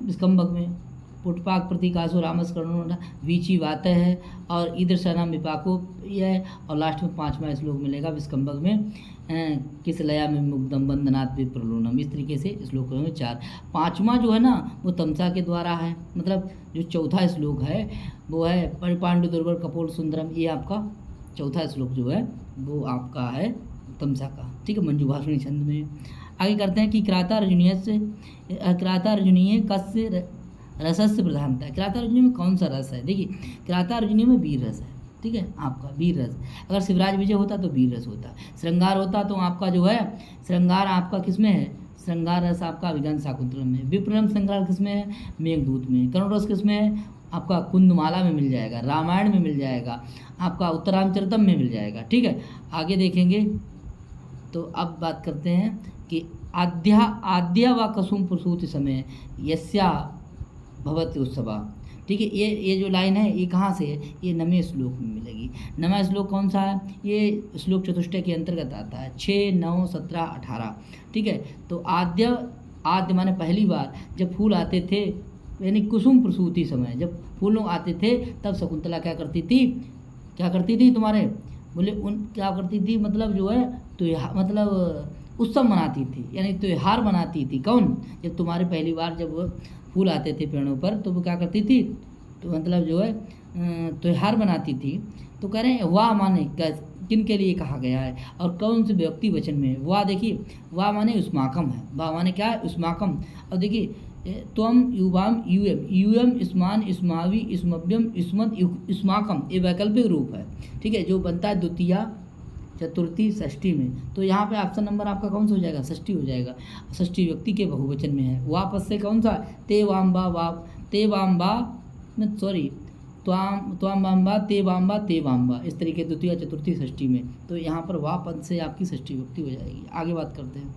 [SPEAKER 1] स्कंभक में? पुटपाक प्रतीकासु रामस करुण वीची वातः है, और ईदृशानाम विपाको ये है, और लास्ट में 5वां श्लोक मिलेगा विस्कंभक में, किस लया में मुग्धम बंधनात् विप्रलोनम। इस तरीके से श्लोक होंगे 4। 5वां जो है ना वो तमसा के द्वारा है, मतलब जो चौथा श्लोक है वो है परिपांडु दुर्बर कपोल सुंदरम। ये आपका चौथा श्लोक जो है वो आपका है तमसा का, ठीक है, मंजू भाषणी छंद में। आगे करते हैं कि क्राता अर्जुनीय कस्य रसस्य प्रधानता है। क्राता अर्जुनीय में कौन सा रस है? देखिए क्राता अर्जुनीय में वीर रस है, ठीक है, आपका वीर रस। अगर शिवराज विजय होता तो वीर रस होता, श्रृंगार होता तो आपका जो है श्रृंगार आपका किस में है? श्रृंगार रस आपका अभिज्ञान शाकुंतलम में। विप्रलंब श्रृंगार किस में है? मेघदूत में। करुण रस किस में है? आपका कुंदमाला में मिल जाएगा, रामायण में मिल जाएगा, आपका उत्तरामचरितम में मिल जाएगा, ठीक है। आगे देखेंगे तो अब बात करते हैं कि आद्या व कसुम प्रसूति समय यस्या भवति उत्सवा, ठीक है। ये जो लाइन है ये कहाँ से है? ये 9वें श्लोक में मिलेगी। 9वां श्लोक कौन सा है? ये श्लोक चतुष्टय के अंतर्गत आता है, 6, 9, 17, 18, ठीक है। तो आद्य माने पहली बार जब फूल आते थे, यानी कुसुम प्रसूति समय जब फूल लोग आते थे, तब शकुंतला क्या करती थी तुम्हारे बोले क्या करती थी, मतलब जो है तो मतलब उत्सव मनाती थी, यानी त्योहार मनाती थी। कौन? जब तुम्हारे पहली बार जब फूल आते थे पेड़ों पर तो वो क्या करती थी, तो मतलब जो है त्योहार मनाती थी। तो कह रहे हैं वाह माने किन के लिए कहा गया है और कौन से व्यक्ति वचन में है? वाह देखिए, वाह माने उस्माकम है, वाह माने क्या है? उस्माकम। और देखिए त्वम युवाम यूएम स्मान स्मावी स्मभ्यम स्मद स्माकम, ये वैकल्पिक रूप है, ठीक है, जो बनता है द्वितीया चतुर्थी षष्ठी में। तो यहाँ पे ऑप्शन नंबर आपका कौन सा हो जाएगा? षष्ठी हो जाएगा। षष्ठी व्यक्ति के बहुवचन में है। वापस से कौन सा? ते वाम्बा सॉरी त्वाम वाम्बा ते वाम्बा, इस तरीके द्वितीय चतुर्थी षष्ठी में। तो यहाँ पर वाह पद से आपकी षष्ठी व्यक्ति हो जाएगी। आगे बात करते हैं।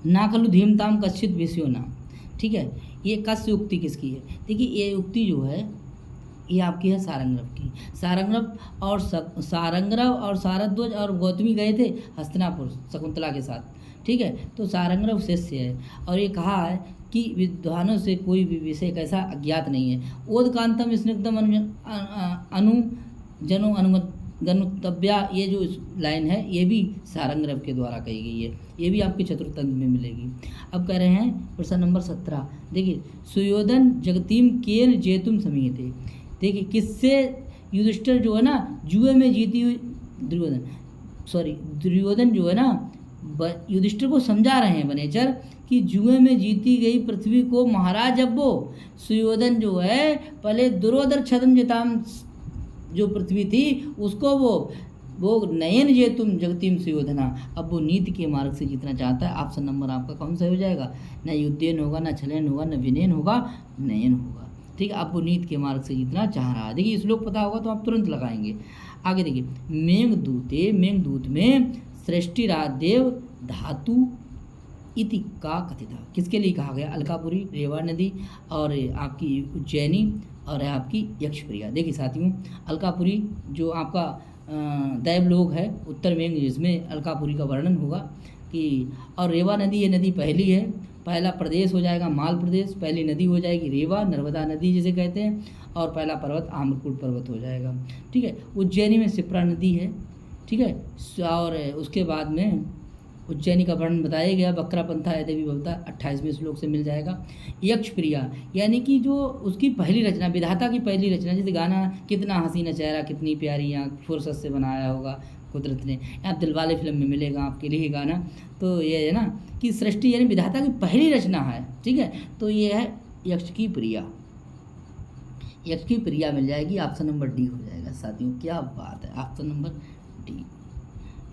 [SPEAKER 1] ना खलु धीमताम कश्चित विषयो ना, ठीक है। ये कस्य उक्ति किसकी है? देखिए ये उक्ति जो है ये आपकी है सारंगरव की। सारंगरव और सारद्वाज और गौतमी गए थे हस्तिनापुर शकुंतला के साथ, ठीक है। तो सारंगरव शिष्य है और ये कहा है कि विद्वानों से कोई भी विषय कैसा अज्ञात नहीं है। ओदकांतम स्निग्धम अनुजनो अनुगत गनुतव्या, ये जो लाइन है ये भी सारंगरव के द्वारा कही गई है, ये भी आपके चतुर्थंग में मिलेगी। अब कह रहे हैं प्रश्न नंबर 17, देखिए सुयोधन जगतीम केन जेतुम समीयते। देखिए किससे युधिष्ठिर जो है ना जुए में जीती हुई दुर्योधन जो है ना युधिष्ठिर को समझा रहे हैं वनेचर कि जुए में जीती गई पृथ्वी को महाराज अब वो सुयोधन जो है पहले दुर्योधर छदम जताम जो पृथ्वी थी उसको वो नयन जे तुम जगतीम सुयोधना, अब वो नीति के मार्ग से जीतना चाहता है। ऑप्शन नंबर आपका कौन सा हो जाएगा? न युद्धेन होगा, न छलेन होगा, न विनयन होगा, नयन होगा, ठीक है। अब वो नीति के मार्ग से जीतना चाह रहा है। देखिए श्लोक पता होगा तो आप तुरंत लगाएंगे। आगे देखिए मेघदूत में सृष्टिरादेव धातु इति का कथिता, किसके लिए कहा गया? अलकापुरी, रेवा नदी और आपकी उज्जैनी और है आपकी यक्षप्रिया। देखिए साथियों अलकापुरी जो आपका दैवलोक है उत्तर में, जिसमें अलकापुरी का वर्णन होगा कि, और रेवा नदी ये नदी पहली है, पहला प्रदेश हो जाएगा माल प्रदेश, पहली नदी हो जाएगी रेवा, नर्मदा नदी जिसे कहते हैं, और पहला पर्वत आम्रकूट पर्वत हो जाएगा, ठीक है। उज्जैनी में शिप्रा नदी है, ठीक है। और उसके बाद में उज्जैनी का वर्णन बताया गया, बकरा पंथा है देवी भवता 28वें श्लोक से मिल जाएगा। यक्ष प्रिया यानी कि जो उसकी पहली रचना, विधाता की पहली रचना, जैसे गाना कितना हसीना चेहरा कितनी प्यारी आँख फुर्सत से बनाया होगा कुदरत ने, आप दिलवाले फिल्म में मिलेगा आपके लिए गाना। तो ये है ना कि सृष्टि यानी विधाता की पहली रचना है, ठीक है। तो ये है यक्ष की प्रिया, यक्ष की प्रिया मिल जाएगी। ऑप्शन नंबर डी हो जाएगा साथियों, क्या बात है, ऑप्शन नंबर डी।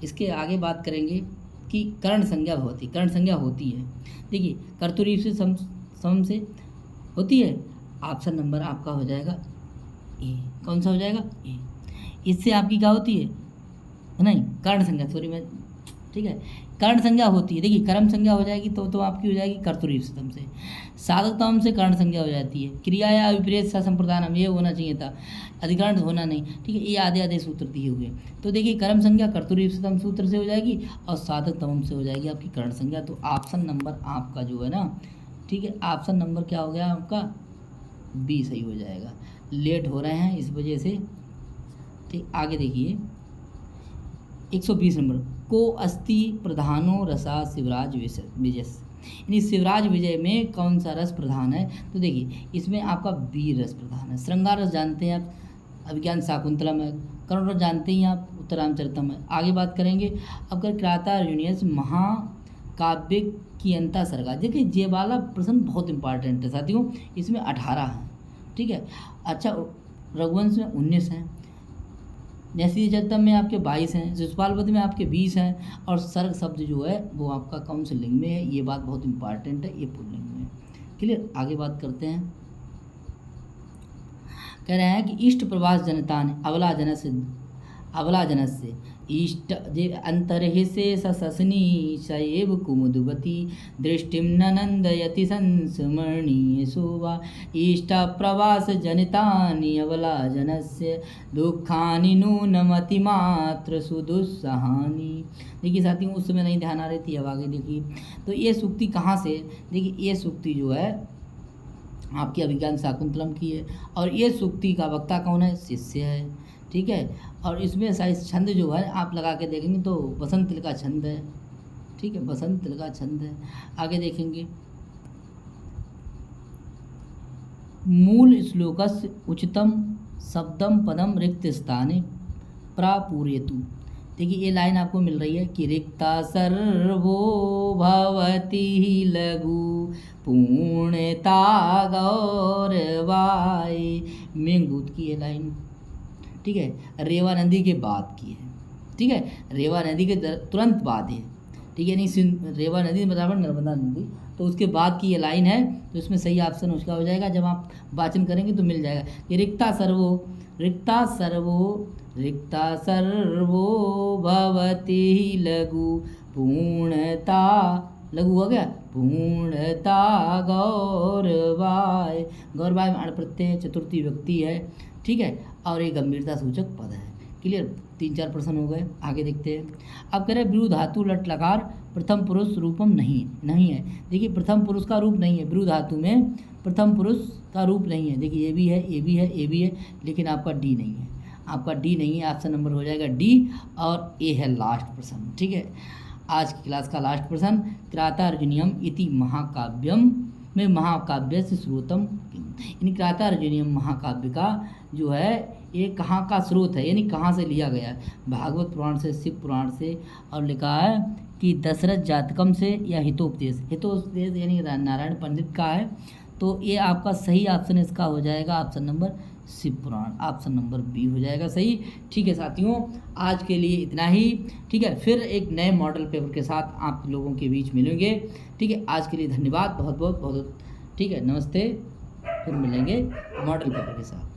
[SPEAKER 1] इसके आगे बात करेंगे कि कर्ण संज्ञा भवती, कर्ण संज्ञा होती है। देखिए कर्तृ से सम से होती है। ऑप्शन नंबर आपका हो जाएगा ए। कौन सा हो जाएगा? ए। इससे आपकी क्या होती है? नहीं, कर्ण संज्ञा, सॉरी मैं, ठीक है, कर्ण संज्ञा होती है। देखिए कर्म संज्ञा हो जाएगी तो आपकी हो जाएगी कर्तृ से। साधकतम से कर्ण संज्ञा हो जाती है। क्रिया या विपरीत सा संप्रदानम, ये होना चाहिए था, अधिकरण होना नहीं, ठीक है। ये आधे आधे सूत्र दिए हुए। तो देखिए कर्म संज्ञा कर्तृ सूत्र से हो जाएगी और साधकतम से हो जाएगी आपकी कर्ण संज्ञा। तो ऑप्शन नंबर आपका जो है ना, ठीक है, ऑप्शन नंबर क्या हो गया आपका? बी सही हो जाएगा। लेट हो रहे हैं इस वजह से, ठीक। आगे देखिए 120 नंबर, को अस्ति प्रधानो रसा शिवराज विजय, यानी शिवराज विजय में कौन सा रस प्रधान है? तो देखिए इसमें आपका वीर रस प्रधान है। श्रृंगार रस जानते हैं आप, अभिज्ञान शाकुंतलम है। करुण रस जानते ही आप, उत्तरामचरितम है। आगे बात करेंगे अब अगर क्राता अर्जुनियस महाकाव्य की अंता सरगा। देखिए ये वाला प्रश्न बहुत इंपॉर्टेंट है साथियों, इसमें 18 है, ठीक है। अच्छा रघुवंश में 19 हैं, नैसी चरितम में आपके 22 हैं, शिशुपालवध में आपके 20 हैं, और सर्ग शब्द जो है वो आपका कौन से लिंग में है? ये बात बहुत इंपॉर्टेंट है, ये पुल्लिंग में है। क्लियर? आगे बात करते हैं। कह रहे हैं कि इष्ट प्रवास जनता ने अबला जनस से इष्ट जे अंतर्हिसे ससनी शैव कुमुदवती दृष्टिम ननंदयति संस्मरणीय शोभा इष्ट प्रवास जनितानि अबला जनस्य दुखानि नूनमतिमात्र सुदुस्सहानि। देखिए साथियों उस समय नहीं ध्यान आ रही थी, अब आगे देखिए। तो ये सूक्ति कहाँ से? देखिए ये सूक्ति जो है आपकी अभिज्ञान शाकुंतलम की है, और ये सूक्ति का वक्ता कौन है? शिष्य है, ठीक है। और इसमें शायद छंद जो है आप लगा के देखेंगे तो बसंत तिल का छंद है, ठीक है, बसंत तिल का छंद है। आगे देखेंगे मूल श्लोकस्य उचितम शब्दम पदम रिक्त स्थाने प्रापूर्यतु। देखिए ये लाइन आपको मिल रही है कि रिक्ता सर्वो भवति लघु पूर्णता गौरवाय, मेघदूत की ये लाइन, ठीक है, रेवा नदी के बाद की है, ठीक है, रेवा नदी के तुरंत बाद है, ठीक है। नहीं रेवा नदी बराबर नर्मदा नदी, तो उसके बाद की ये लाइन है, तो इसमें सही ऑप्शन उसका हो जाएगा। जब आप वाचन करेंगे तो मिल जाएगा कि रिक्ता सर्वो भवति लघु पूर्णता, लघु हो गया, पूर्णता गौरवाय, गौरवाय में अण प्रत्यय चतुर्थी व्यक्ति है, ठीक है, और एक गंभीरता सूचक पद है। क्लियर? 3-4 प्रश्न हो गए। आगे देखते हैं। अब कह रहे ब्रू धातु लट लकार प्रथम पुरुष रूपम नहीं है। देखिए प्रथम पुरुष का रूप नहीं है, ब्रू धातु में प्रथम पुरुष का रूप नहीं है। देखिए ये भी है, ये भी है, ये भी है, लेकिन आपका डी नहीं है, आपका डी नहीं है। ऑप्शन नंबर हो जाएगा डी, और ए है लास्ट प्रश्न, ठीक है। आज की क्लास का लास्ट प्रश्न, क्राता अर्जुनियम इति महाकाव्यम में महाकाव्य से स्रोतम, यानी क्राता अर्जुनियम महाकाव्य का जो है ये कहाँ का स्रोत है, यानी कहाँ से लिया गया है? भागवत पुराण से, शिव पुराण से, और लिखा है कि दशरथ जातकम से या हितोपदेश यानी नारायण पंडित का है। तो ये आपका सही ऑप्शन इसका हो जाएगा ऑप्शन नंबर शिव पुराण, ऑप्शन नंबर बी हो जाएगा सही, ठीक है साथियों। आज के लिए इतना ही, ठीक है, फिर एक नए मॉडल पेपर के साथ आप लोगों के बीच मिलेंगे, ठीक है। आज के लिए धन्यवाद, बहुत बहुत, ठीक है, नमस्ते, फिर मिलेंगे मॉडल पेपर के साथ।